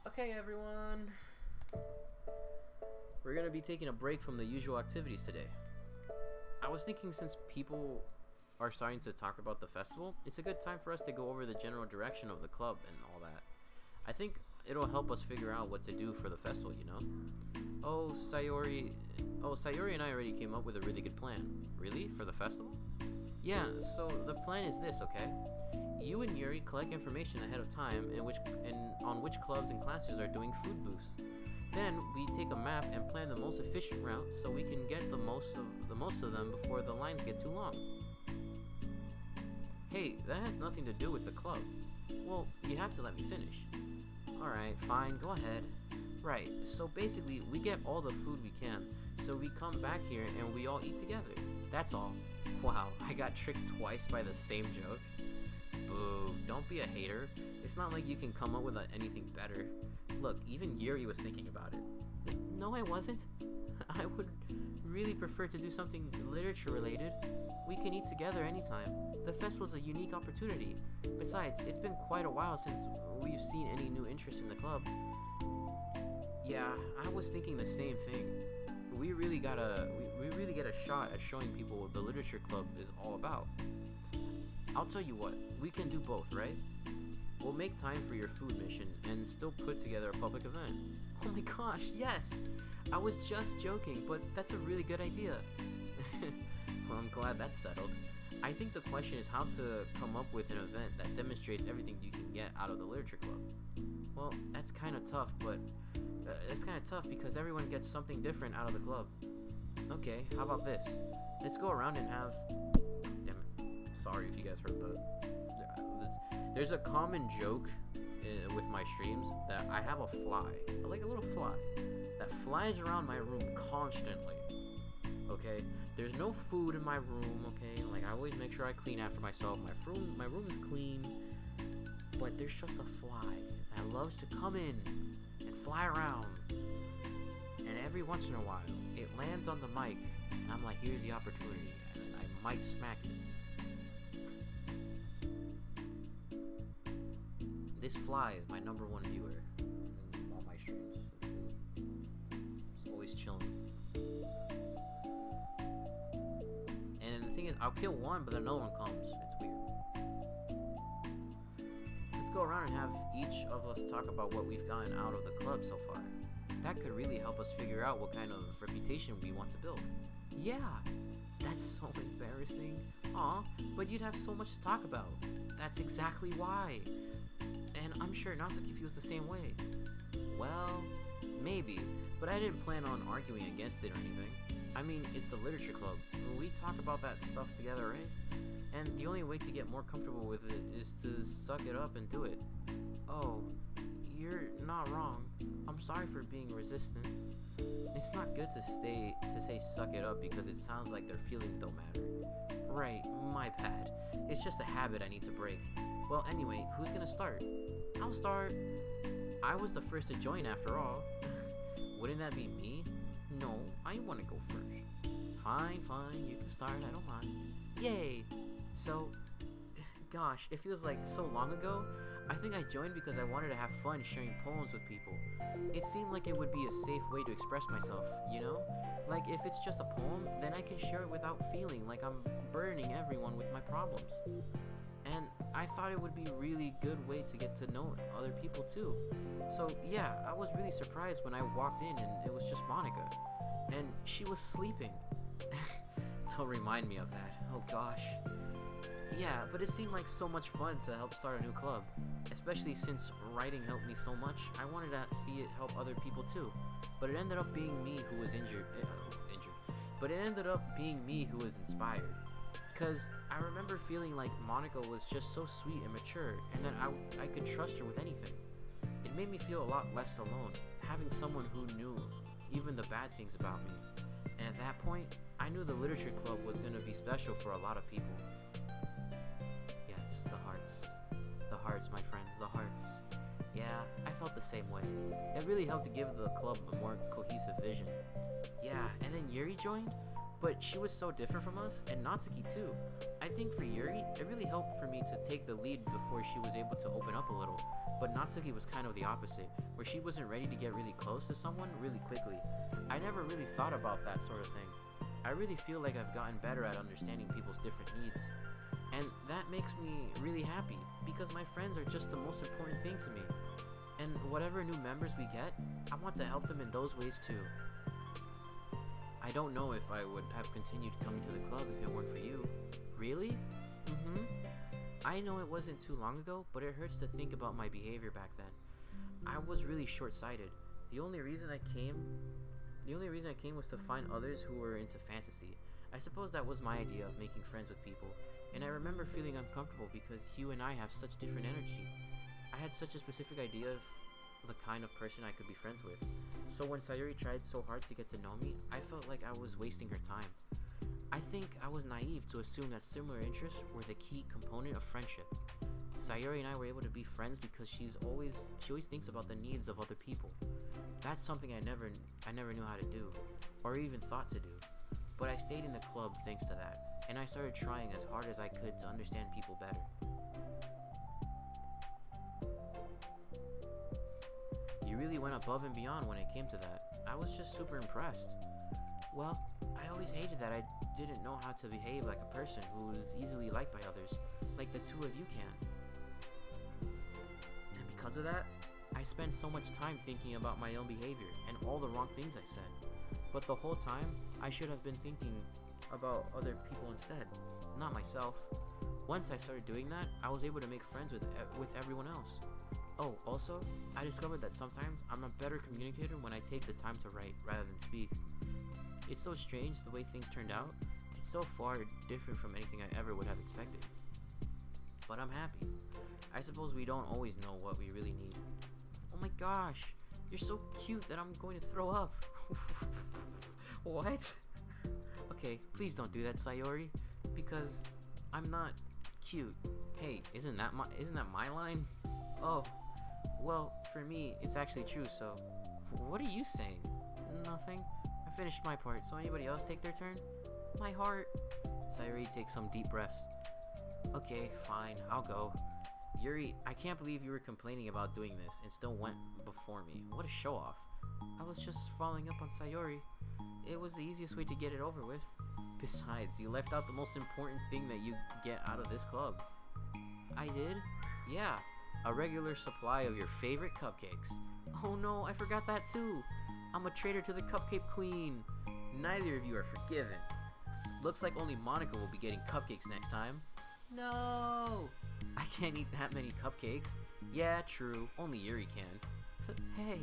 Okay, everyone. We're gonna be taking a break from the usual activities today. I was thinking, since people are starting to talk about the festival, it's a good time for us to go over the general direction of the club and all that. I think it'll help us figure out what to do for the festival, you know? Sayori and I already came up with a really good plan. Really? For the festival? Yeah, so the plan is this, okay? You and Yuri collect information ahead of time on which clubs and classes are doing food booths. Then we take a map and plan the most efficient route so we can get the most of them before the lines get too long. Hey, that has nothing to do with the club. Well, you have to let me finish. Alright, fine, go ahead. Right, so basically we get all the food we can, so we come back here and we all eat together. That's all. Wow, I got tricked twice by the same joke. Boo, don't be a hater. It's not like you can come up with anything better. Look, even Yuri was thinking about it. No, I wasn't. I would really prefer to do something literature related. We can eat together anytime. The festival's a unique opportunity. Besides, it's been quite a while since we've seen any new interest in the club. Yeah, I was thinking the same thing. We really get a shot at showing people what the literature club is all about. I'll tell you what, we can do both, right? We'll make time for your food mission and still put together a public event. Oh my gosh, yes! I was just joking, but that's a really good idea. Well, I'm glad that's settled. I think the question is how to come up with an event that demonstrates everything you can get out of the literature club. Well, that's kind of tough, but it's kind of tough because everyone gets something different out of the club. Okay, how about this? Let's go around and have... Damn it. Sorry if you guys heard that. There's a common joke with my streams that I have a fly, like a little fly, that flies around my room constantly. Okay, there's no food in my room. Okay, like I always make sure I clean after myself. My room is clean, but there's just a fly that loves to come in and fly around. And every once in a while, it lands on the mic, and I'm like, here's the opportunity, and then I mic smack it. This fly is my #1 viewer in all my streams. It's always chilling. And the thing is, I'll kill one, but then another one comes. It's weird. Let's go around and have each of us talk about what we've gotten out of the club so far. That could really help us figure out what kind of reputation we want to build. Yeah, that's so embarrassing. Aw, but you'd have so much to talk about. That's exactly why. And I'm sure Natsuki feels the same way. Well, maybe, but I didn't plan on arguing against it or anything. I mean, it's the literature club. We talk about that stuff together, right? And the only way to get more comfortable with it is to suck it up and do it. Oh, you're not wrong. I'm sorry for being resistant. It's not good to say suck it up because it sounds like their feelings don't matter. Right, my bad. It's just a habit I need to break. Well, anyway, who's gonna start? I'll start. I was the first to join after all. Wouldn't that be me? No, I want to go first. Fine, you can start, I don't mind. Yay! So, gosh, it feels like so long ago. I think I joined because I wanted to have fun sharing poems with people. It seemed like it would be a safe way to express myself, you know? Like, if it's just a poem, then I can share it without feeling like I'm burdening everyone with my problems. And I thought it would be a really good way to get to know other people too. So yeah, I was really surprised when I walked in and it was just Monica. And she was sleeping. Don't remind me of that. Oh gosh. Yeah, but it seemed like so much fun to help start a new club. Especially since writing helped me so much, I wanted to see it help other people too. But it ended up being me who was injured. But it ended up being me who was inspired. Because I remember feeling like Monica was just so sweet and mature, and that I could trust her with anything. It made me feel a lot less alone, having someone who knew even the bad things about me. And at that point, I knew the literature club was going to be special for a lot of people. Yes, the hearts. The hearts, my friends, the hearts. Yeah, I felt the same way. It really helped to give the club a more cohesive vision. Yeah, and then Yuri joined, but she was so different from us, and Natsuki too. I think for Yuri, it really helped for me to take the lead before she was able to open up a little. But Natsuki was kind of the opposite, where she wasn't ready to get really close to someone really quickly. I never really thought about that sort of thing. I really feel like I've gotten better at understanding people's different needs. And that makes me really happy, because my friends are just the most important thing to me. And whatever new members we get, I want to help them in those ways too. I don't know if I would have continued coming to the club if it weren't for you. Really? Mm-hmm. I know it wasn't too long ago, but it hurts to think about my behavior back then. I was really short-sighted. The only reason I came was to find others who were into fantasy. I suppose that was my idea of making friends with people, and I remember feeling uncomfortable because Hugh and I have such different energy. I had such a specific idea of the kind of person I could be friends with. So when Sayuri tried so hard to get to know me, I felt like I was wasting her time. I think I was naive to assume that similar interests were the key component of friendship. Sayuri and I were able to be friends because she always thinks about the needs of other people. That's something I never knew how to do, or even thought to do. But I stayed in the club thanks to that, and I started trying as hard as I could to understand people better. You really went above and beyond when it came to that. I was just super impressed. Well, I always hated that I didn't know how to behave like a person who was easily liked by others, like the two of you can. And because of that, I spent so much time thinking about my own behavior and all the wrong things I said. But the whole time, I should have been thinking about other people instead, not myself. Once I started doing that, I was able to make friends with everyone else. Oh, also, I discovered that sometimes I'm a better communicator when I take the time to write rather than speak. It's so strange the way things turned out. It's so far different from anything I ever would have expected. But I'm happy. I suppose we don't always know what we really need. Oh my gosh, you're so cute that I'm going to throw up. What? Okay, please don't do that, Sayori, because I'm not cute. Hey, isn't that my line? Oh, well, for me, it's actually true, so... What are you saying? Nothing. I finished my part, so anybody else take their turn? My heart. Sayori takes some deep breaths. Okay, fine, I'll go. Yuri, I can't believe you were complaining about doing this and still went before me. What a show-off. I was just following up on Sayori. It was the easiest way to get it over with. Besides, you left out the most important thing that you get out of this club. I did? Yeah, a regular supply of your favorite cupcakes. Oh no, I forgot that too. I'm a traitor to the Cupcake Queen. Neither of you are forgiven. Looks like only Monica will be getting cupcakes next time. No! I can't eat that many cupcakes. Yeah, true, only Yuri can. Hey.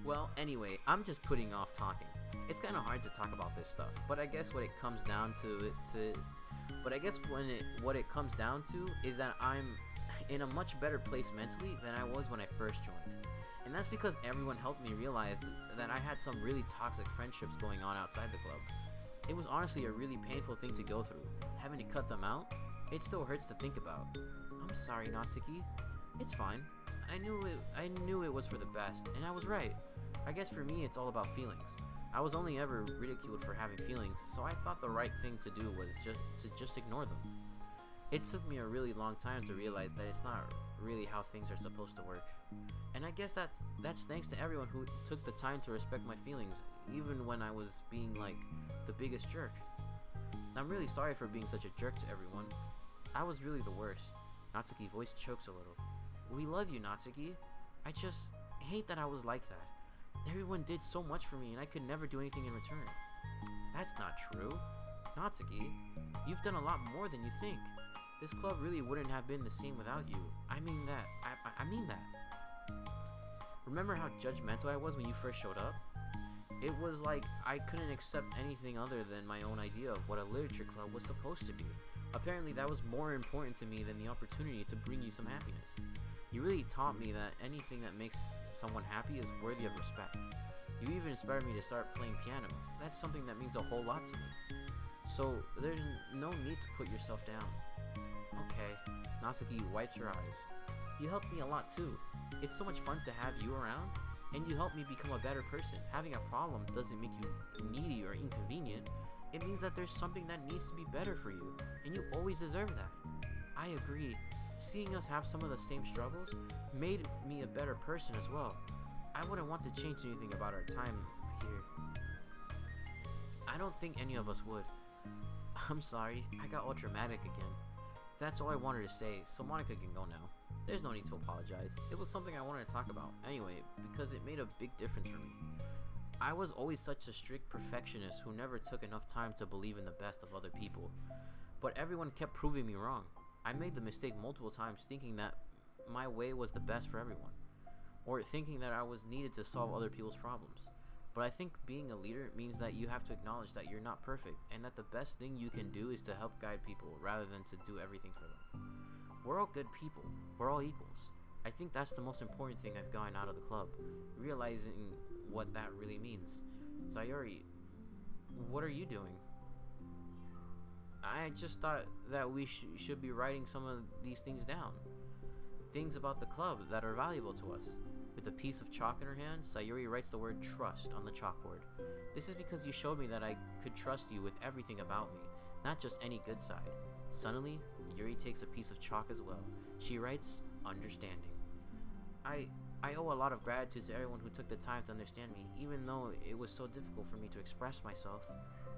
Well, anyway, I'm just putting off talking. It's kind of hard to talk about this stuff, but I guess what it comes down to is that I'm in a much better place mentally than I was when I first joined. And that's because everyone helped me realize that I had some really toxic friendships going on outside the club. It was honestly a really painful thing to go through. Having to cut them out, it still hurts to think about. I'm sorry, Natsuki. It's fine. I knew it was for the best, and I was right. I guess for me, it's all about feelings. I was only ever ridiculed for having feelings, so I thought the right thing to do was just ignore them. It took me a really long time to realize that it's not really how things are supposed to work. And I guess that's thanks to everyone who took the time to respect my feelings, even when I was being like the biggest jerk. I'm really sorry for being such a jerk to everyone. I was really the worst. Natsuki's voice chokes a little. We love you, Natsuki. I just hate that I was like that. Everyone did so much for me and I could never do anything in return. That's not true. Natsuki, you've done a lot more than you think. This club really wouldn't have been the same without you. I mean that. I mean that. Remember how judgmental I was when you first showed up? It was like I couldn't accept anything other than my own idea of what a literature club was supposed to be. Apparently that was more important to me than the opportunity to bring you some happiness. You really taught me that anything that makes someone happy is worthy of respect. You even inspired me to start playing piano. That's something that means a whole lot to me. So there's no need to put yourself down. Okay, Natsuki wipes her eyes. You helped me a lot too. It's so much fun to have you around, and you helped me become a better person. Having a problem doesn't make you needy or inconvenient. It means that there's something that needs to be better for you, and you always deserve that. I agree. Seeing us have some of the same struggles made me a better person as well. I wouldn't want to change anything about our time here. I don't think any of us would. I'm sorry, I got all dramatic again. That's all I wanted to say, so Monica can go now. There's no need to apologize. It was something I wanted to talk about anyway, because it made a big difference for me. I was always such a strict perfectionist who never took enough time to believe in the best of other people. But everyone kept proving me wrong. I made the mistake multiple times thinking that my way was the best for everyone, or thinking that I was needed to solve other people's problems. But I think being a leader means that you have to acknowledge that you're not perfect, and that the best thing you can do is to help guide people rather than to do everything for them. We're all good people. We're all equals. I think that's the most important thing I've gotten out of the club, realizing what that really means. Sayori, what are you doing? I just thought that we should be writing some of these things down. Things about the club that are valuable to us. With a piece of chalk in her hand, Sayori writes the word trust on the chalkboard. This is because you showed me that I could trust you with everything about me, not just any good side. Suddenly, Yuri takes a piece of chalk as well. She writes, understanding. I owe a lot of gratitude to everyone who took the time to understand me, even though it was so difficult for me to express myself.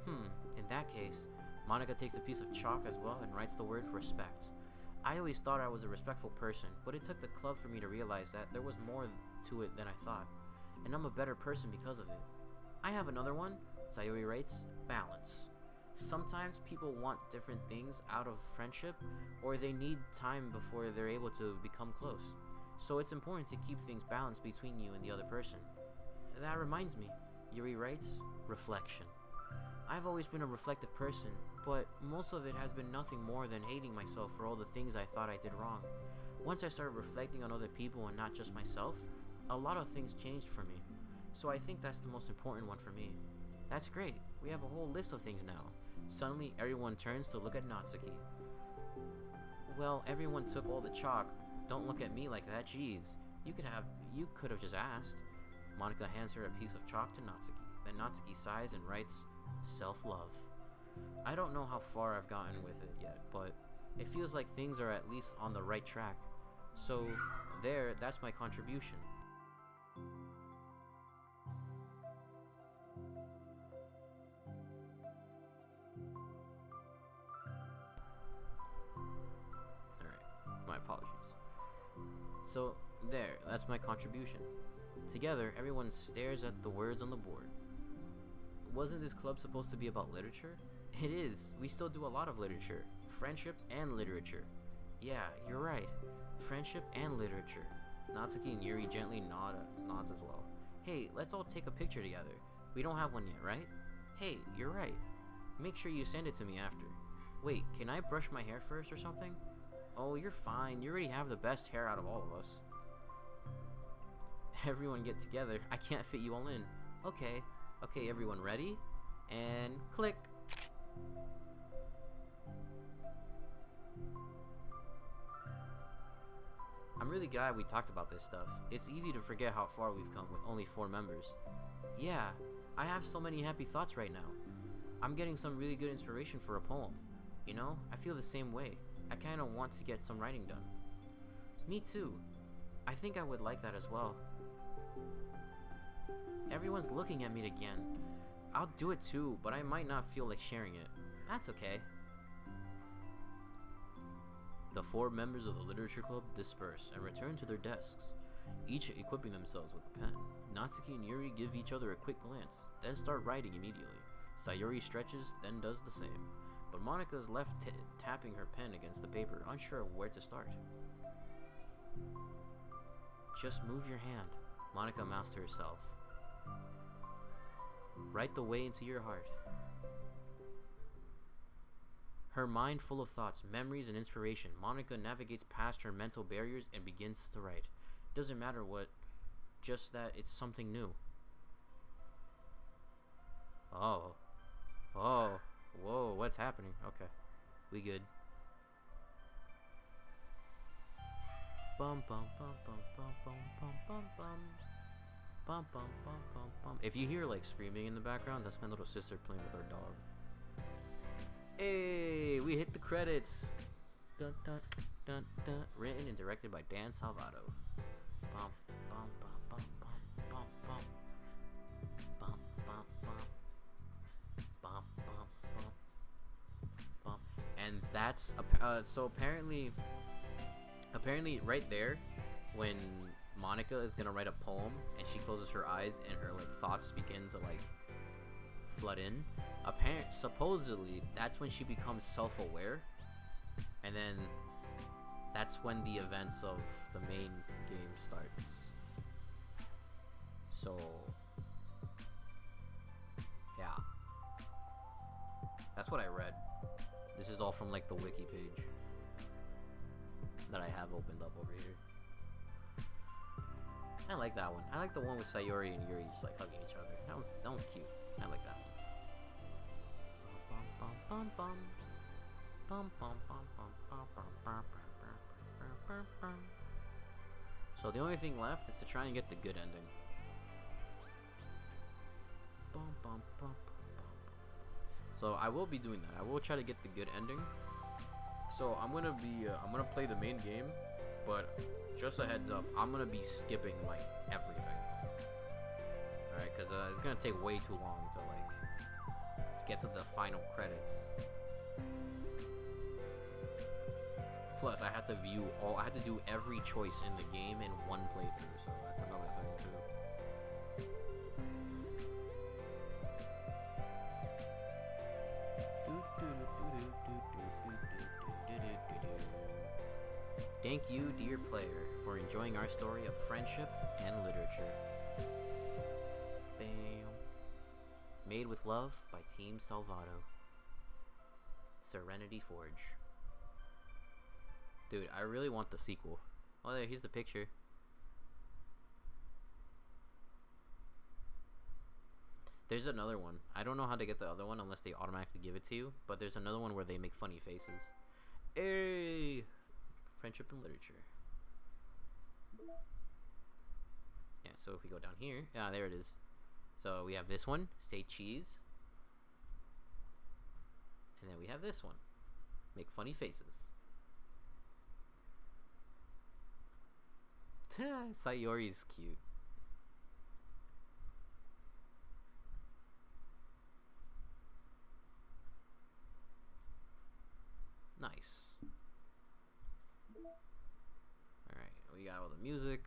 In that case, Monica takes a piece of chalk as well and writes the word respect. I always thought I was a respectful person, but it took the club for me to realize that there was more to it than I thought, and I'm a better person because of it. I have another one. Sayori writes, balance. Sometimes people want different things out of friendship, or they need time before they're able to become close. So it's important to keep things balanced between you and the other person. That reminds me, Yuri writes, reflection. I've always been a reflective person, but most of it has been nothing more than hating myself for all the things I thought I did wrong. Once I started reflecting on other people and not just myself, a lot of things changed for me. So I think that's the most important one for me. That's great. We have a whole list of things now. Suddenly, everyone turns to look at Natsuki. Well, everyone took all the chalk. Don't look at me like that, jeez. You could have just asked. Monica hands her a piece of chalk to Natsuki. Then Natsuki sighs and writes, self-love. I don't know how far I've gotten with it yet, but it feels like things are at least on the right track. So, that's my contribution. Alright, my apologies. So, that's my contribution. Together, everyone stares at the words on the board. Wasn't this club supposed to be about literature? It is. We still do a lot of literature. Friendship and literature. Yeah, you're right. Friendship and literature. Natsuki and Yuri gently nods as well. Hey, let's all take a picture together. We don't have one yet, right? Hey, you're right. Make sure you send it to me after. Wait, can I brush my hair first or something? Oh, you're fine. You already have the best hair out of all of us. Everyone get together. I can't fit you all in. Okay. Okay, everyone ready? And click. I'm really glad we talked about this stuff. It's easy to forget how far we've come with only 4 members. Yeah, I have so many happy thoughts right now. I'm getting some really good inspiration for a poem. You know, I feel the same way. I kinda want to get some writing done. Me too. I think I would like that as well. Everyone's looking at me again. I'll do it too, but I might not feel like sharing it. That's okay. The 4 members of the literature club disperse and return to their desks, each equipping themselves with a pen. Natsuki and Yuri give each other a quick glance, then start writing immediately. Sayori stretches, then does the same. But Monica is left tapping her pen against the paper, unsure of where to start. Just move your hand, Monica mouths to herself. Write the way into your heart. Her mind full of thoughts, memories, and inspiration, Monica navigates past her mental barriers and begins to write. It doesn't matter what, just that it's something new. Oh. Oh. Whoa, what's happening? Okay. We good. Bum bum bum bum bum bum bum bum bum. Bum bum bum bum bum. If you hear like screaming in the background, that's my little sister playing with our dog. Hey, we hit the credits. Dun dun dun dun. Written and directed by Dan Salvato. Bum bum bum bum bum bum bum. Bum bum bum. Bum bum bum. Bum. And that's so apparently right there, when Monica is gonna write a poem and she closes her eyes and her like thoughts begin to like flood in. Supposedly that's when she becomes self-aware, and then that's when the events of the main game starts. So yeah, that's what I read. This is all from like the wiki page that I have opened up over here. I like that one. I like the one with Sayori and Yuri just like hugging each other. That one's cute. I like that one. Bum bum bum bum bum bum bum bum bum bum. So the only thing left is to try and get the good ending. Bum bum bum bum. So I will be doing that. I will try to get the good ending. So I'm gonna play the main game, but just a heads up, I'm gonna be skipping like everything. Alright, because it's gonna take way too long to get to the final credits. Plus, I have to do every choice in the game in one playthrough, so that's another thing too. Thank you, dear player, for enjoying our story of friendship and literature. Bam. Made with love by Team Salvato. Serenity Forge. Dude, I really want the sequel. Oh, there, here's the picture. There's another one. I don't know how to get the other one unless they automatically give it to you, but there's another one where they make funny faces. Hey! Friendship and literature. Yeah, so if we go down here, there it is. So we have this one, say cheese. And then we have this one, make funny faces. Sayori's cute. Nice. Alright, we got all the music.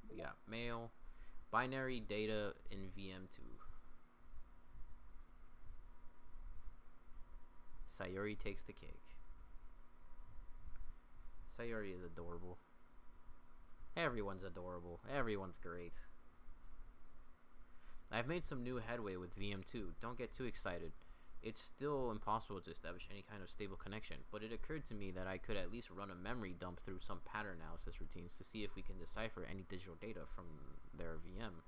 We got mail. Binary data in VM2. Sayori takes the cake. Sayori is adorable. Everyone's adorable. Everyone's great. I've made some new headway with VM2. Don't get too excited. it's still impossible to establish any kind of stable connection. But it occurred to me that I could at least run a memory dump through some pattern analysis routines to see if we can decipher any digital data from their VM.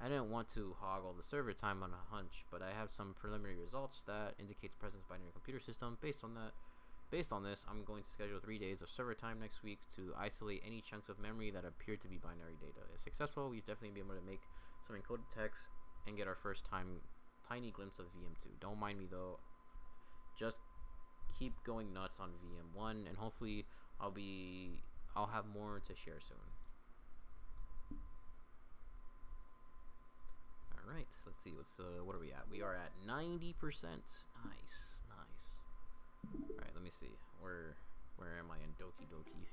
I didn't want to hog all the server time on a hunch, but I have some preliminary results that indicates presence binary computer system. Based on this, I'm going to schedule 3 days of server time next week to isolate any chunks of memory that appear to be binary data. If successful, we'll definitely be able to make some encoded text and get our first tiny glimpse of VM2. Don't mind me though. Just keep going nuts on VM1, and hopefully I'll have more to share soon. All right, let's see what are we at? We are at 90%. Nice. All right, let me see. Where am I in Doki Doki?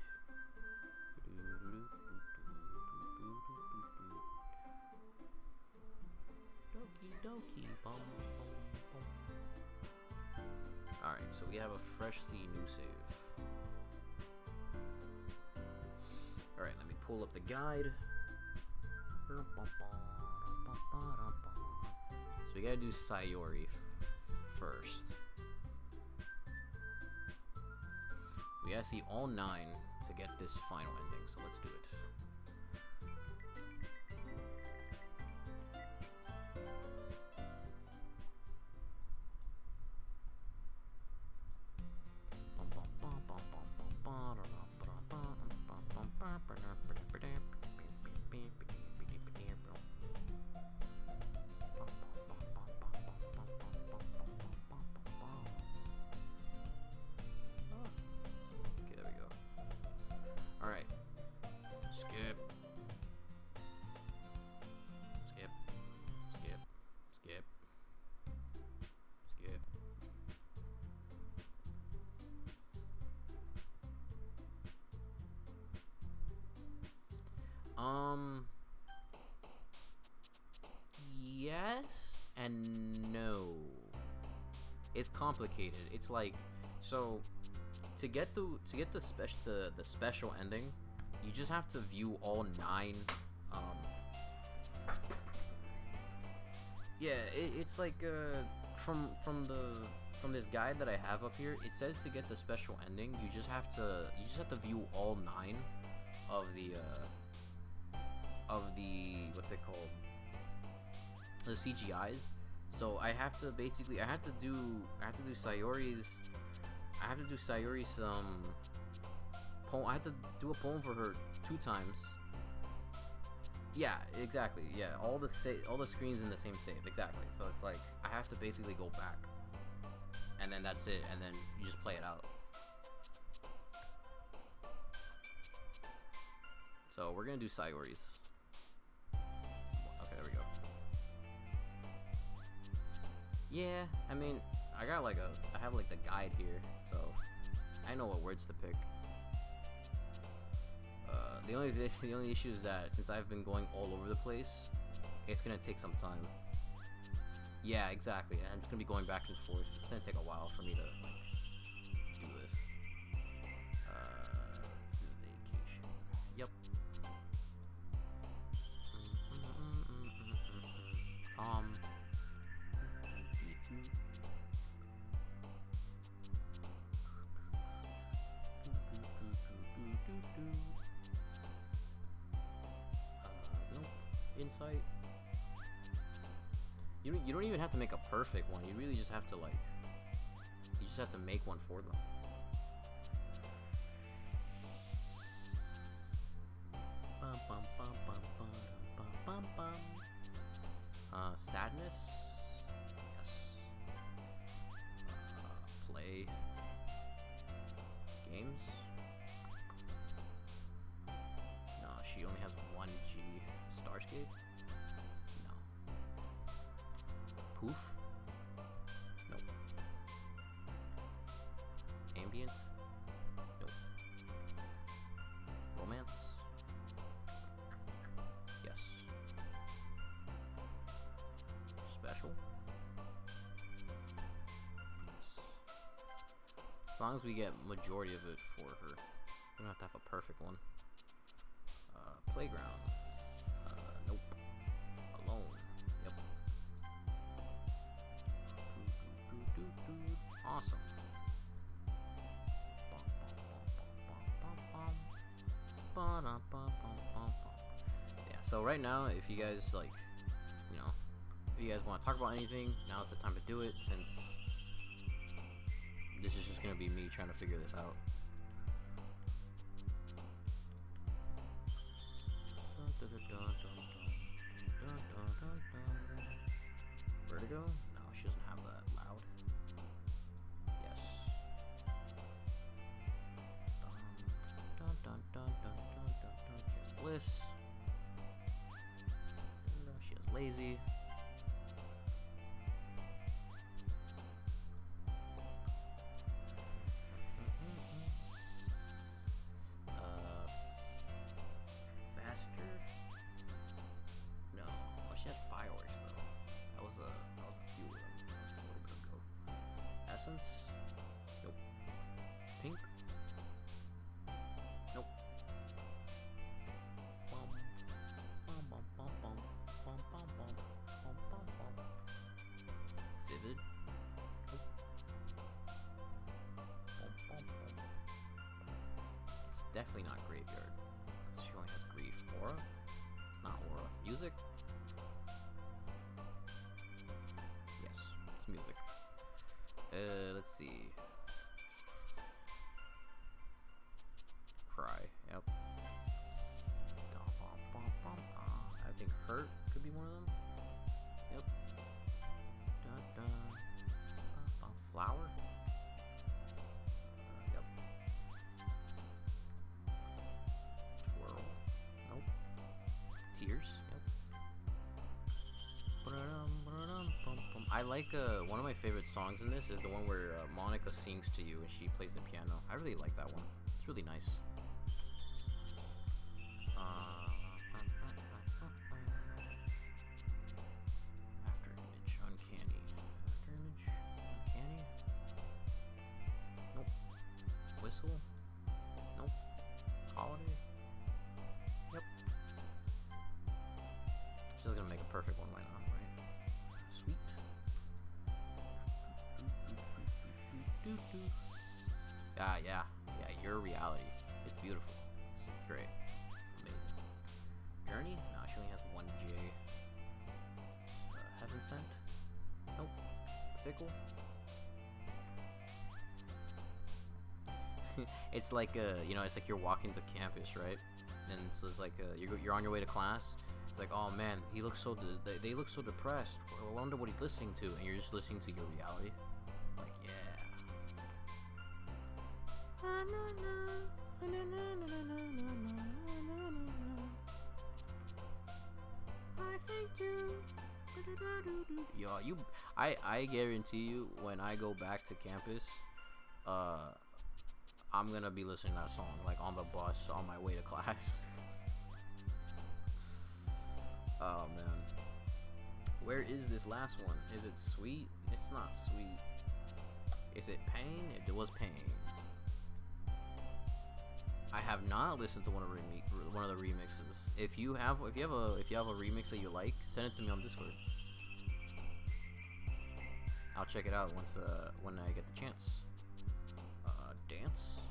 Doki. Alright, so we have a freshly new save. Alright, let me pull up the guide. So we gotta do Sayori first. We gotta see all 9 to get this final ending, so let's do it. Yes and no. It's complicated. It's like, so to get the special ending, you just have to view all 9. Yeah, it's like from this guide that I have up here, it says to get the special ending, you just have to view all 9 of the what's it called? The CGIs. So I have to do Sayori's poem. I have to do a poem for her 2 times. Yeah, exactly. Yeah, all the screens in the same save. Exactly. So it's like I have to basically go back, and then that's it, and then you just play it out. So we're gonna do Sayori's. Okay, there we go. Yeah, I mean, I have like the guide here, so I know what words to pick. The only issue is that since I've been going all over the place, it's gonna take some time. Yeah, exactly. And it's gonna be going back and forth. It's gonna take a while for me to do this. Vacation. Yep. Nope. Insight. You don't even have to make a perfect one. You really just have to make one for them. Sadness. Yes. Play games. No, she only has 1 G. Starscape. No. Poof. Nope. Ambient. Nope. Romance. Yes. Special. Yes. As long as we get majority of it for her. We don't have to have a perfect one. Playground. Nope. Alone. Yep. So right now, if you guys like, you know, if you guys want to talk about anything, now's the time to do it, since this is just gonna be me trying to figure this out. Vertigo? No, she doesn't have that loud. Yes. She has bliss. She has lazy. Faster? No. Oh, she has fireworks though. That was a few of them a little bit ago. Essence? Nope. Pink? Nope. Bum. Bum bum bum bum bum bum bum bum bum bum. Vivid? Nope. Bum bum bum. It's definitely not graveyard. She only has grief. Aura? It's not aura. Music? Yes, it's music. Let's see. Cry. Yep. I think hurt could be one of them. Yep. Flower. Yep. Twirl. Nope. Tears. Yep. I like one of my favorite songs in this is the one where Monica sings to you and she plays the piano. I really like that one. It's really nice. After image, uncanny. After image, uncanny. Nope. Whistle. Nope. Holiday. Yep. Just gonna make a perfect one right now, right? Sweet. Yeah. Your reality. It's beautiful. It's great. It's amazing. Journey? No, she only has one J. Heaven Sent? Nope. Fickle? It's like it's like you're walking to campus, right? And so it's like you're on your way to class. It's like, oh man, he looks so they look so depressed. I wonder what he's listening to, and you're just listening to your reality. Like, yeah. I think too. Yo, I guarantee you, when I go back to campus, I'm gonna be listening to that song like on the bus on my way to class. Oh man, where is this last one? Is it sweet? It's not sweet. Is it pain? It was pain. I have not listened to one of the remixes. If you have a remix that you like, send it to me on Discord. I'll check it out when I get the chance. Dance.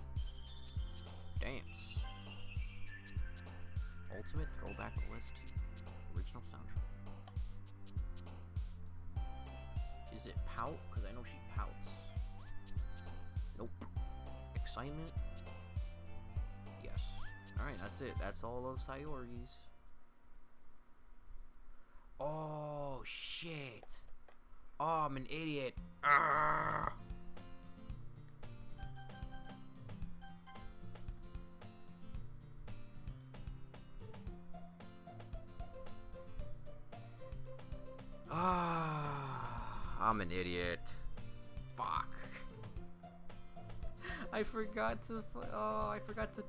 Ultimate Throwback OST. Original soundtrack. Is it pout? Because I know she pouts. Nope. Excitement. Yes. Alright, that's it. That's all of Sayori's. Oh, shit. Oh, I'm an idiot. Arrgh. I'm an idiot. Fuck. I forgot to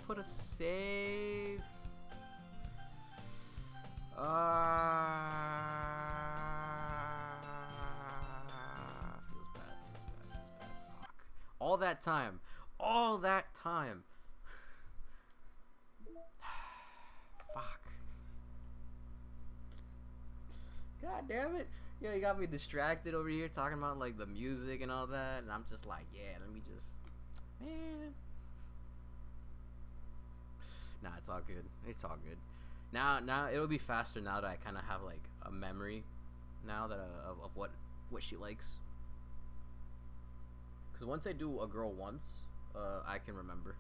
put a save. Feels bad. Fuck. All that time. Fuck. God damn it. Yo, you got me distracted over here talking about like the music and all that, and I'm just like, yeah, let me just, man. Nah, it's all good. It's all good. Now it'll be faster now that I kind of have like a memory now that of what she likes. Because once I do a girl once, I can remember.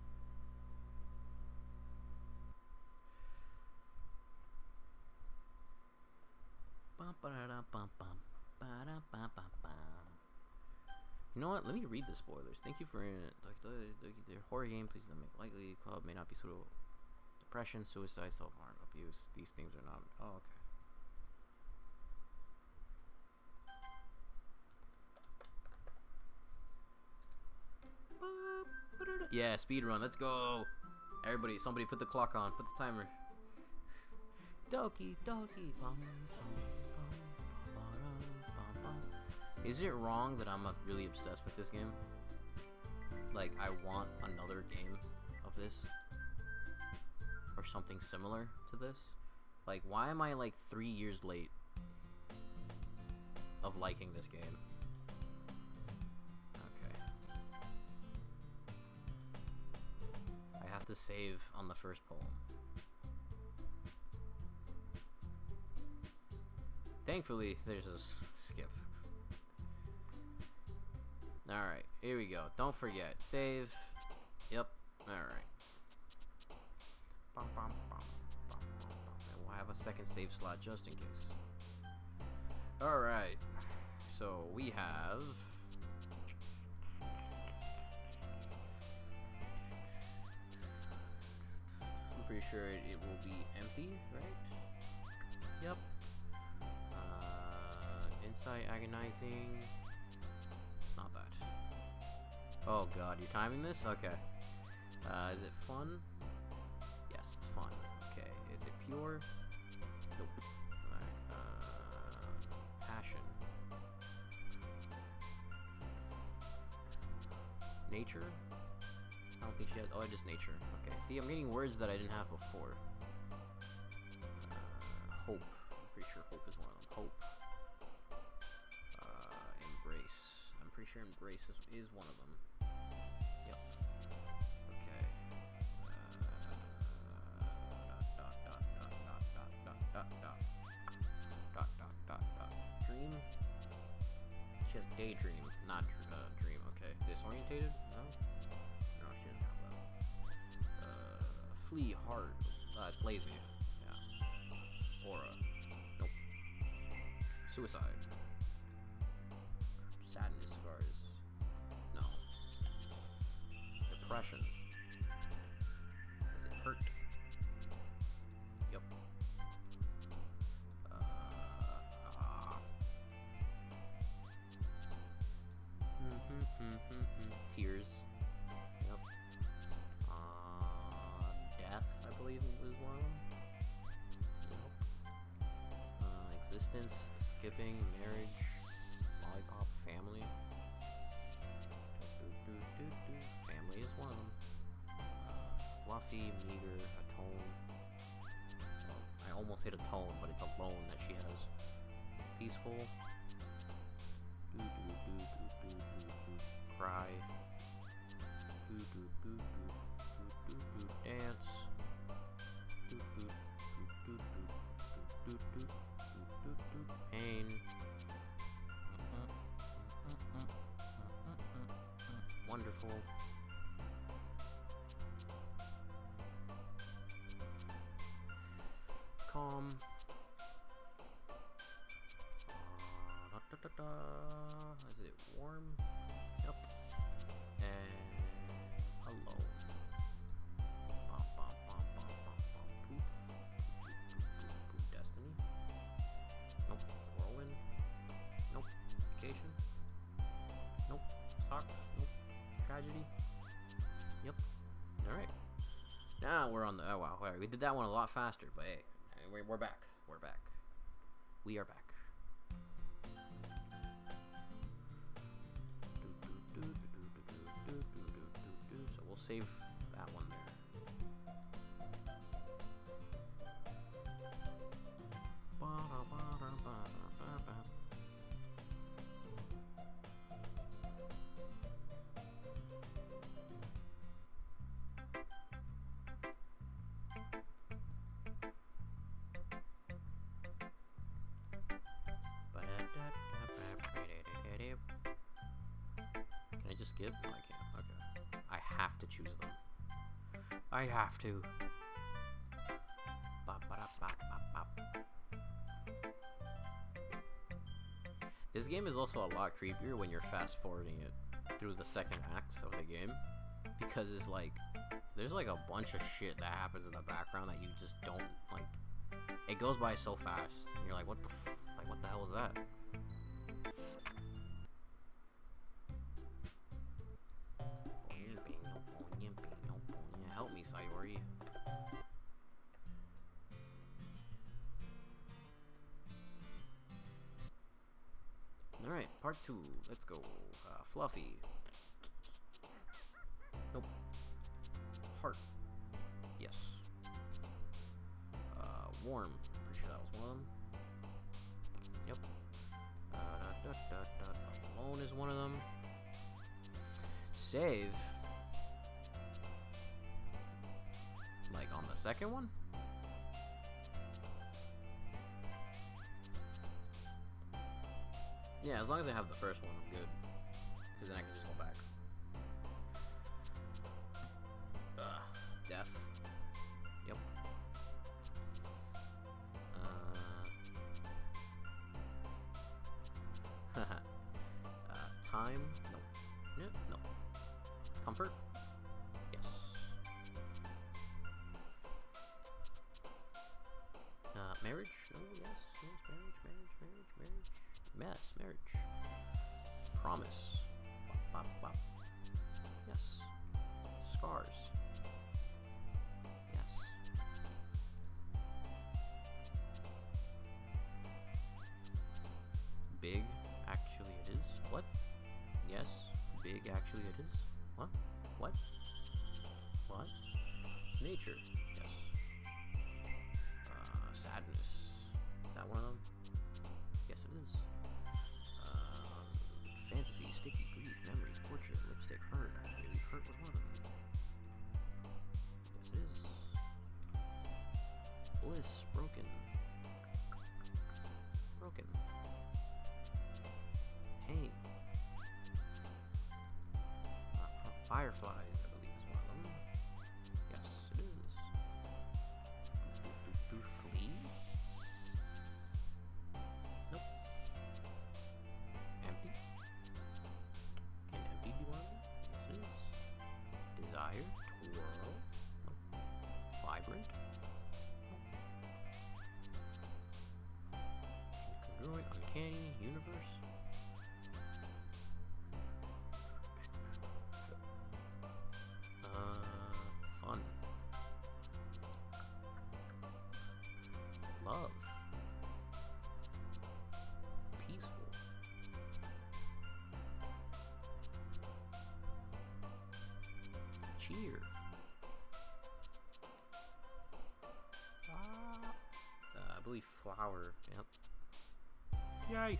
You know what? Let me read the spoilers. Thank you for the horror game. Please don't make it likely. Club may not be suitable. Depression, suicide, self-harm, abuse. These things are not. Oh, okay. Yeah, speed run. Let's go. Everybody, somebody put the clock on. Put the timer. Doki, Doki. Is it wrong that I'm really obsessed with this game? Like, I want another game of this. Or something similar to this. Like, why am I like 3 years late of liking this game? Okay. I have to save on the first poem. Thankfully, there's a skip. Alright, here we go. Don't forget. Save. Yep. Alright. And we'll have a second save slot just in case. Alright. So we have... I'm pretty sure it will be empty, right? Yep. Insight, agonizing... Not that. Oh god, you're timing this? Okay. Is it fun? Yes, it's fun. Okay, is it pure? Nope. Alright, passion. Nature? I don't think she has... Oh, just nature. Okay, see, I'm getting words that I didn't have before. Hope. I'm pretty sure hope is one of them. Hope. Embrace. I'm pretty sure embrace is one of them. Yep. Okay. Dream. She has daydream, not dream. Okay. Disorientated? No. No, she doesn't have that. Flee hard. It's lazy. Yeah. Aura. Nope. Suicide. Sadness scars. No. Depression. Does it hurt? Yep. Tears. Yep. Death, I believe, was one of them. Nope. Existence, skipping, marriage, lollipop, family. Family is one of them. Fluffy, meager, atone. Well, I almost hit a tone, but it's a loan that she has. Peaceful. Cry. Dance. Pain. Wonderful. Calm. Is it warm? Yep. And alone. Poof. Destiny. Nope. Whirlwind. Nope. Vacation. Nope. Socks. Nope. Tragedy. Yep. Alright. Now we're on the... Oh wow. We did that one a lot faster, but hey. We're back. We're back. We are back. So we'll save that one there. skip? No, I can't. Okay. I have to choose them. I have to. This game is also a lot creepier when you're fast forwarding it through the second act of the game, because it's like there's like a bunch of shit that happens in the background that you just don't like. It goes by so fast. And you're like, what the what the hell is that? Help me, Sayori. Alright, part 2. Let's go. Fluffy. Nope. Heart. Yes. Warm. Pretty sure that was one of them. Yep. Alone is one of them. Save. Like on the second one? Yeah, as long as I have the first one, I'm good. Because then I can just go back. Death. Yep. Time. No. Yeah, no. Comfort. Yes. Marriage. Oh yes. Marriage. Marriage. Promise. Bop, bop, bop. Yes. Scars. Yes. Big. Actually it is. What? Yes. Big. Actually it is. What? What? What? Nature. Yes. Sadness. Is that one of them? Yes, it is. Fantasy, sticky, grief, memories, portrait, lipstick, hurt. I believe hurt was one of them. Yes, it is. Bliss, broken. Broken. Pain. Fireflies, I believe, is one of them. Yes, it is. Flee? Nope. Empty? Can empty be one of them? Yes, it is. Desire? Twirl? Nope. Vibrant? Nope. Congruent? Uncanny? Universe? Fun. Love. Peaceful. Cheer. I believe flower. Yep. Yay.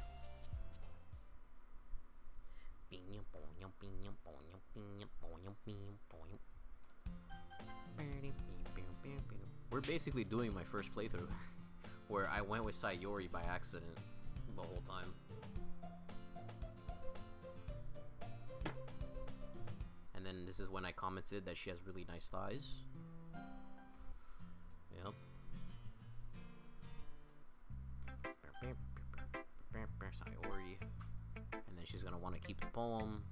We're basically doing my first playthrough where I went with Sayori by accident the whole time. And then this is when I commented that she has really nice thighs. Yep. Sayori. And then she's gonna want to keep the poem.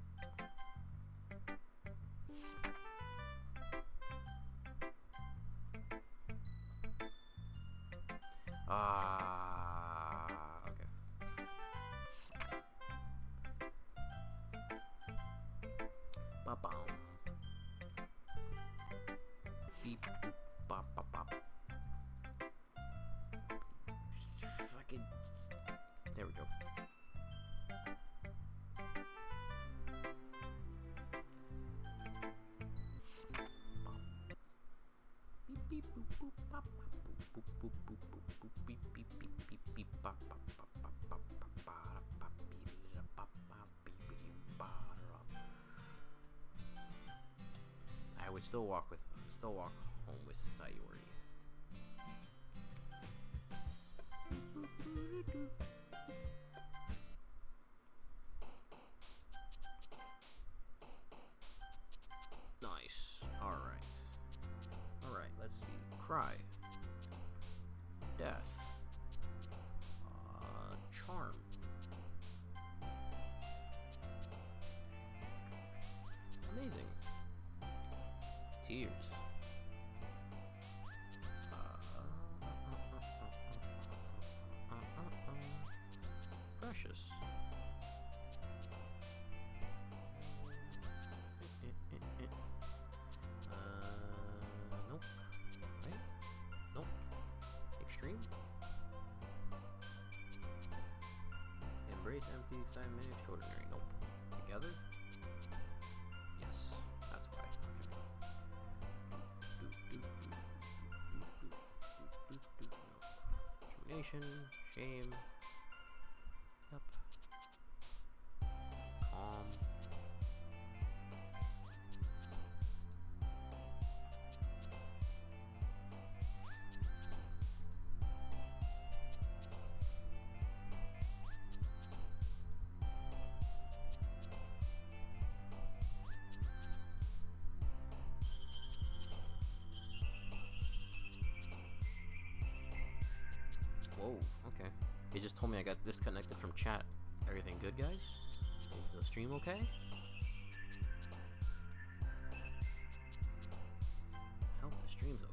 Okay. Ba-bum. Beep, boop, bop, bop, bop. Fucking. There we go. Beep, beep, boop, boop, bop, bop, boop, boop, boop, boop, boop, boop, beep, beep, beep, beep, beep, bop, bop, bop, bop, bop, bop, bop, bop, beep, bop, bop, beep, beep, bop, bop. I would still walk home with Sayori. Cry. Death. Charm. Amazing. Tears. Precious. Nope. Right? Nope. Extreme. Embrace empty, excitement, extraordinary. Nope. Together? Yes. That's why. Okay. No. Determination. Shame. Yep. Calm. Whoa, okay. They just told me I got disconnected from chat. Everything good, guys? Is the stream okay? I hope the stream's okay.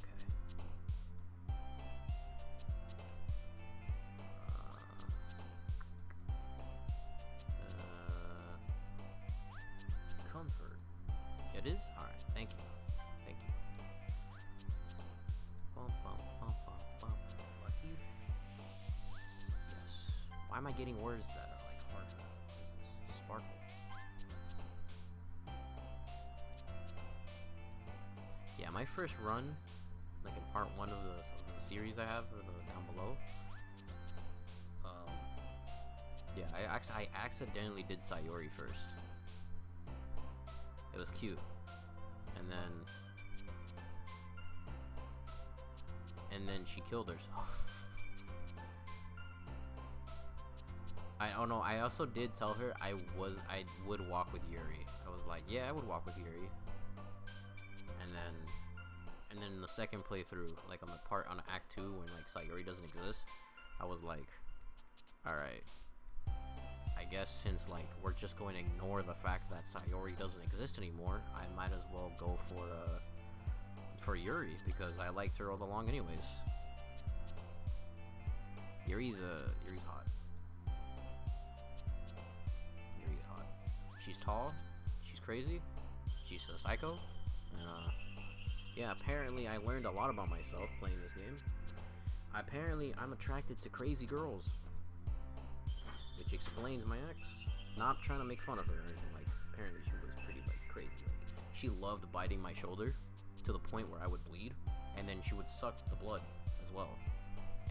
Comfort. It is? Alright, thank you. Thank you. Bum, bum, bum, bum, bum. Lucky? Yes. Why am I getting words that are like hard? What is this? Sparkle. Yeah, my first run, like in part 1 of the series I have, down below. Yeah, I accidentally did Sayori first. It was cute, and then she killed herself. Oh no, I also did tell her I would walk with Yuri. I was like, yeah, I would walk with Yuri. And then the second playthrough, like on Act 2 when like Sayori doesn't exist, I was like, all right, I guess since like we're just going to ignore the fact that Sayori doesn't exist anymore, I might as well go for Yuri because I liked her all along anyways. Yuri's hot. Yuri's hot. She's tall. She's crazy. She's a psycho. And yeah, apparently I learned a lot about myself playing this game. Apparently I'm attracted to crazy girls, which explains my ex. Not trying to make fun of her or anything. Like, apparently she was pretty like crazy. Like, she loved biting my shoulder to the point where I would bleed, and then she would suck the blood as well.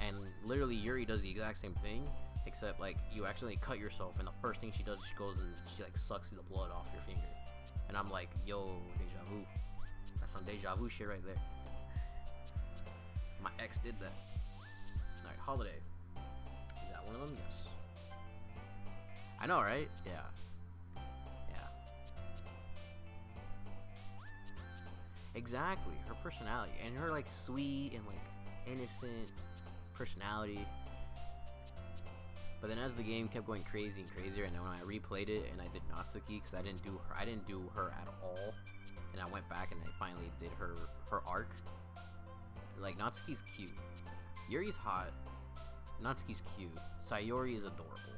And literally Yuri does the exact same thing, except like you accidentally cut yourself, and the first thing she does is she goes and she like sucks the blood off your finger. And I'm like, yo, deja vu. That's some deja vu shit right there. My ex did that. Alright, holiday. Is that one of them? Yes. I know, right? Yeah. Yeah. Exactly. Her personality. And her, like, sweet and, like, innocent personality. But then as the game kept going crazy and crazier, and then when I replayed it and I did Natsuki, because I didn't do her at all. And I went back and I finally did her arc. Like, Natsuki's cute. Yuri's hot. Natsuki's cute. Sayori is adorable.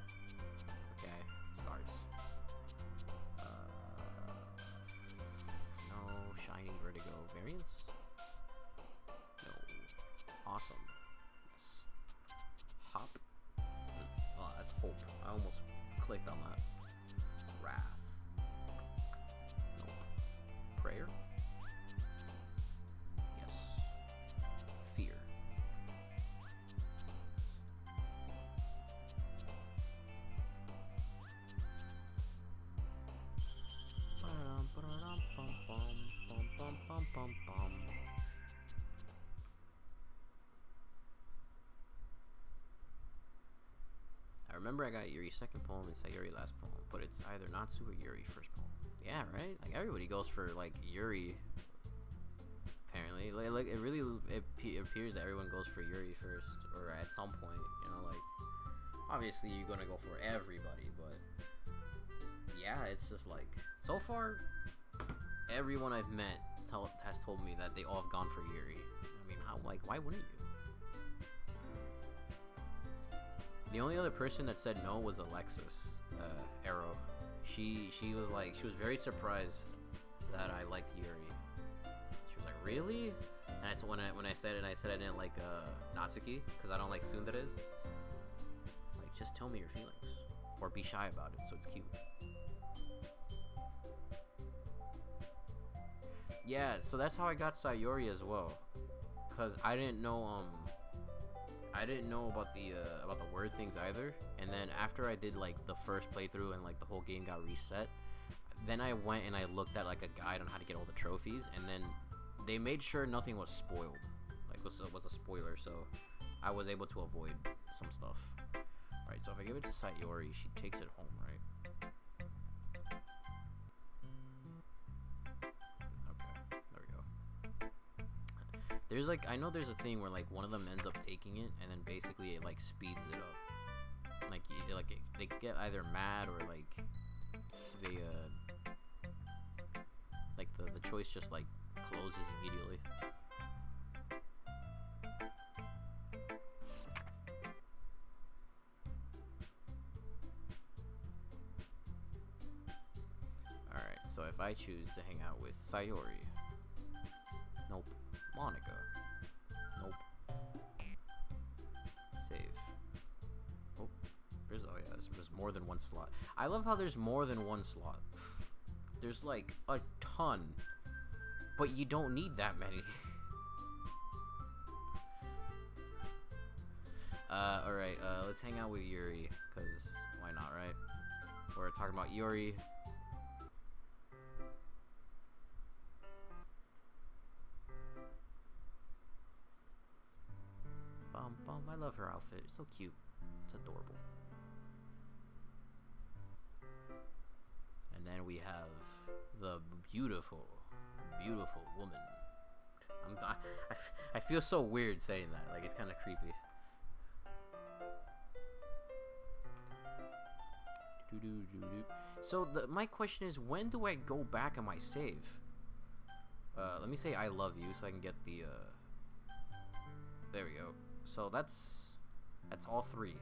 Okay, stars. No Shining Vertigo variants? No. Awesome. Yes. Hop. Oh, that's hope. I almost clicked on that. Wrath. Nope. Prayer? Yes. Fear. I remember I got Yuri's second poem and Sayori last poem, but it's either Natsu or Yuri first poem. Yeah, right? Like everybody goes for like Yuri Apparently, like it appears that everyone goes for Yuri first, or at some point, you know, like obviously you're gonna go for everybody, but yeah, it's just like so far everyone I've met has told me that they all have gone for Yuri. I mean, how, like, why wouldn't you? The only other person that said no was Alexis, Arrow. She was like, she was very surprised that I liked Yuri. She was like, really? And that's when I said it, I said I didn't like Natsuki because I don't like tsunderes. Like, just tell me your feelings, or be shy about it, so it's cute. Yeah, so that's how I got Sayori as well, cause I didn't know about the word things either. And then after I did like the first playthrough and like the whole game got reset, then I went and I looked at like a guide on how to get all the trophies, and then they made sure nothing was spoiled, like was a spoiler, so I was able to avoid some stuff. Right, so if I give it to Sayori, she takes it home, right? There's like, I know there's a thing where like one of them ends up taking it, and then basically it like speeds it up. Like they get either mad or like they like the choice just like closes immediately. All right, so if I choose to hang out with Sayori, nope. Monica, nope. Save. Oh, there's, oh yeah, there's more than one slot. I love how there's more than one slot. There's like a ton, but you don't need that many. Alright, let's hang out with Yuri, because why not, right? We're talking about Yuri. I love her outfit. It's so cute. It's adorable. And then we have the beautiful, beautiful woman. I feel so weird saying that. Like, it's kind of creepy. So my question is, when do I go back on my save? Let me say I love you so I can get the there we go. So that's all three.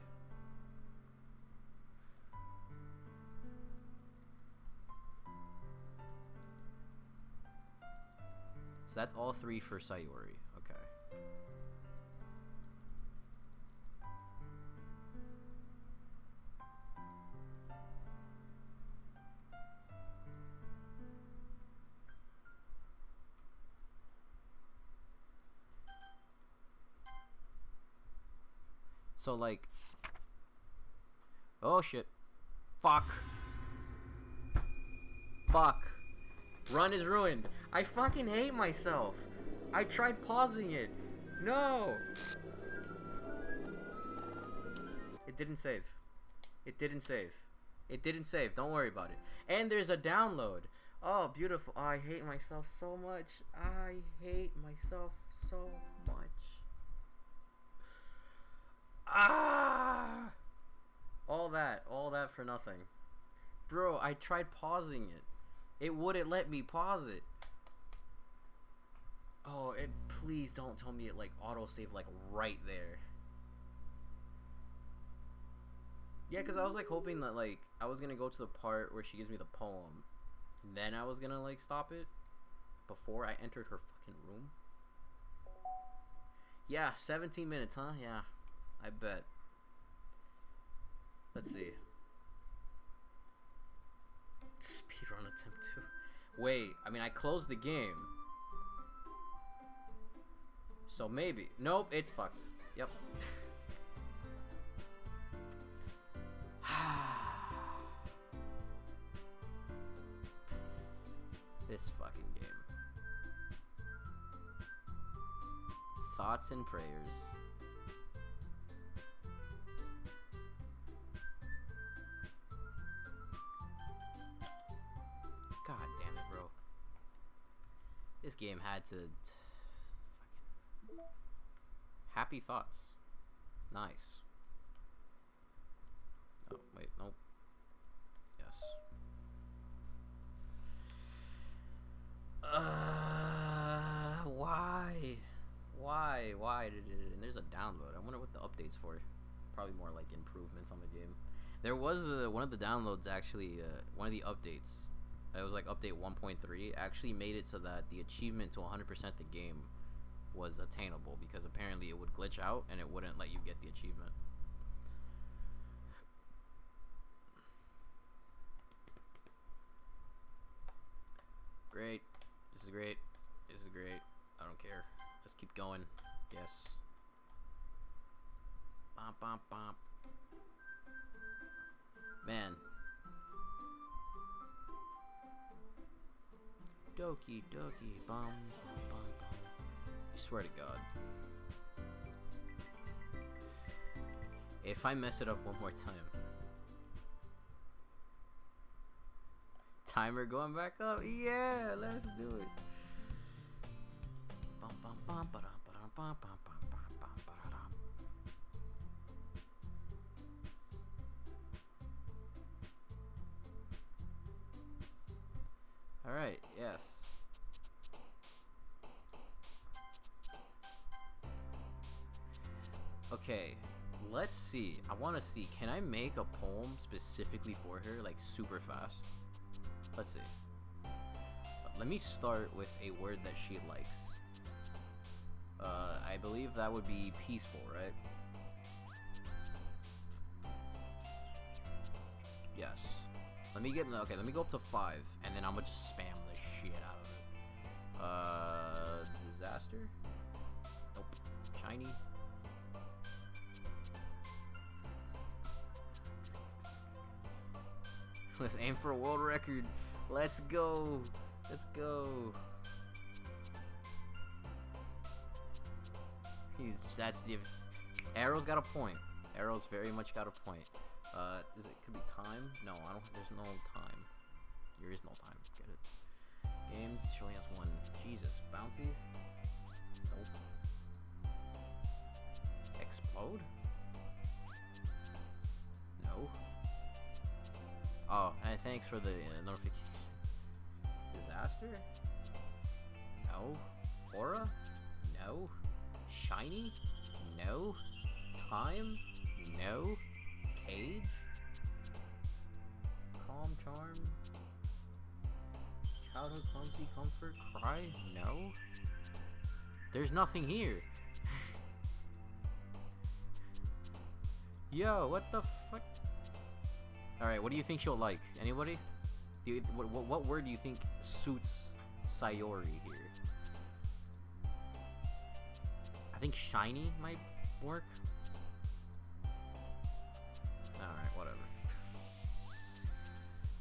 So that's all three for Sayori. Okay. So like, oh shit, fuck, run is ruined. I fucking hate myself. I tried pausing it. No, it didn't save. It didn't save. Don't worry about it. And there's a download. Oh, beautiful. Oh, I hate myself so much. I hate myself so much. Ah! All that for nothing. Bro, I tried pausing it. It wouldn't let me pause it. Oh, and please don't tell me it like autosave like right there. Yeah, because I was like hoping that like I was gonna go to the part where she gives me the poem. Then I was gonna like stop it before I entered her fucking room. Yeah, 17 minutes, huh? Yeah. I bet. Let's see. Speedrun attempt 2. Wait, I mean, I closed the game. So maybe. Nope, it's fucked. Yep. This fucking game. Thoughts and prayers. God damn it, bro. This game had to Happy thoughts. Nice. Oh, wait, nope. Yes. Why? Why did it? And there's a download. I wonder what the update's for. Probably more like improvements on the game. There was one of the downloads actually. One of the updates. It was like update 1.3. Actually made it so that the achievement to 100% the game was attainable, because apparently it would glitch out and it wouldn't let you get the achievement. Great. This is great. This is great. I don't care. Let's keep going. Yes. Bop, bop, bop. Man. Doki, Doki, bum, bum, bum, bum. I swear to God. If I mess it up one more time. Timer going back up? Yeah, let's do it. Bum, bum, bum, ba-dum, ba-dum, bum, bum, bum, bum, bum, ba-da-dum. Alright, yes. Okay, let's see. I want to see. Can I make a poem specifically for her, like super fast? Let's see. Let me start with a word that she likes. I believe that would be peaceful, right? Yes. Let me go up to 5, and then I'm gonna just spam the shit out of it. Disaster? Nope. Shiny? Let's aim for a world record. Let's go. Let's go. That's the Arrow's got a point. Arrow's very much got a point. Could be time? No, I don't. There's no time. There is no time. Get it? Games. She only has one. Jesus, bouncy. Nope. Explode? No. Oh, and thanks for the notification. Disaster? No. Aura? No. Shiny? No. Time? No. Cage? Calm charm? Childhood clumsy comfort? Cry? No. There's nothing here. Yo, what the fuck? Alright, what do you think she'll like? Anybody? What word do you think suits Sayori here? I think shiny might work. Alright, whatever.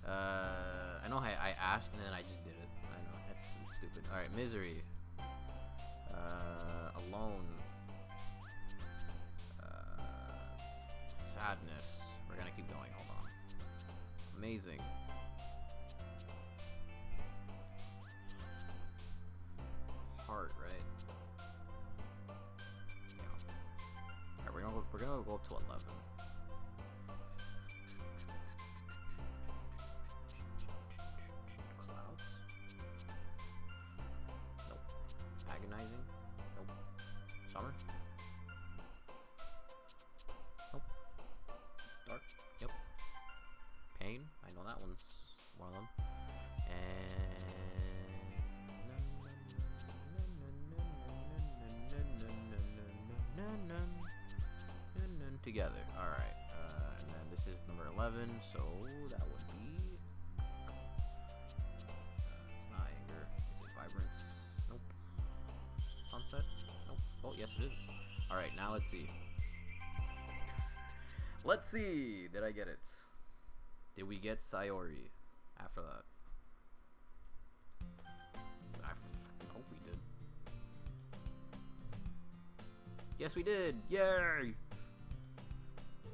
I know I asked and then I just did it. I know, that's stupid. Alright, misery. Alone. Sadness. We're gonna keep going, hold on. Amazing. Heart, right? Yeah. Alright, we're gonna go up to 11. Clouds? Nope. Agonizing? Nope. Summer? Nope. Dark? Yep. Pain? I know that one's one of them. And together. Alright. And then this is number 11, so that would be... it's not anger. Is it vibrance? Nope. Sunset? Nope. Oh, yes it is. Alright, now let's see. Let's see! Did I get it? Did we get Sayori after that? I hope we did. Yes, we did! Yay!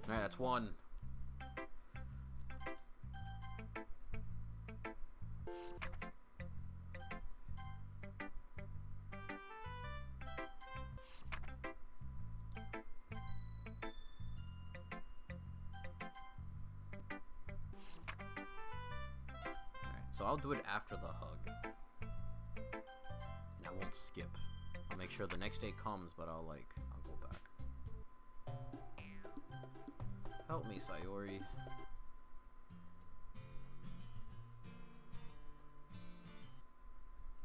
Alright, that's 1. So I'll do it after the hug. And I won't skip. I'll make sure the next day comes, but I'll go back. Help me, Sayori.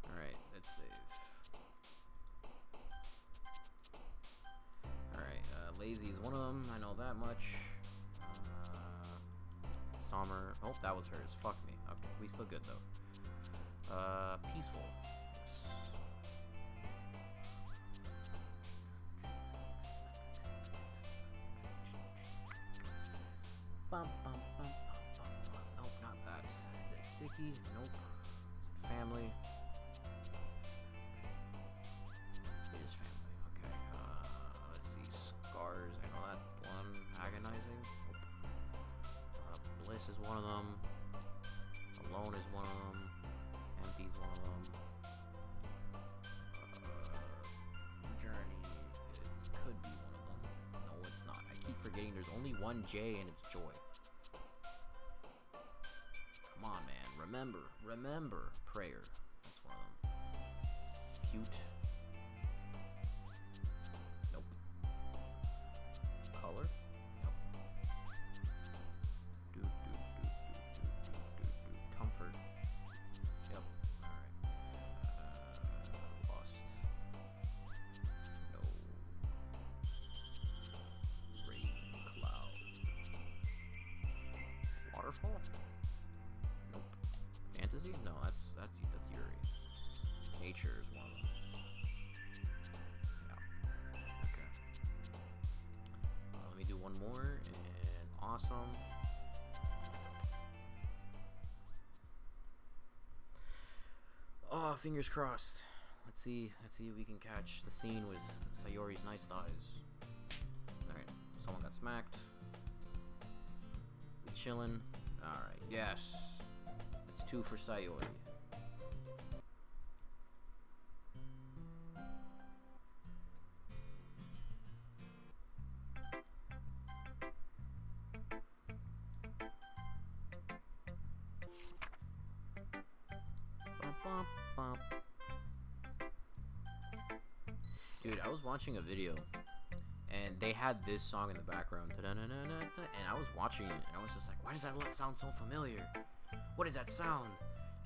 Alright, let's save. Alright, Lazy is one of them, I know that much. Summer. Oh, that was hers. Fuck me. Okay, we still good though. Peaceful. Yes. Bum, bum, bum, bum, bum, bum. Nope, not that. Is it sticky? Nope. Is it family? It is family. Okay. Let's see. Scars. I know that one. Agonizing. Bliss is one of them. Alone is one of them. Empty is one of them. Journey could be one of them. No, it's not. I keep forgetting there's only one J and it's Joy. Come on, man. Remember. Prayer. That's one of them. Cute. Nope. Color. Comfort. Yep. Alright. Lost. No. Rain. Cloud. Waterfall? Nope. Fantasy? No, that's Yuri. Nature is one of them. Yeah. Okay. Let me do one more, and awesome. Oh, fingers crossed. Let's see if we can catch the scene with Sayori's nice thighs. Alright, someone got smacked. We chillin'. Alright, yes. That's 2 for Sayori. Dude, I was watching a video and they had this song in the background, and I was watching it and I was just like, why does that sound so familiar? What is that sound?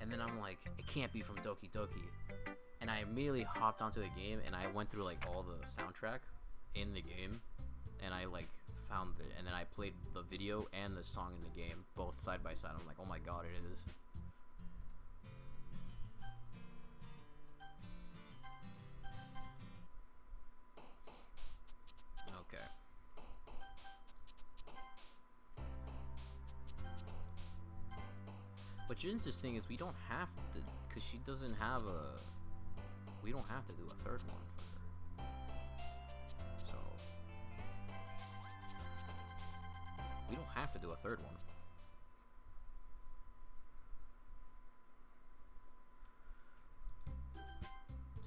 And then I'm like, it can't be from Doki Doki. And I immediately hopped onto the game and I went through like all the soundtrack in the game and I like found it, and then I played the video and the song in the game both side by side. I'm like, oh my god, it is. Okay. What's interesting is we don't have to, because she doesn't have a, we don't have to do a third one for her. So, we don't have to do a third one.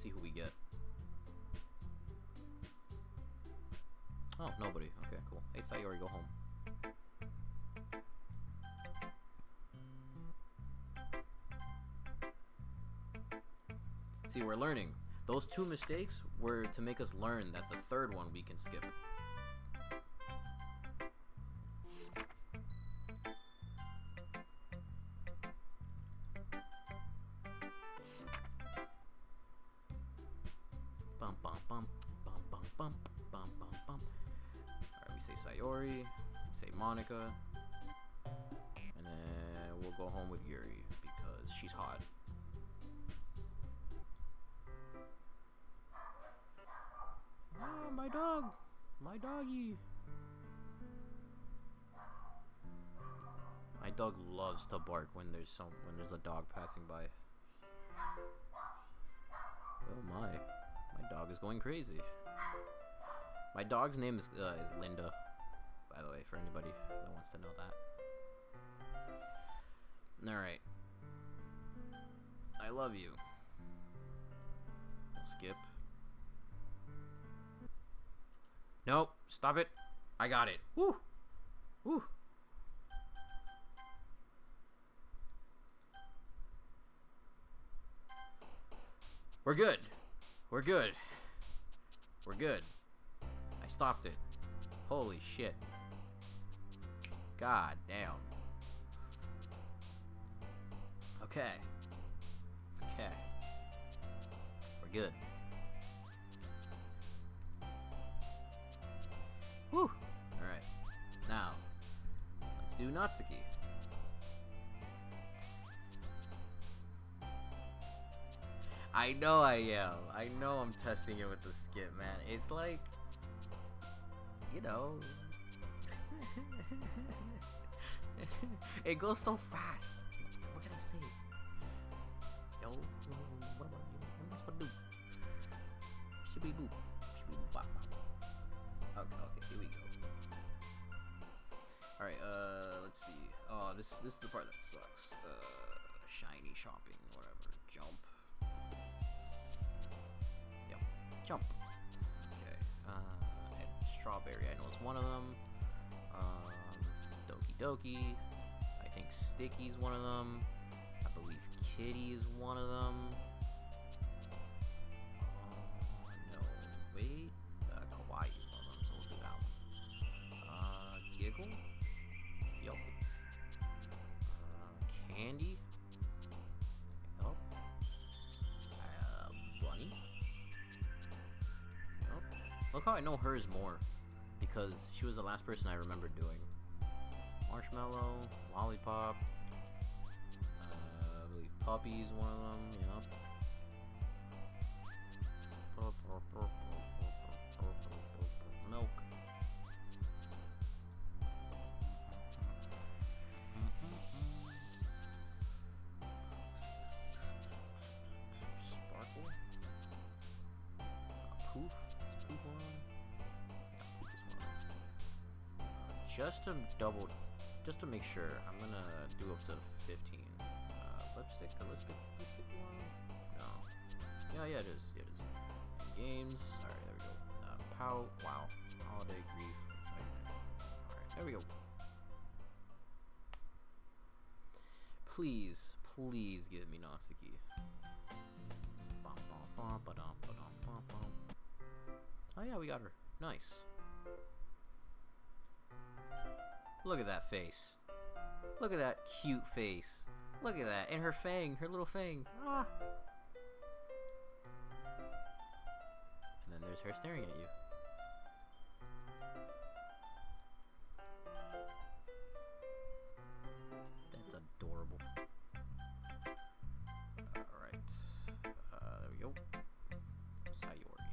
See who we get. Oh, nobody. Okay, cool. Hey, Sayori, go home. See, we're learning. Those 2 mistakes were to make us learn that the third one we can skip. Bum bum bum bum bum bum bum bum bum. Alright, we say Sayori, we say Monica, and then we'll go home with Yuri because she's hot. Oh, my dog! My doggy! My dog loves to bark when there's a dog passing by. Oh my. My dog is going crazy. My dog's name is Linda, by the way, for anybody that wants to know that. Alright. I love you. We'll skip. Nope, stop it. I got it. Woo! Woo! We're good. We're good. We're good. I stopped it. Holy shit. God damn. Okay. Okay. We're good. Whew. Alright. Now, let's do Natsuki. I know I am. I know I'm testing it with the skip, man. It's like, you know, it goes so fast. What can I say? Yo, what am I supposed to do? Shibbity boop. Shibbity boop bop bop. Okay, here we go. Alright, let's see. Oh, this is the part that sucks. Shiny shopping, whatever. Jump. Jump. Okay. And strawberry, I know it's one of them. Doki Doki. I think Sticky's one of them. I believe Kitty is one of them. No, wait. Kawaii is one of them, so we'll do that one. Giggle. Yup. Candy. Yup. Bunny. Look how I know hers more, because she was the last person I remember doing. Marshmallow, Lollipop, I believe Puppy's one of them, yep. Milk. Sparkle. Poof. Just to make sure, I'm gonna do up to 15. Lipstick one? No. Yeah, it is. Games. Alright, there we go. Pout. Wow. Holiday, grief, excitement. Alright, there we go. Please give me Natsuki. Oh yeah, we got her. Nice. Look at that face. Look at that cute face. Look at that. And her fang. Her little fang. Ah. And then there's her staring at you. That's adorable. Alright. There we go. Sayori.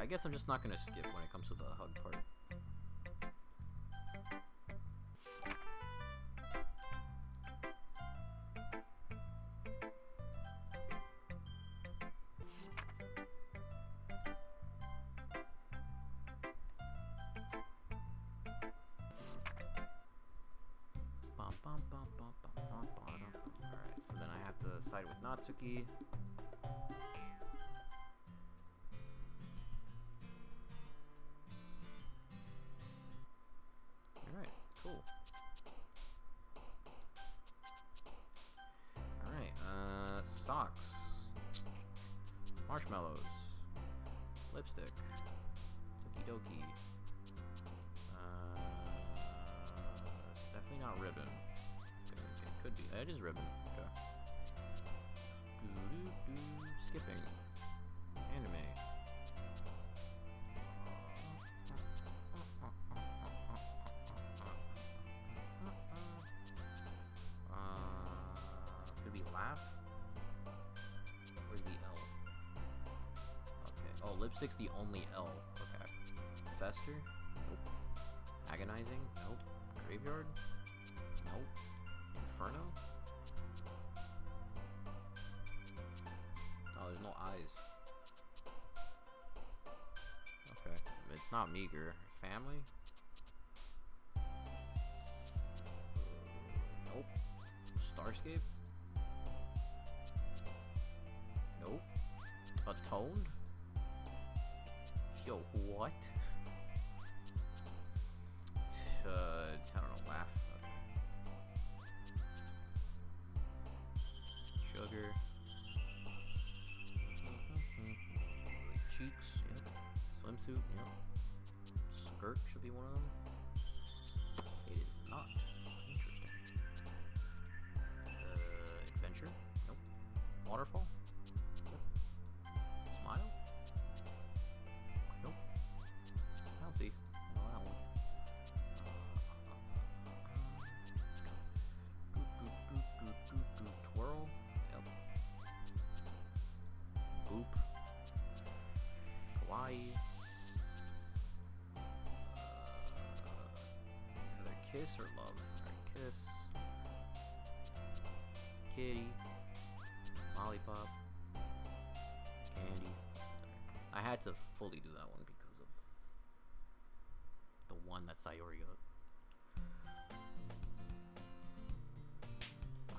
I guess I'm just not gonna skip when it comes to the hug part. Alright, so then I have to side with Natsuki. Cool. Alright, socks. Marshmallows. Lipstick. Doki Doki. It's definitely not ribbon. It could be. It is ribbon. Okay. Skipping. Anime. Could be laugh. Where's the L? Okay. Oh, lipstick's the only L. Okay. Fester? Nope. Agonizing? Nope. Graveyard? Nope. Inferno? Oh, there's no eyes. Okay. It's not meager. Family? Nope. Starscape? Nope. Atoned? Yo, what? I don't know, laugh. sugar. Like cheeks, yep. Swimsuit, yep. Skirt should be one of them. It is not. Interesting. Adventure? Nope. Waterfall? Yep. Smile? Nope. I don't see. No, that one. Twirl? Yep. Boop. Kawaii. Is either kiss or love? Alright, kiss. Kitty. Lollipop. Candy. I had to fully do that one because of the one that Sayori got.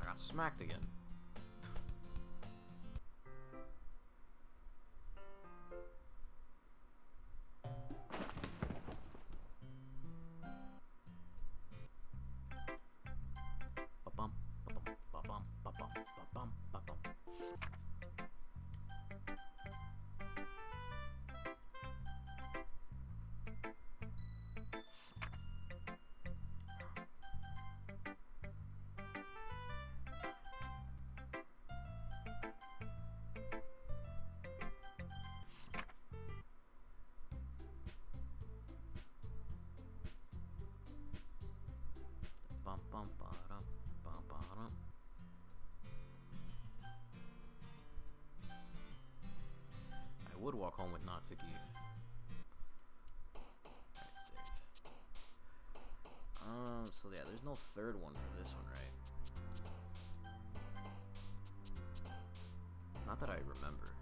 I got smacked again. Ba-bum, ba-bum, ba-bum, ba-bum, ba-bum, ba-bum. Bum, bum, ba-dum, ba-ba-dum. I would walk home with Natsuki. Alright, save. So yeah, there's no third one for this one, right? Not that I remember.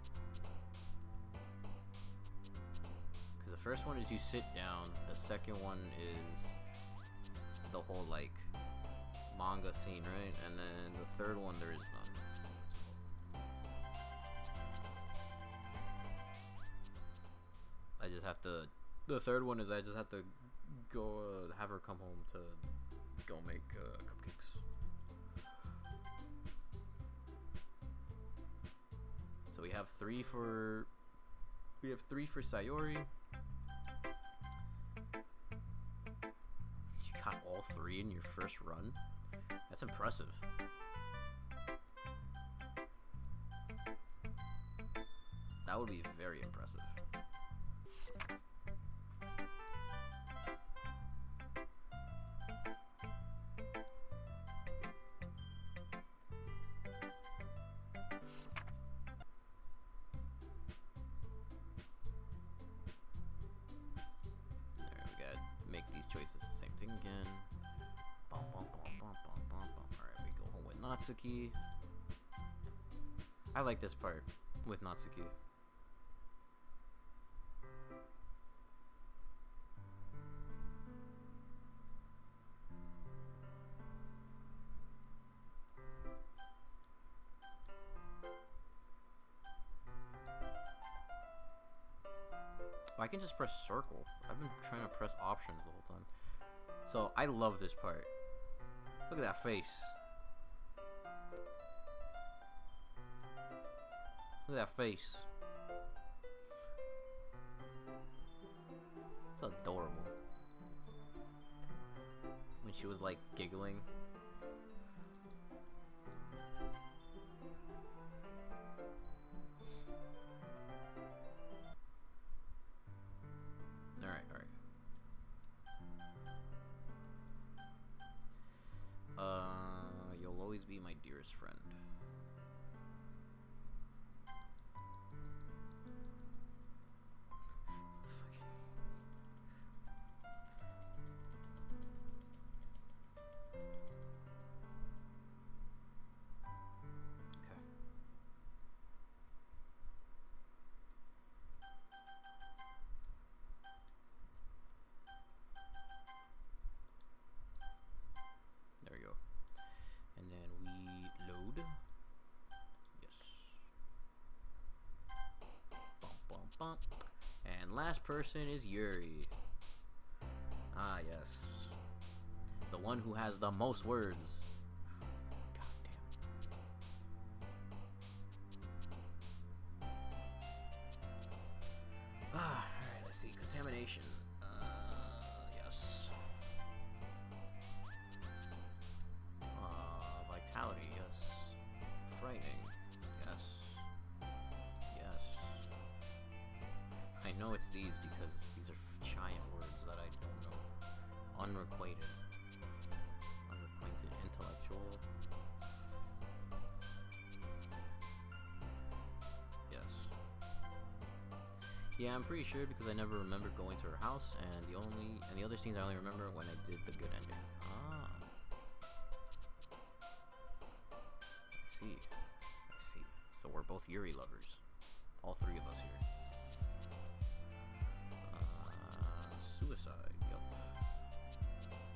Because the first one is you sit down, the second one is the whole, like, manga scene, right? And then the third one, there is none. I just have to. The third one is I just have to go have her come home to go make cupcakes. So we have three for Sayori. You got all three in your first run. That's impressive. That would be very impressive. Alright, we gotta make these choices the same thing again. Bum, bum, bum, bum, bum, bum, bum. Alright, we go home with Natsuki. I like this part with Natsuki. I can just press circle. I've been trying to press options the whole time. So I love this part. Look at that face. Look at that face. It's adorable. When she was like giggling. Alright. You'll always be my dearest friend. There we go. And then we load. Yes. Bump, bump, bump. And last person is Yuri. Ah, yes. The one who has the most words. God damn. Animation. Yes. Vitality. Yes. Frightening. Yes. Yes. I know it's these because these are giant words that I don't know. Unrequited. Unacquainted. Intellectual. Yes. Yeah, I'm pretty sure because I never remember going to her house, and the other scenes I only remember when I did the good ending. Ah. I see. I see. So we're both Yuri lovers. All three of us here. Suicide. Yup.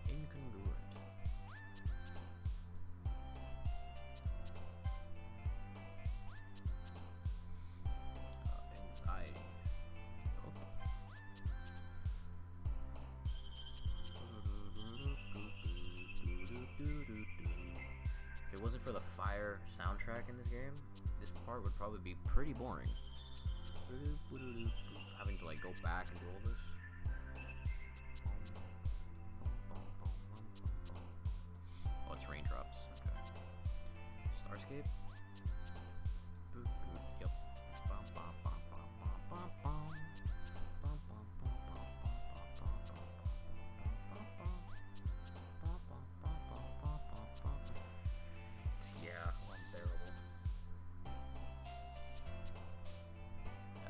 Incongruent. Anxiety. Yup. If it wasn't for the fire soundtrack in this game, this part would probably be pretty boring. Having to like go back and do all this. Oh, it's raindrops. Okay. Starscape? Yep. Yeah, unbearable.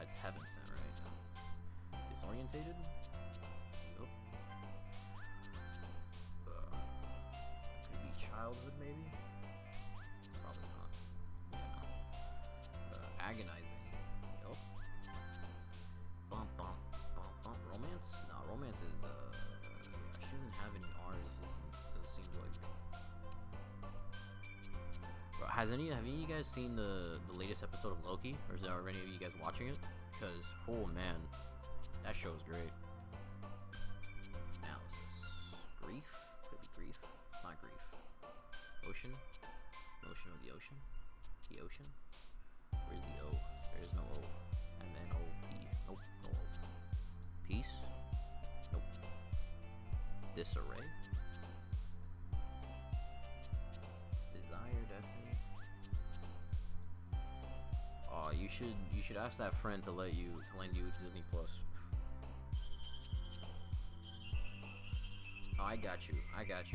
It's heaven sent, right? Disorientated? Nope. Could be childhood, maybe? Probably not. Yeah, no. Agonizing. Nope. Bump, bump, bump, bump. Romance? No, romance is, she doesn't have any R's, it seems like. Bro, have any of you guys seen the latest episode of Loki? Or is there already any of you guys watching it? Because, oh man, that show's great. Analysis. Grief? Could it be grief? Not grief. Ocean? Motion of the ocean? The ocean? Where's the O? There is no O. M-N-O-P. Nope, no O. Peace? Nope. Disarray? Desire, destiny? Oh, you should ask that friend to lend you Disney Plus. Oh, I got you, bro. I got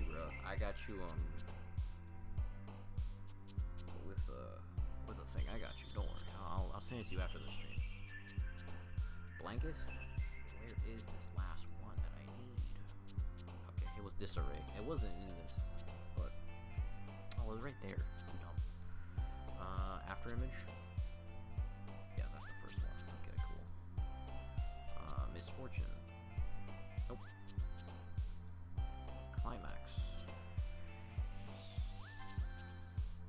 you with a thing. I got you. Don't worry. I'll send it to you after the stream. Blanket? Where is this last one that I need? Okay, it was Disarray. It wasn't in this, but oh, it was right there. I'm dumb. After image. Yeah, that's the first one. Okay, cool. Misfortune. Nope. Climax.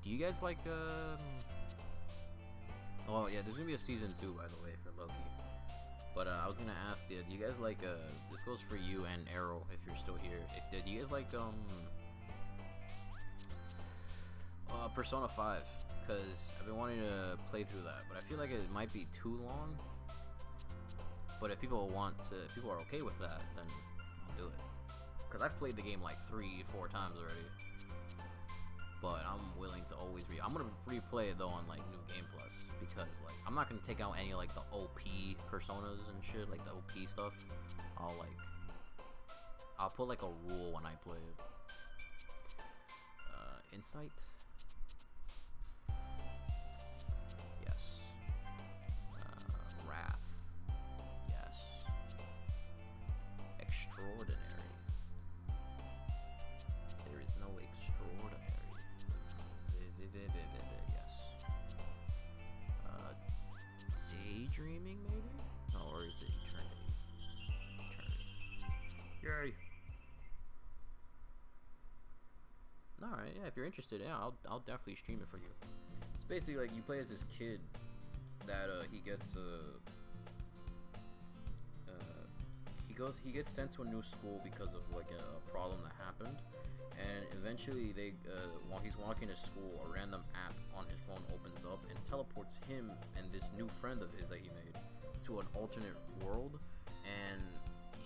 Do you guys like oh yeah, there's gonna be a season 2 by the way for Loki. But I was gonna ask you, do you guys like this goes for you and Arrow if you're still here. Do you guys like Persona 5? Because I've been wanting to play through that, but I feel like it might be too long. But if people are okay with that, then I'll do it. Because I've played the game like 3-4 times already. But I'm willing to always I'm gonna replay it though on like New Game Plus, because like I'm not gonna take out any like the OP personas and shit, like the OP stuff. I'll put like a rule when I play it. Insight. Yes. Wrath. Yes. Extraordinary. There is no extraordinary. Yes. Daydreaming, maybe? Oh, or is it eternity? Eternity. Yay! Alright, yeah, if you're interested, yeah, I'll definitely stream it for you. It's basically like you play as this kid that he gets sent to a new school because of like a problem that happened, and eventually while he's walking to school, a random app on his phone opens up and teleports him and this new friend of his that he made to an alternate world, and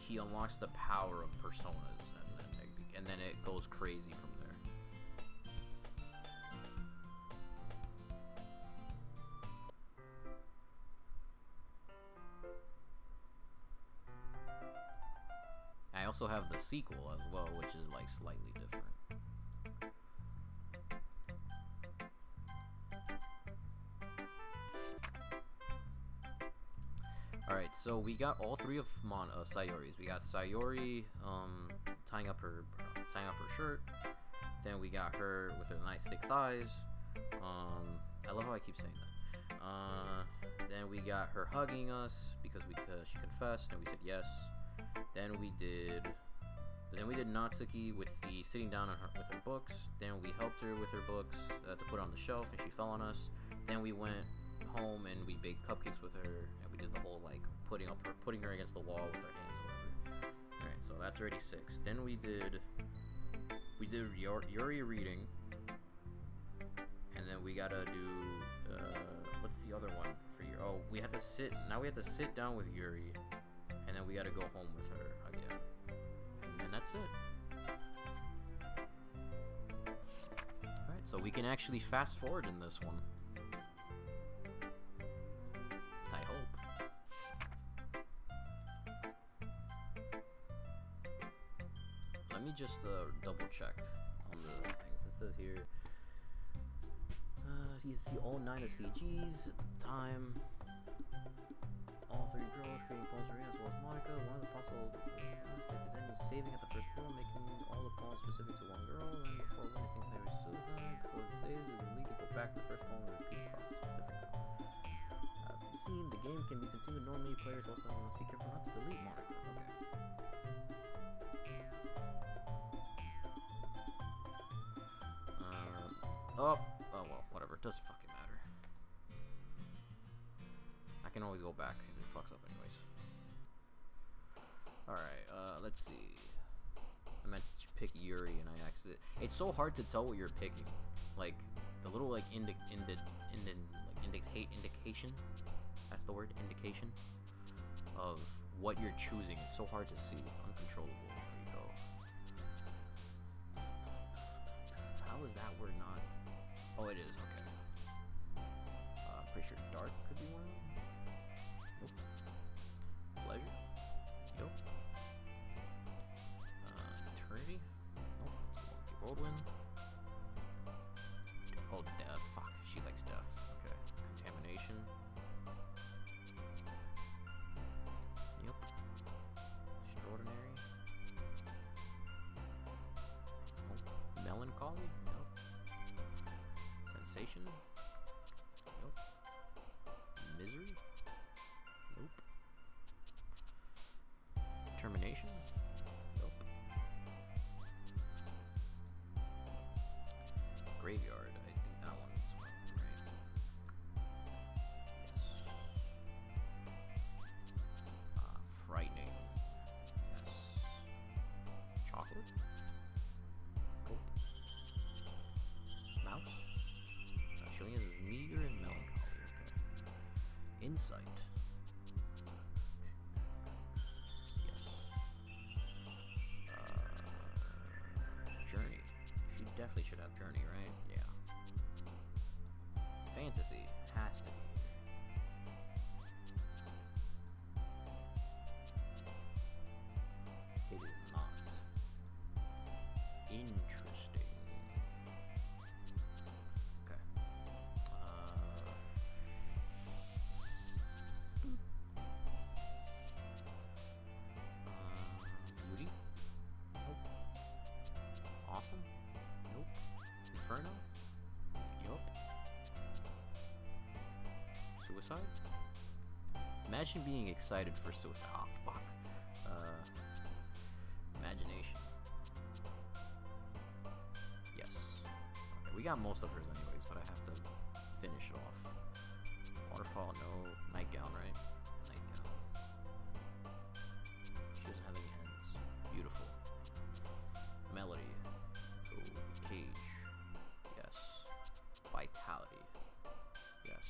he unlocks the power of personas, and then it goes crazy from there. I also have the sequel as well, which is like slightly different. Alright, so we got all three of Sayori's. We got Sayori tying up her shirt. Then we got her with her nice thick thighs. I love how I keep saying that. Then we got her hugging us because she confessed and we said yes. Then we did Natsuki with the sitting down with her books. Then we helped her with her books to put on the shelf, and she fell on us. Then we went home and we baked cupcakes with her, and we did the whole like putting her against the wall with our hands or whatever. All right, so that's already 6. Then we did Yuri reading, and then we gotta do what's the other one for Yuri? Oh, we have to sit down with Yuri, and then we gotta go home with her again, and that's it. All right, so we can actually fast forward in this one. I hope. Let me just double check on the things. It says here, you see all 9 of CGs at the time. All 3 girls creating poems for Rina as well as Monica. One of the possible is ending saving at the first poem, making all the poems specific to one girl. And before witnessing Sayori's suicide, before the saves is elite to go back to the first poem and repeat the process with different girl. The game can be continued normally. Players also must be careful not to delete Monica. Okay. Oh well, whatever. It doesn't fucking matter. I can always go back if it fucks up anyways. Alright, let's see. I meant to pick Yuri and I accidentally. It's so hard to tell what you're picking. Like, the little like indication. That's the word, indication of what you're choosing. It's so hard to see. Uncontrollable. There you go. How is that word not? Oh, it is. Okay. I'm pretty sure dark could be one of them. Nope. Pleasure. Nope. Eternity. Nope. Whirlwind. Oh, death. Fuck. She likes death. Okay. Contamination. Yep. Extraordinary. Oh, melancholy? Nope. Sensation? Nope. Misery? Nope. Termination? Nope. Graveyard. I think that one is one, right? Yes. Frightening. Yes. Chocolate? Nope. Mouse? Showing us meager and melancholy. Okay. Insight. Yes. Journey. She definitely should have Journey, right? Yeah. Fantasy. Has to be. It is not. Interesting. Okay. Beauty? Nope. Awesome? Nope. Inferno? Yup. Suicide? Imagine being excited for suicide. Oh, fuck. Imagination. Yes. Okay, we got most of hers anyways, but I have to finish it off. Waterfall, no. Nightgown, right? Nightgown. She doesn't have any ends. Beautiful. Melody. Oh, cage. Yes. Vitality. Yes.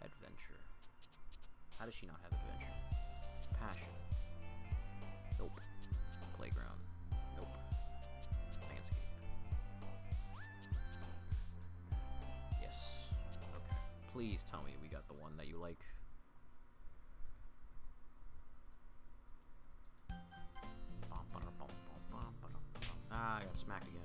Adventure. How does she not have adventure? Passion. Nope. Playground. Nope. Landscape. Yes. Okay. Please tell me we got the one that you like. Ah, I got smacked again.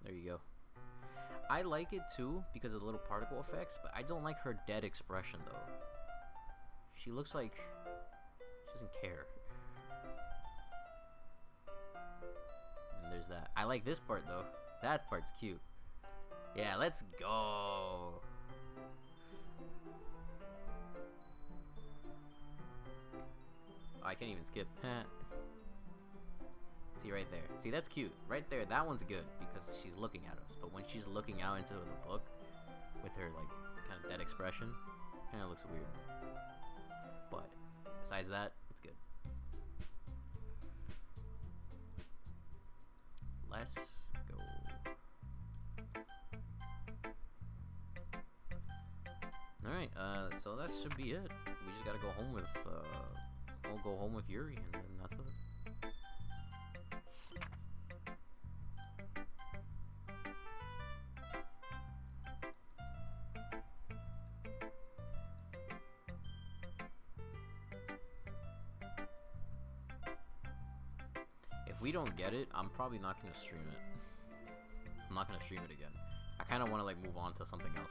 There you go. I like it too because of the little particle effects, but I don't like her dead expression though. She looks like she doesn't care. And there's that. I like this part though. That part's cute. Yeah, let's go. Oh, I can't even skip. See right there. See, that's cute. Right there, that one's good because she's looking at us. But when she's looking out into the book with her like kind of dead expression, kind of looks weird. But besides that, it's good. Let's go. All right. So that should be it. We just gotta go home with. We'll go home with Yuri, and then that's it. If we don't get it, I'm probably not gonna stream it. I'm not gonna stream it again. I kind of want to like move on to something else.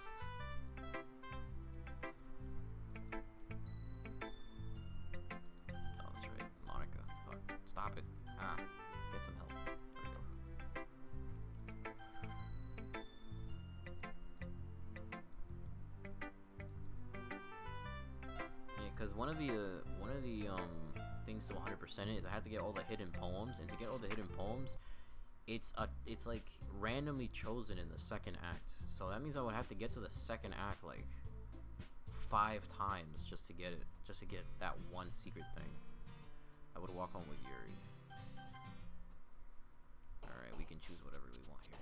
Oh, that's right, Monica. Fuck, stop it. Ah, get some help. There we go. Yeah, because one of the things to 100% is I have to get all the hidden poems, and to get all the hidden poems, it's like randomly chosen in the second act. So that means I would have to get to the second act like 5 times just to get it, just to get that one secret thing. I would walk home with Yuri. All right, we can choose whatever we want here.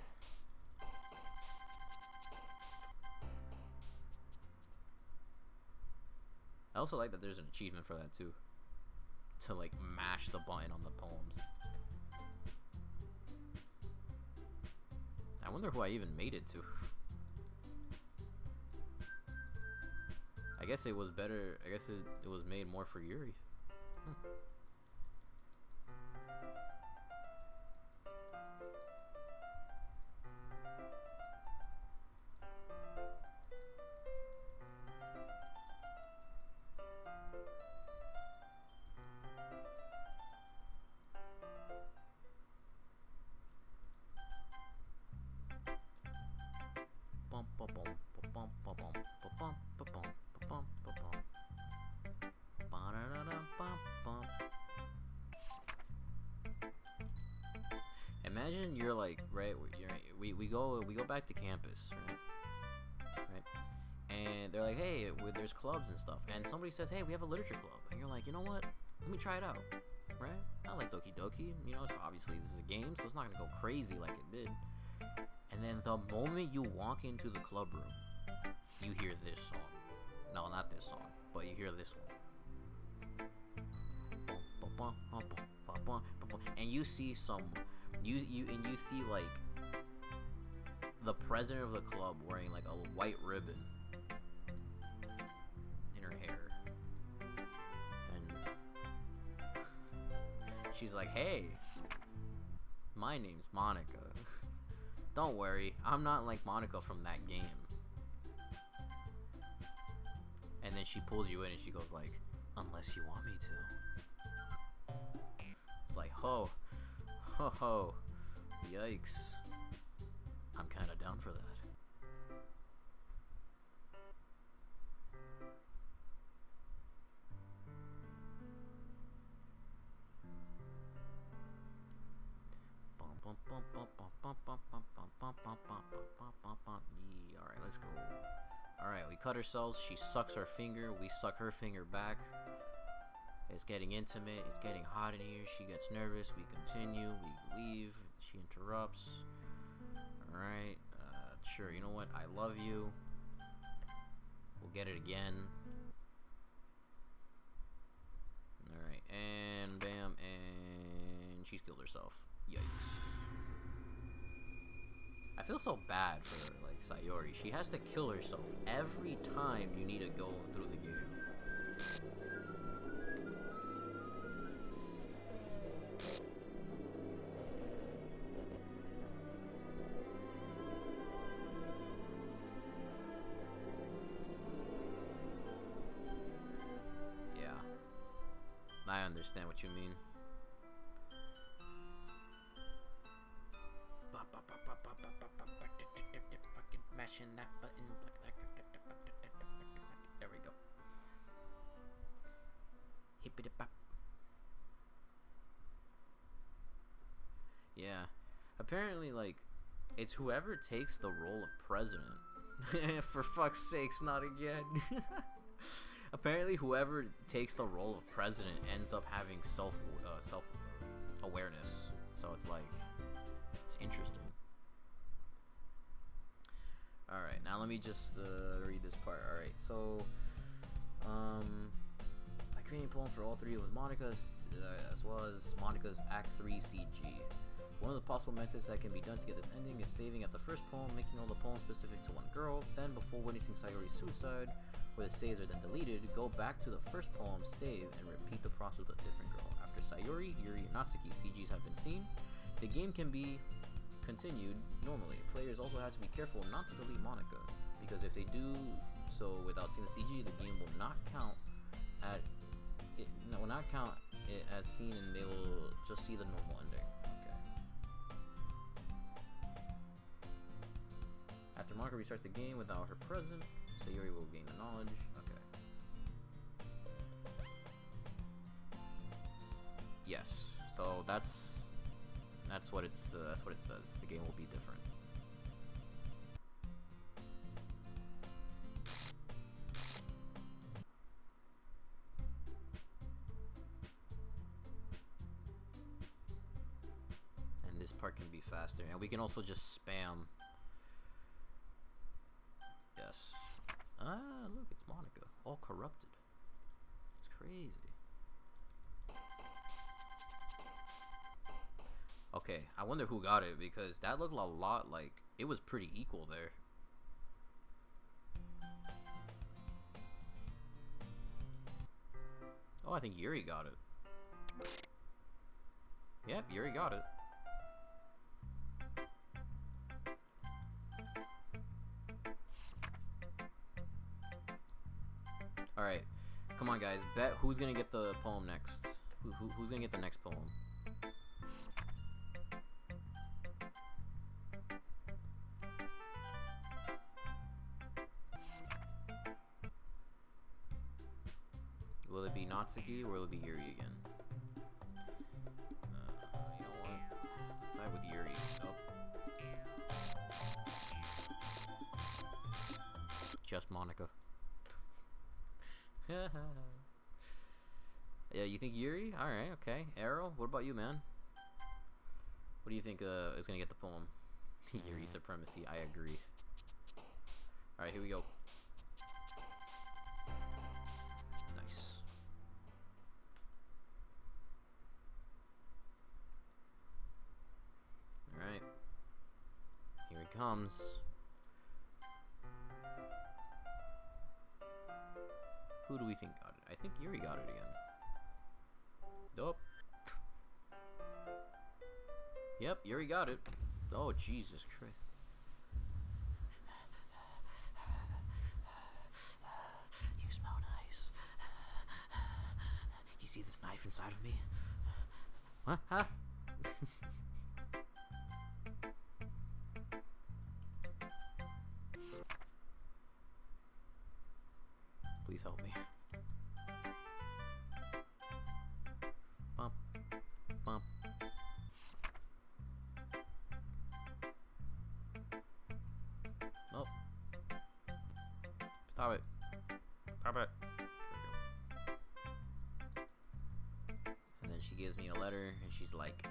I also like that there's an achievement for that too. To like mash the button on the poems. I wonder who I even made it to. I guess it was better. I guess it was made more for Yuri. Imagine you're like, right, we go back to campus, right, and they're like, hey, there's clubs and stuff, and somebody says, hey, we have a literature club, and you're like, you know what, let me try it out, right? I like Doki Doki, you know, so obviously this is a game, so it's not gonna go crazy like it did. And then the moment you walk into the club room, you hear this song. No, not this song, but you hear this one. And you see you see like the president of the club wearing like a white ribbon in her hair, and she's like, hey, my name's Monica. Don't worry, I'm not like Monica from that game. And then she pulls you in and she goes like, unless you want me to. It's like, ho, yikes. I'm kinda down for that. Alright, let's go. Alright, we cut ourselves. She sucks our finger. We suck her finger back. It's getting intimate. It's getting hot in here. She gets nervous. We continue. We leave. She interrupts. Alright. sure. You know what? I love you. We'll get it again. Alright, and bam, and she's killed herself. Yikes. I feel so bad for, like, Sayori. She has to kill herself every time you need to go through the game. I understand what you mean. Fucking mashing that button. There we go. Hippity pop. Yeah. Apparently, like, it's whoever takes the role of president. For fuck's sakes, not again. Apparently, whoever takes the role of president ends up having self awareness. So it's like, it's interesting. All right, now let me just read this part. All right, so I created a poem for all three. It was Monica's, as well as Monica's Act 3 CG. One of the possible methods that can be done to get this ending is saving at the first poem, making all the poems specific to one girl. Then, before witnessing Sayori's suicide, where the saves are then deleted, go back to the first poem, save, and repeat the process with a different girl. After Sayori, Yuri, and Natsuki CGs have been seen, the game can be continued normally. Players also have to be careful not to delete Monica, because if they do so without seeing the CG, the game will not count it as seen, and they will just see the normal ending. After Monica restarts the game without her present, Sayori will gain the knowledge. Okay. Yes. So that's what it says. The game will be different. And this part can be faster, and we can also just spam. Yes. Ah, look, it's Monica. All corrupted. It's crazy. Okay, I wonder who got it, because that looked a lot like it was pretty equal there. Oh, I think Yuri got it. Yep, Yuri got it. Alright, come on guys, bet who's gonna get the poem next. Who's gonna get the next poem? Will it be Natsuki or will it be Yuri again? You know what? Let's side with Yuri. Nope. Just Monica. Yeah, you think Yuri? Alright, okay. Arrow, what about you, man? What do you think is gonna get the poem? Yuri supremacy, I agree. Alright, here we go. Nice. Alright. Here it comes. Who do we think got it? I think Yuri got it again. Nope. Yep, Yuri got it. Oh, Jesus Christ. You smell nice. You see this knife inside of me? Huh? Huh? Please help me. Bump. Bump. Nope. Stop it. Stop it. And then she gives me a letter and she's like,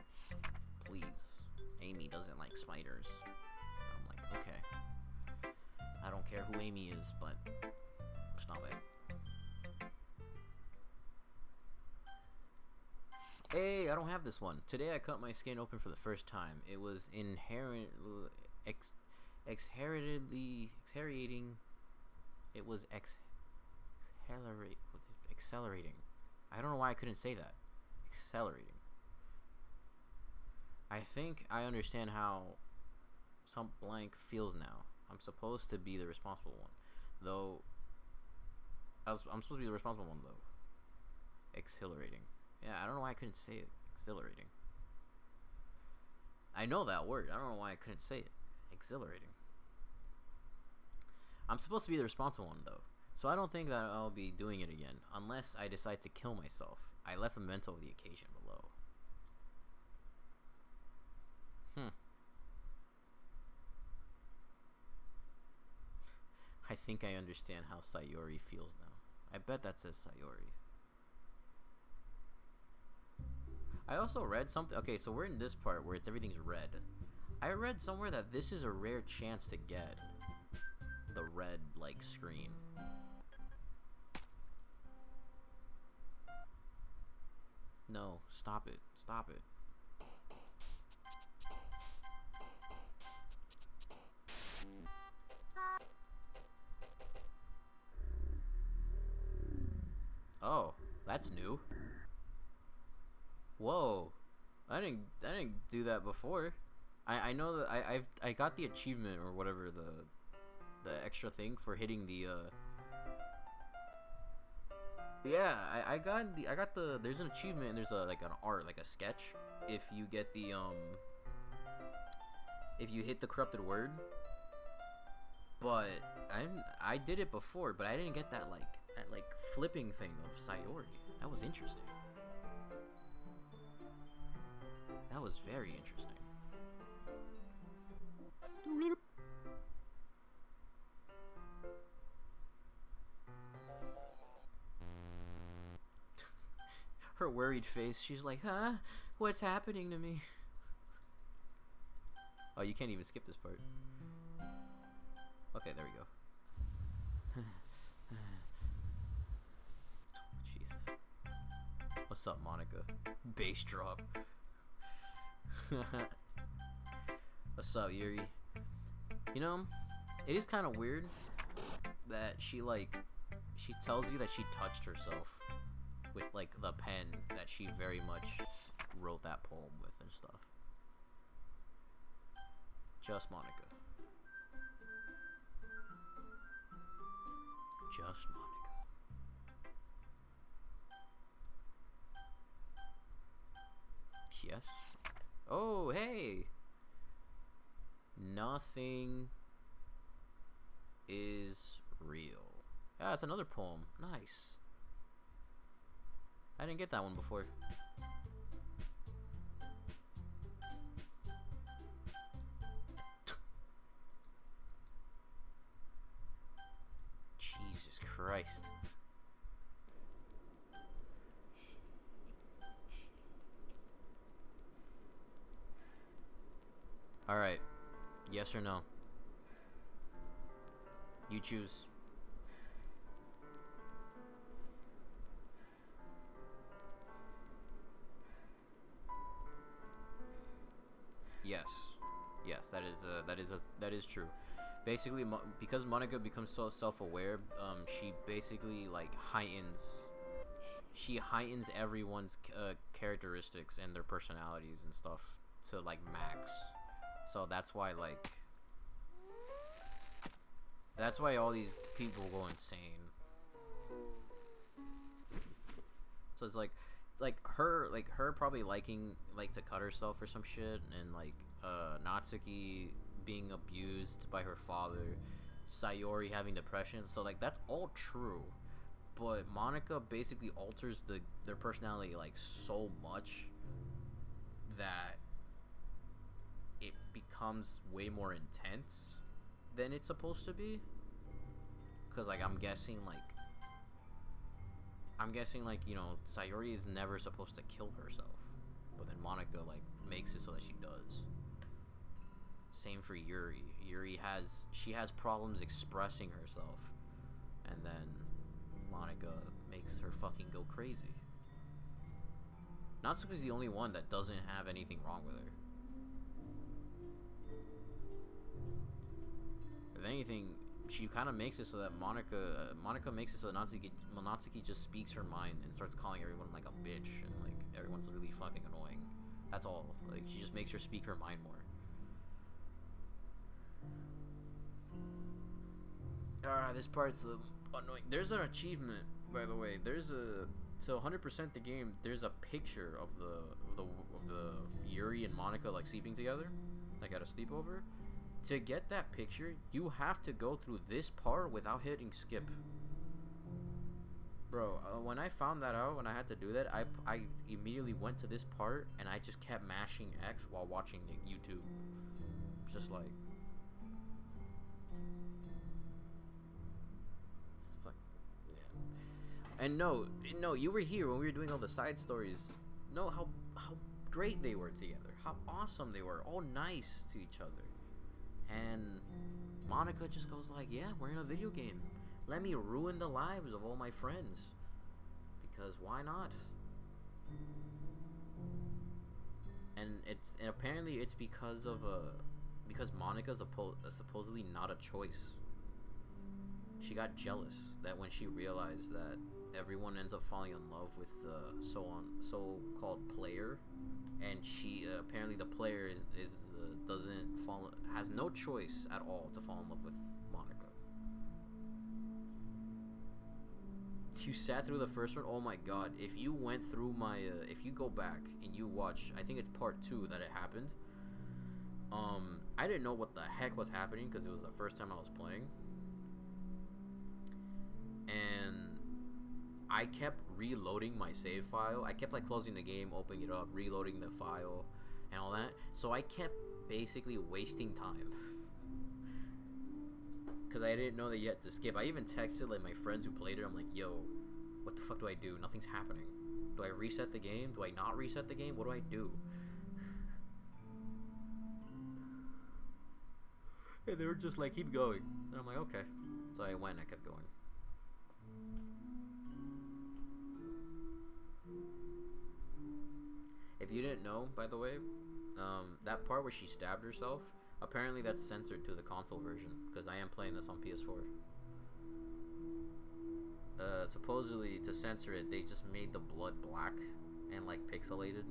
please. Amy doesn't like spiders. And I'm like, okay. don't care who Amy is, but stop it. Hey, I don't have this one. Today I cut my skin open for the first time. It was accelerating. It was accelerating. I don't know why I couldn't say that. Accelerating. I think I understand how some blank feels now. I'm supposed to be the responsible one, though. I'm supposed to be the responsible one, though. Exhilarating. Yeah, I don't know why I couldn't say it. Exhilarating. I know that word. I don't know why I couldn't say it. Exhilarating. I'm supposed to be the responsible one, though, so I don't think that I'll be doing it again, unless I decide to kill myself. I left a memento of the occasion below. I think I understand how Sayori feels now. I bet that says Sayori. I also read something. Okay, so we're in this part where everything's red. I read somewhere that this is a rare chance to get the red, like, screen. No, stop it. Stop it. Oh, that's new. Whoa, I didn't do that before. I know that I got the achievement or whatever, the extra thing for hitting the yeah, I got the there's an achievement and there's a like an art, like a sketch, if you get the if you hit the corrupted word. But I did it before, but I didn't get that like flipping thing of Sayori. That was interesting. That was very interesting. Her worried face, she's like, huh? What's happening to me? Oh, you can't even skip this part. Okay, there we go. Jesus. What's up, Monica? Bass drop. What's up, Yuri? You know, it is kind of weird that she tells you that she touched herself with like the pen that she very much wrote that poem with and stuff. Just Monica. Just Monica. Yes. Oh, hey. Nothing is real. Ah, it's another poem. Nice. I didn't get that one before. Jesus Christ. Alright. Yes or no? You choose. Yes. Yes, that is true. Basically, because Monica becomes so self-aware, she basically like heightens everyone's characteristics and their personalities and stuff to like max. So that's why all these people go insane. So it's like her probably liking to cut herself or some shit, and like Natsuki being abused by her father, Sayori having depression. So like that's all true, but Monica basically alters their personality like so much that it becomes way more intense than it's supposed to be. Cause like I'm guessing you know, Sayori is never supposed to kill herself, but then Monica like makes it so that she does. Same for Yuri. She has problems expressing herself, and then Monica makes her fucking go crazy. Natsuki's the only one that doesn't have anything wrong with her. If anything, she kind of makes it so that Monica makes it so that Natsuki just speaks her mind and starts calling everyone like a bitch, and like everyone's really fucking annoying. That's all. Like, she just makes her speak her mind more. This part's annoying. There's an achievement, by the way. So 100% the game. There's a picture of the Yuri and Monica like sleeping together, like at a sleepover. To get that picture, you have to go through this part without hitting skip. Bro, when I found that out, when I had to do that, I immediately went to this part and I just kept mashing X while watching YouTube. Just like, it's fuck, yeah. And no, you were here when we were doing all the side stories. Know how great they were together, how awesome they were, all nice to each other. And Monica just goes like, yeah, we're in a video game. Let me ruin the lives of all my friends. Because why not? And apparently it's because Monica's supposedly not a choice. She got jealous that when she realized that everyone ends up falling in love with the so-called player, and she apparently the player has no choice at all to fall in love with Monica. You sat through the first one. Oh my god, if you went through my if you go back and you watch, I think it's part 2 that it happened. I didn't know what the heck was happening because it was the first time I was playing, and I kept reloading my save file. I kept like closing the game, opening it up, reloading the file and all that. So I kept basically wasting time because I didn't know that you had to skip. I even texted like my friends who played it. I'm like, yo, what the fuck do I do? Nothing's happening. Do I reset the game? Do I not reset the game? What do I do? And they were just like, keep going. And I'm like, okay. So I went and I kept going. If you didn't know, by the way, that part where she stabbed herself, apparently that's censored to the console version, because I am playing this on PS4. Supposedly, to censor it, they just made the blood black and, like, pixelated.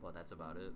But that's about it.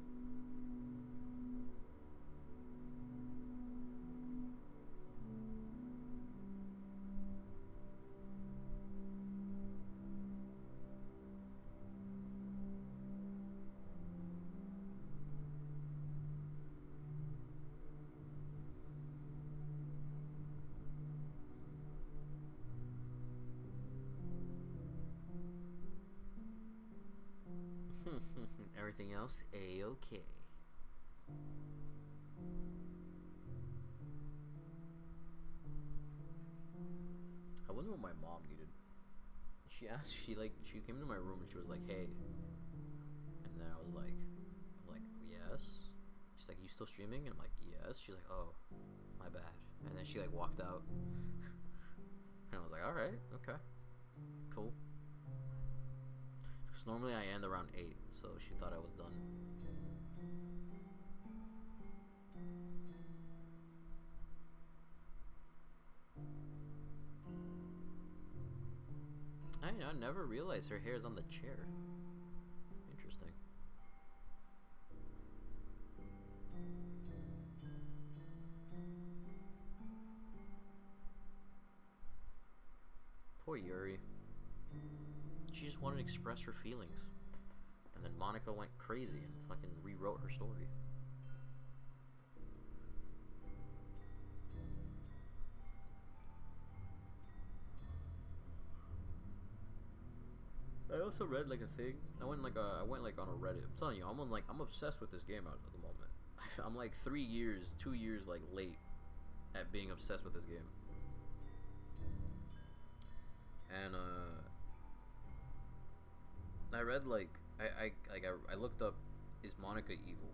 Everything else, A-okay. I wonder what my mom needed. She came into my room and she was like, hey. And then I was like, yes. She's like, you still streaming? And I'm like, yes. She's like, oh, my bad. And then she like walked out. And I was like, alright, okay. Cool. Because normally I end around 8, so she thought I was done. I never realized her hair is on the chair. Interesting. Poor Yuri. She just wanted to express her feelings. And then Monica went crazy and fucking rewrote her story. I also read like a thing. I went like on a Reddit. I'm telling you, I'm obsessed with this game at the moment. I'm like 2 years like late at being obsessed with this game. And I read like I looked up, is Monica evil?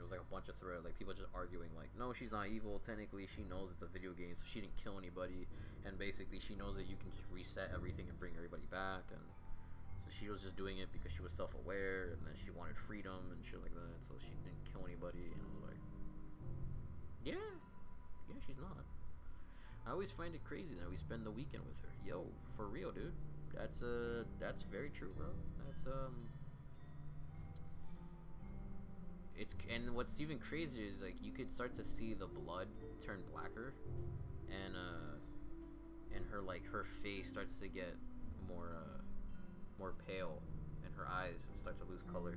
was like a bunch of thread, like people just arguing, like, no, she's not evil. Technically, she knows it's a video game, so she didn't kill anybody, and basically she knows that you can just reset everything and bring everybody back, and so she was just doing it because she was self-aware, and then she wanted freedom and shit like that, so she didn't kill anybody. And I was like, yeah, she's not. I always find it crazy that we spend the weekend with her. Yo, for real, dude. That's very true, bro. And what's even crazier is like you could start to see the blood turn blacker, and her face starts to get more pale, and her eyes start to lose color.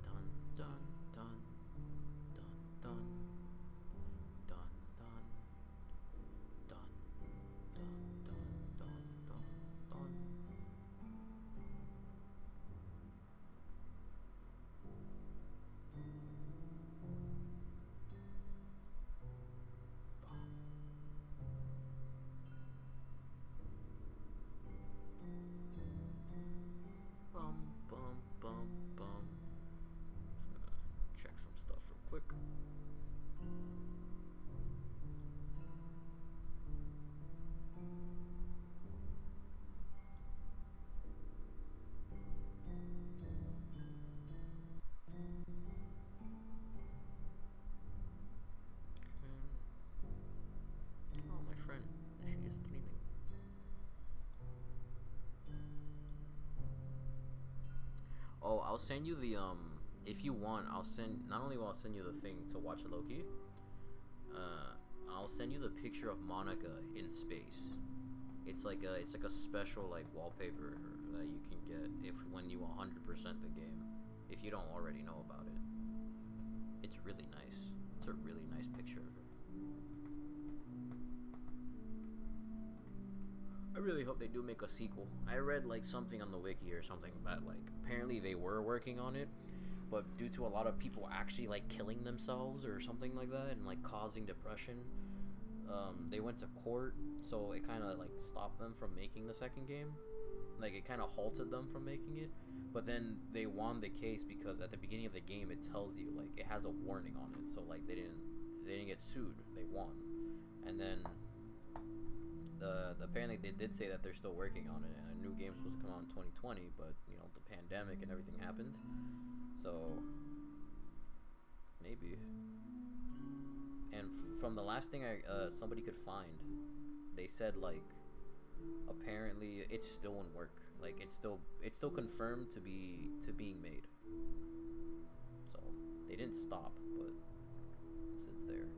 Dun dun dun dun dun dun dun dun dun dun dun dun dun. Bum bum bum bum. Just gonna check some stuff real quick. Oh, my friend, she is dreaming. Oh, I'll send you the if you want, not only will I send you the thing to watch Loki, I'll send you the picture of Monica in space. It's like a special like wallpaper that you can get when you 100% the game, if you don't already know about it. It's really nice. It's a really nice picture of her. I really hope they do make a sequel. I read like something on the wiki or something that like apparently they were working on it, but due to a lot of people actually like killing themselves or something like that and like causing depression, they went to court, so it kind of like stopped them from making the second game. Like it kind of halted them from making it, but then they won the case because at the beginning of the game it tells you like it has a warning on it, so like they didn't get sued, they won. And then apparently they did say that they're still working on it, and a new game's supposed to come out in 2020, but you know, the pandemic and everything happened, so maybe. And from the last thing somebody could find, they said like apparently it's still in work, like it's still confirmed to being made, so they didn't stop, but it's there.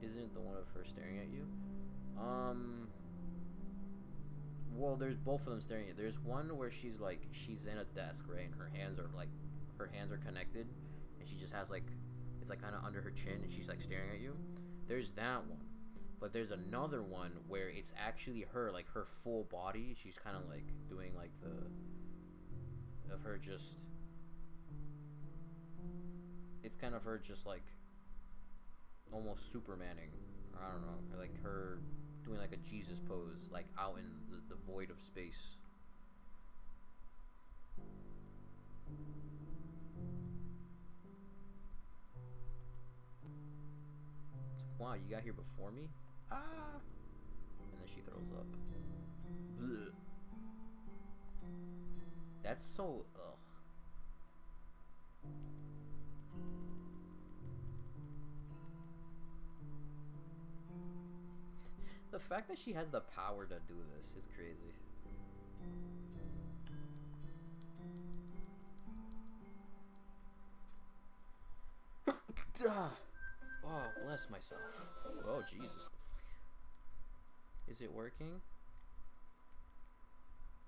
Isn't it the one of her staring at you? Well, there's both of them staring at you. There's one where she's in a desk, right, and her hands are connected, and she just has like, it's like kind of under her chin, and she's like staring at you. There's that one, but there's another one where it's actually her, like her full body. She's kind of like doing like of her just. It's kind of her just like almost Supermaning, or I don't know, or like her doing like a Jesus pose, like out in the void of space. Wow, you got here before me? Ah! And then she throws up. Blech. That's so, ugh. The fact that she has the power to do this is crazy. Oh, bless myself. Oh, Jesus. Is it working?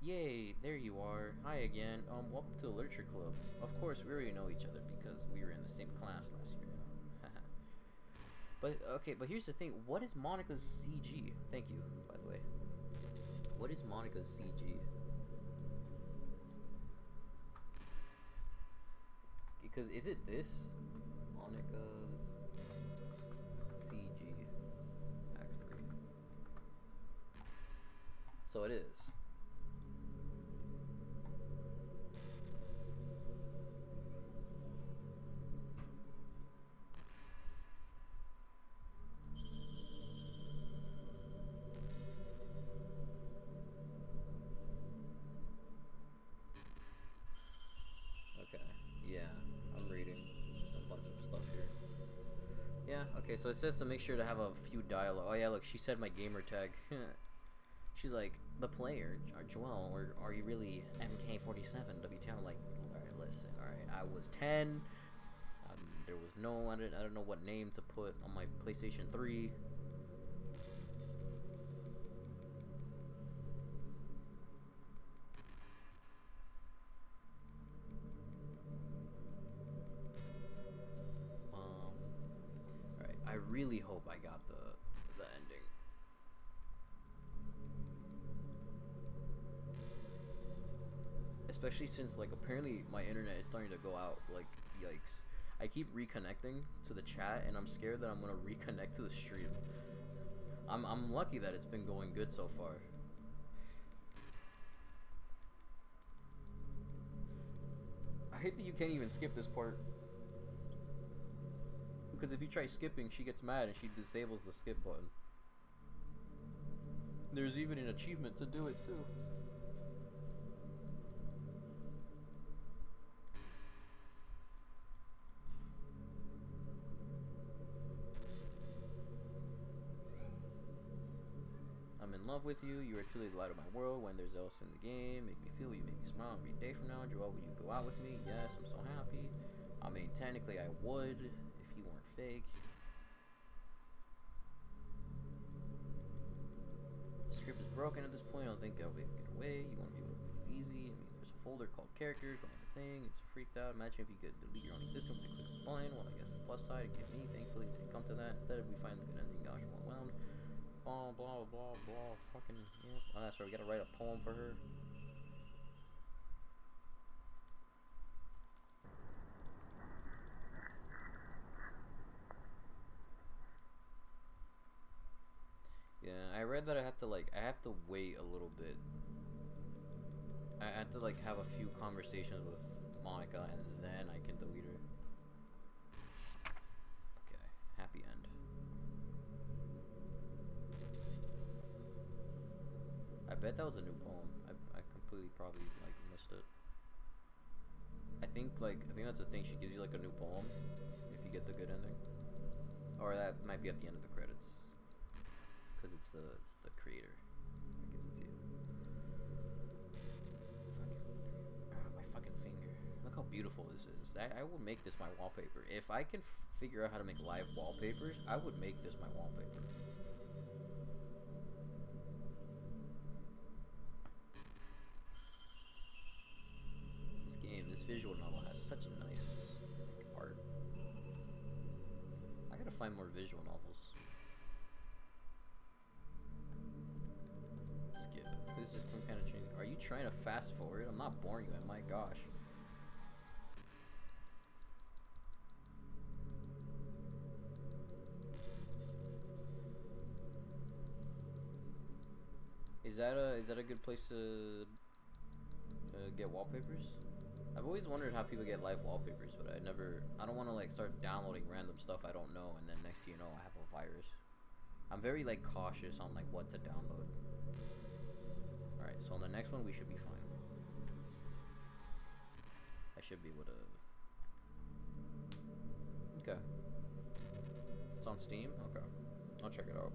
Yay, there you are. Hi again. Welcome to the Literature Club. Of course, we already know each other because we were in the same class last year. But okay, but here's the thing. What is Monica's CG? Thank you, by the way. What is Monica's CG? Because is it this? Monica's CG Act 3. So it is. Okay, yeah, I'm reading a bunch of stuff here. Yeah, okay, so it says to make sure to have a few dialogue. Oh yeah, look, she said my gamer tag. She's like, the player, Joel, or are you really MK47 WTF? I'm like, alright, listen, alright, I was 10. There was no, I don't know what name to put on my PlayStation 3. Alright, I really hope I got the ending. Especially since, like, apparently my internet is starting to go out. Like, yikes. I keep reconnecting to the chat, and I'm scared that I'm gonna reconnect to the stream. I'm lucky that it's been going good so far. I hate that you can't even skip this part. Because if you try skipping, she gets mad and she disables the skip button. There's even an achievement to do it too. I'm in love with you. You are truly the light of my world. When there's else in the game, make me feel. You make me smile every day from now. Joel, will you go out with me? Yes, I'm so happy. I mean, technically I would if you weren't fake. The script is broken at this point. I don't think I'll be able to get away. You want to be able to make it easy. I mean, there's a folder called characters. Running the thing. It's freaked out. Imagine if you could delete your own existence with the click of a button. Well, I guess the plus side. It get me. Thankfully, we didn't come to that. Instead, we find the good ending. Gosh, I'm overwhelmed. Blah blah blah blah. Fucking yeah. Oh, that's right. We gotta write a poem for her. Yeah, I read that I have to wait a little bit. I have to like have a few conversations with Monica and then I can delete her. Okay, happy end. I bet that was a new poem. I completely probably like missed it. I think that's the thing. She gives you like a new poem if you get the good ending, or that might be at the end of the credits. Because it's the creator that gives it to you. My fucking finger. Look how beautiful this is. I will make this my wallpaper. If I can figure out how to make live wallpapers, I would make this my wallpaper. This visual novel has such nice art. I gotta find more visual novels. Skip. This is just some kind of change. Are you trying to fast forward? I'm not boring you, my gosh. Is that a good place to get wallpapers? I've always wondered how people get live wallpapers, but I don't want to like start downloading random stuff I don't know, and then next thing you know, I have a virus. I'm very like cautious on like what to download. Alright, so on the next one, we should be fine. I should be able to... Okay. It's on Steam? Okay. I'll check it out.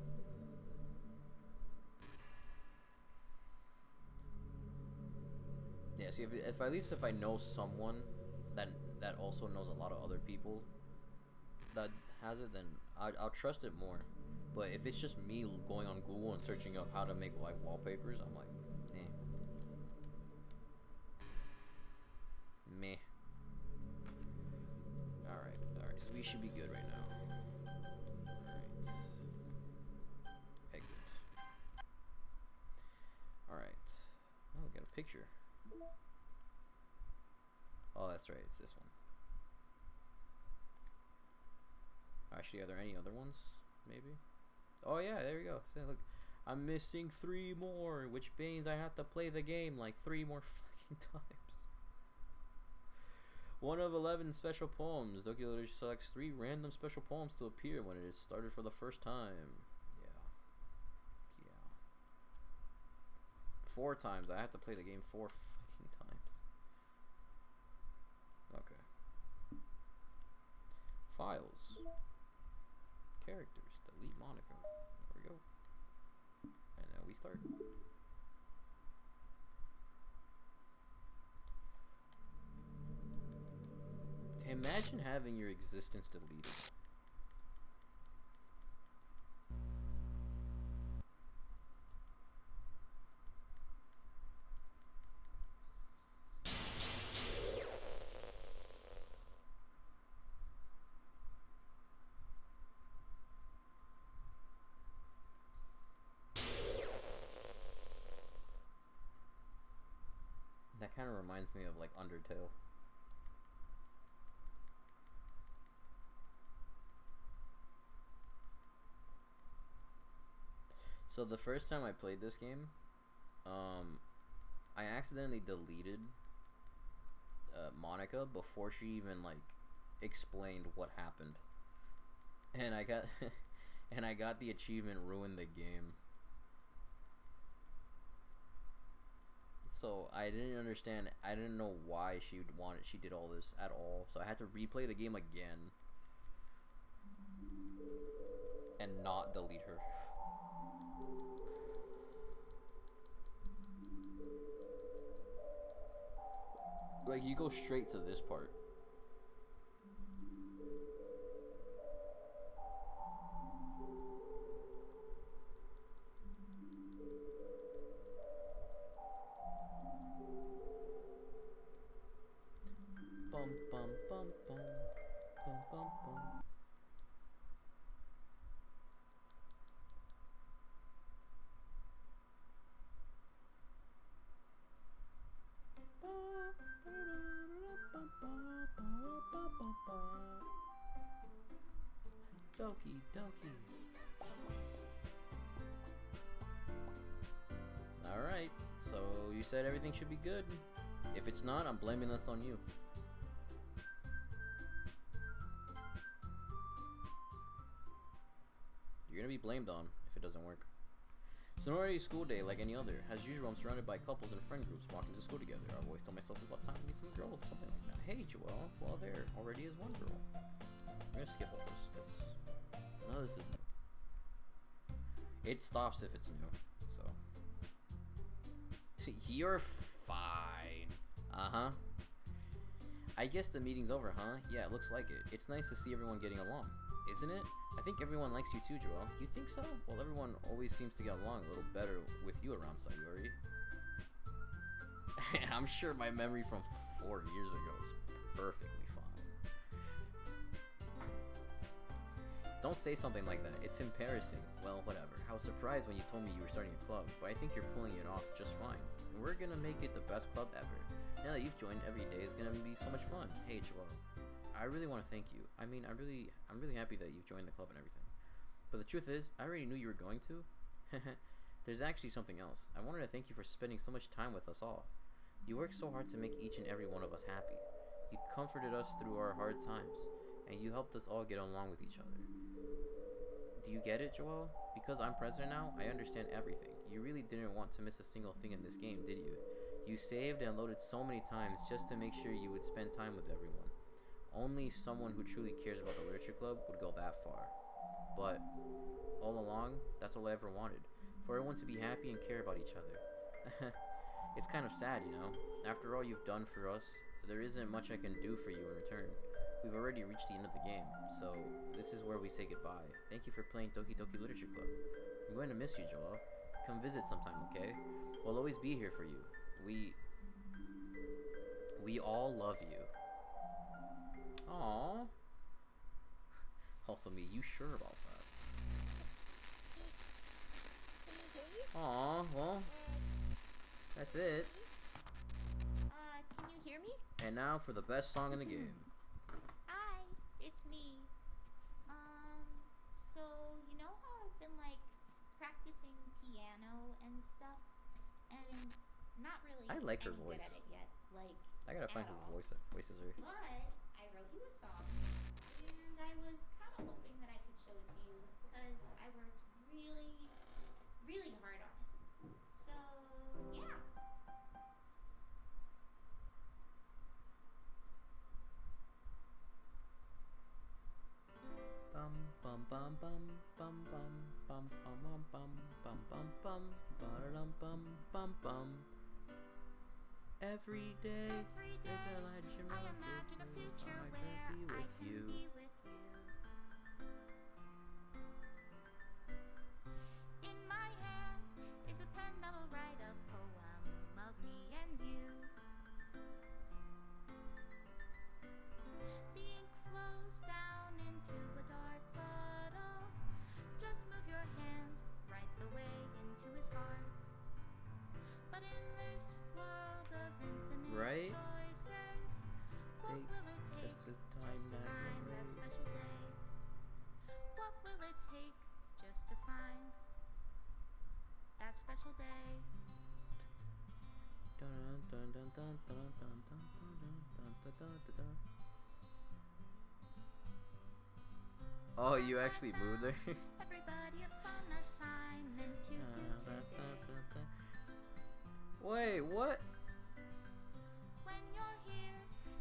Yeah, see, if at least if I know someone that also knows a lot of other people that has it, then I'll trust it more. But if it's just me going on Google and searching up how to make live wallpapers, I'm like, meh. Alright, so we should be good right now. Alright. future. Oh, that's right. It's this one. Actually, are there any other ones? Maybe. Oh yeah, there we go. So, look, I'm missing 3 more, which means I have to play the game like 3 more fucking times. 1 of 11 special poems. Doki Literature selects 3 random special poems to appear when it is started for the first time. Yeah. 4 times. I have to play the game 4 fucking times. Okay. Files. Characters. Delete Monica. There we go. And then we start. Imagine having your existence deleted. That kind of reminds me of like Undertale. So the first time I played this game, I accidentally deleted Monica before she even like explained what happened, and I got and I got the achievement ruin the game. So I didn't understand. I didn't know why she did all this at all. So I had to replay the game again and not delete her. Like, you go straight to this part. Bum bum bum bum bum bum bum. Doki, Doki. Alright, so you said everything should be good. If it's not, I'm blaming this on you. You're gonna be blamed on if it doesn't work. It's an ordinary school day like any other. As usual, I'm surrounded by couples and friend groups walking to school together. I've always told myself it's about time to meet some girls, something like that. Hey, Joelle. Well, there already is one girl. I'm gonna skip all this. No, this is new. It stops if it's new, so. You're fine. Uh-huh. I guess the meeting's over, huh? Yeah, it looks like it. It's nice to see everyone getting along, isn't it? I think everyone likes you too, Joelle. You think so? Well, everyone always seems to get along a little better with you around, Sayori. I'm sure my memory from 4 years ago is perfectly fine. Don't say something like that. It's embarrassing. Well, whatever. I was surprised when you told me you were starting a club, but I think you're pulling it off just fine. And we're gonna make it the best club ever. Now that you've joined, every day is gonna be so much fun. Hey, Joelle. I really want to thank you. I mean, I'm really happy that you've joined the club and everything. But the truth is, I already knew you were going to. There's actually something else. I wanted to thank you for spending so much time with us all. You worked so hard to make each and every one of us happy. You comforted us through our hard times, and you helped us all get along with each other. Do you get it, Joelle? Because I'm president now, I understand everything. You really didn't want to miss a single thing in this game, did you? You saved and loaded so many times just to make sure you would spend time with everyone. Only someone who truly cares about the literature club would go that far. But all along, that's all I ever wanted. For everyone to be happy and care about each other. It's kind of sad, you know. After all you've done for us, there isn't much I can do for you in return. We've already reached the end of the game, so this is where we say goodbye. Thank you for playing Doki Doki Literature Club. I'm going to miss you, Joelle. Come visit sometime, okay? We'll always be here for you. We all love you. Aww. Also me, you sure about that? Aww, well, that's it. hear me? And now for the best song in the game. Hi, it's me. So you know how I've been like practicing piano and stuff, and not really I like her any good voice. at it yet, like I gotta find at who all. voices her. But I wrote you a song, and I was kind of hoping that I could show it to you because I worked really, really hard on it. So yeah. Bum bum bum bum bum bum bum bum bum bum bum bum bum bum bum bum. Every day is a legend. I imagine a future I where could be I with can you. be with you. In my hand is a pen that will write a poem of me and you. The ink flows down into a dark puddle. Just move your hand right the way into his heart. But in this world of infinite Right? choices, what Take will it take just a just time to that find way. that special day? What will it take just to find that special day? Dun dun dun dun dun dun dun dun dun dun dun. Oh, you actually moved there? Everybody a fun assignment to do today. Wait, what? When you're here,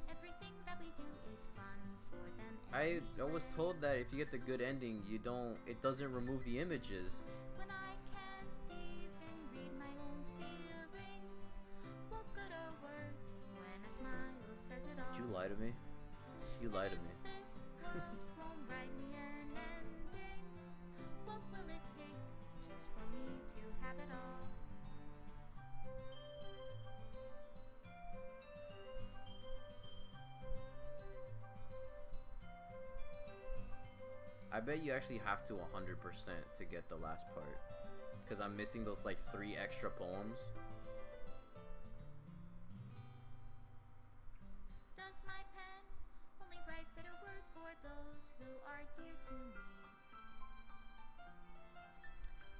everything that we do is fun for them I was anyway. told that if you get the good ending, it doesn't remove the images. When I can't even read my own feelings, what good are words when a smile says it all? Did you lie to me? You lied to me. If this world won't write me an ending, what will it take just for me to have it all? I bet you actually have to 100% to get the last part. Because I'm missing those like 3 extra poems. Does my pen only write bitter words for those who are dear to me?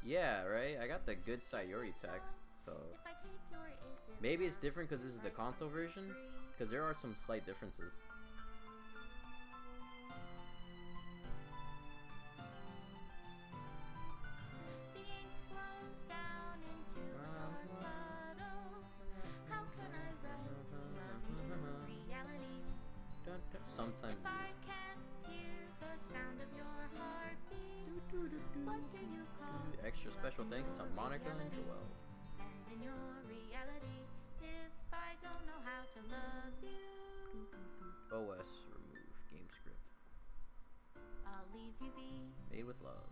Yeah, right? I got the good Sayori text, so... If I take your isn't Maybe it's now, different because this is the if I console set you version. free. Because there are some slight differences. The ink flows down into a dark puddle. How can I write love into reality? Sometimes If I can't hear the sound of your heartbeat, what do you call extra love special in thanks to your Monica and reality? Joel. And in your reality, if I don't know how to love you, OS remove game script. I'll leave you be. Made with love.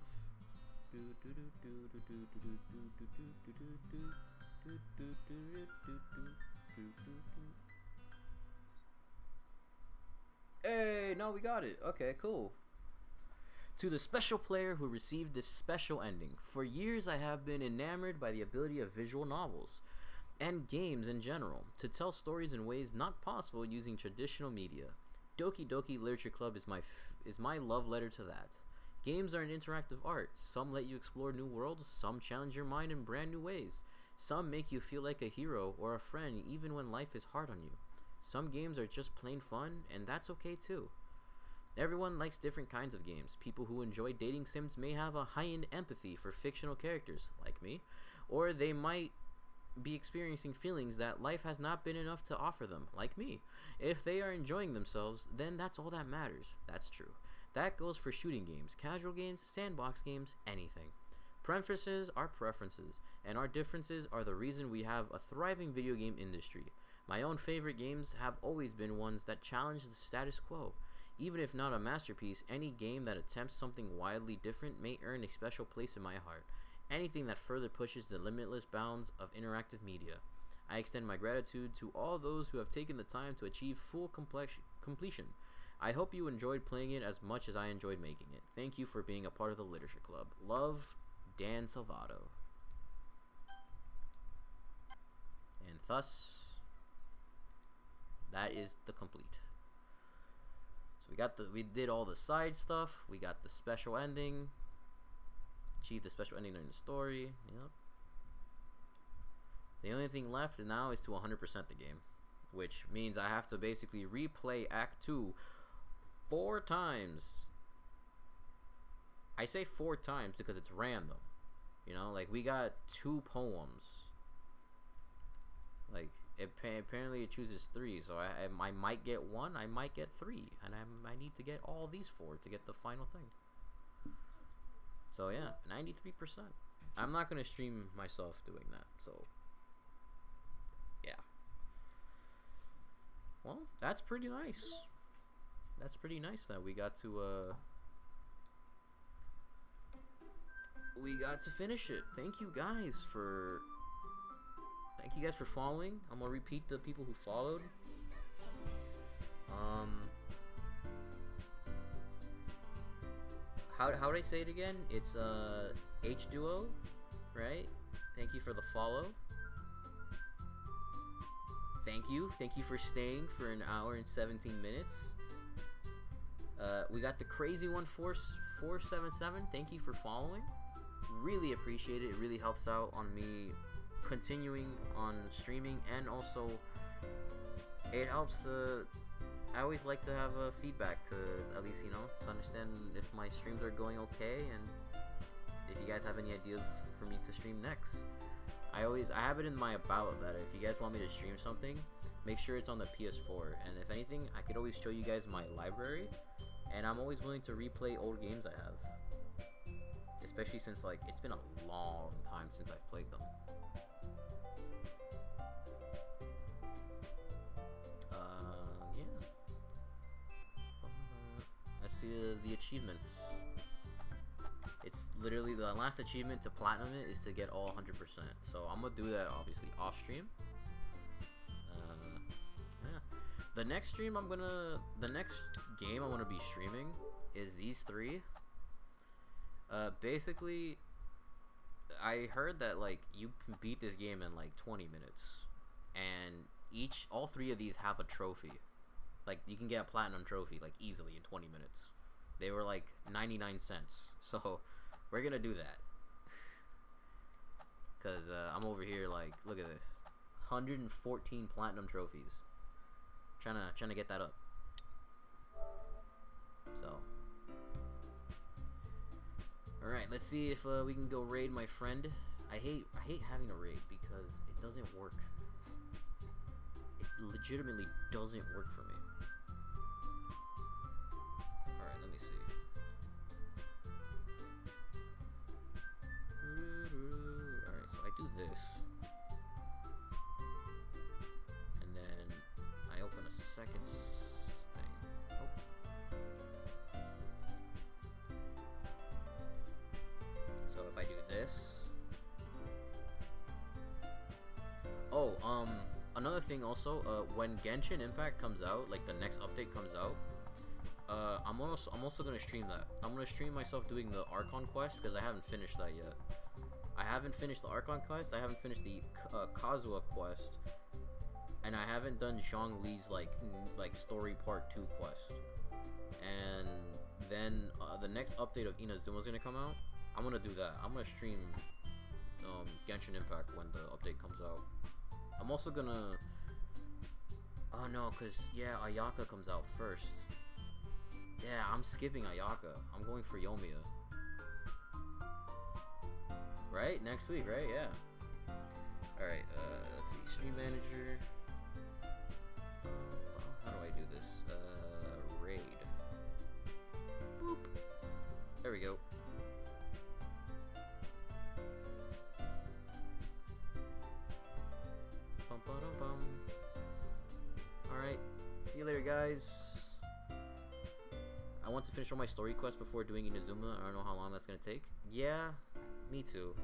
Hey, no, we got it. Okay, cool. To the special player who received this special ending, for years I have been enamored by the ability of visual novels and games in general to tell stories in ways not possible using traditional media. Doki Doki Literature Club is my love letter to that. Games are an interactive art. Some let you explore new worlds, some challenge your mind in brand new ways. Some make you feel like a hero or a friend even when life is hard on you. Some games are just plain fun, and that's okay too. Everyone likes different kinds of games. People who enjoy dating sims may have a high-end empathy for fictional characters, like me, or they might be experiencing feelings that life has not been enough to offer them, like me. If they are enjoying themselves, then that's all that matters. That's true. That goes for shooting games, casual games, sandbox games, anything. Preferences are preferences, and our differences are the reason we have a thriving video game industry. My own favorite games have always been ones that challenge the status quo. Even if not a masterpiece, any game that attempts something wildly different may earn a special place in my heart. Anything that further pushes the limitless bounds of interactive media. I extend my gratitude to all those who have taken the time to achieve full completion. I hope you enjoyed playing it as much as I enjoyed making it. Thank you for being a part of the Literature Club. Love, Dan Salvato. And thus, That is the complete. So we did all the side stuff. We got the special ending. Achieved the special ending during the story. Yep. The only thing left now is to 100% the game, which means I have to basically replay Act 2 4 times. I say 4 times because it's random. You know, like we got 2 poems. Like apparently it chooses 3, so I might get 1, I might get 3, and I need to get all these 4 to get the final thing. So yeah, 93%. I'm not gonna stream myself doing that. So yeah. Well, that's pretty nice. That's pretty nice that we got to finish it. Thank you guys for following. I'm gonna repeat the people who followed. How would I say it again? It's H Duo, right? Thank you for the follow. Thank you for staying for an hour and 17 minutes. We got the crazy one 477. Thank you for following. Really appreciate it. It really helps out on me continuing on streaming, and also it helps. I always like to have feedback to at least, you know, to understand if my streams are going okay, and if you guys have any ideas for me to stream next. I have it in my about that if you guys want me to stream something, make sure it's on the PS4, and if anything, I could always show you guys my library, and I'm always willing to replay old games I have, especially since like it's been a long time since I've played them. Let's see the achievements. It's literally the last achievement to platinum it is to get all 100%. So I'm gonna do that obviously off stream. Yeah. The next game I'm gonna be streaming is these 3. Basically, I heard that like you can beat this game in like 20 minutes, and all 3 of these have a trophy. Like you can get a platinum trophy like easily in 20 minutes. They were like 99 cents. So we're gonna do that. Cause I'm over here like, look at this, 114 platinum trophies. Trying to get that up. So, all right, let's see if we can go raid my friend. I hate having to raid because it doesn't work. It legitimately doesn't work for me. Alright, let me see. Alright, so I do this. And then I open a second thing. Oh. So if I do this. Oh, another thing also, when Genshin Impact comes out, like the next update comes out, I'm also gonna stream that. I'm gonna stream myself doing the Archon quest because I haven't finished that yet. I haven't finished the Archon quest. I haven't finished the Kazuha quest, and I haven't done Zhongli's like story part 2 quest. And then the next update of Inazuma's gonna come out. I'm gonna do that. I'm gonna stream Genshin Impact when the update comes out. I'm also gonna. Oh no, cause yeah, Ayaka comes out first. Yeah, I'm skipping Ayaka. I'm going for Yomiya. Right? Next week, right? Yeah. Alright, let's see. Stream manager. How do I do this? Raid. Boop. There we go. Alright. See you later, guys. I want to finish all my story quests before doing Inazuma. I don't know how long that's gonna take. Yeah, me too.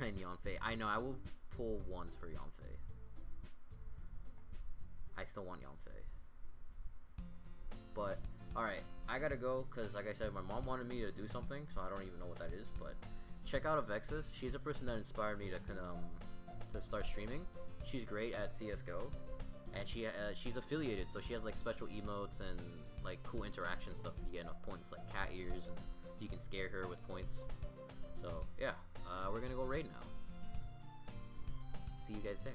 And Yanfei. I know, I will pull once for Yanfei. I still want Yanfei. But, alright, I gotta go, because like I said, my mom wanted me to do something, so I don't even know what that is, but check out Avexis. She's a person that inspired me to start streaming. She's great at CS:GO, and she's affiliated, so she has like special emotes and like cool interaction stuff if you get enough points, like cat ears, and you can scare her with points. So yeah, we're gonna go raid now. See you guys there.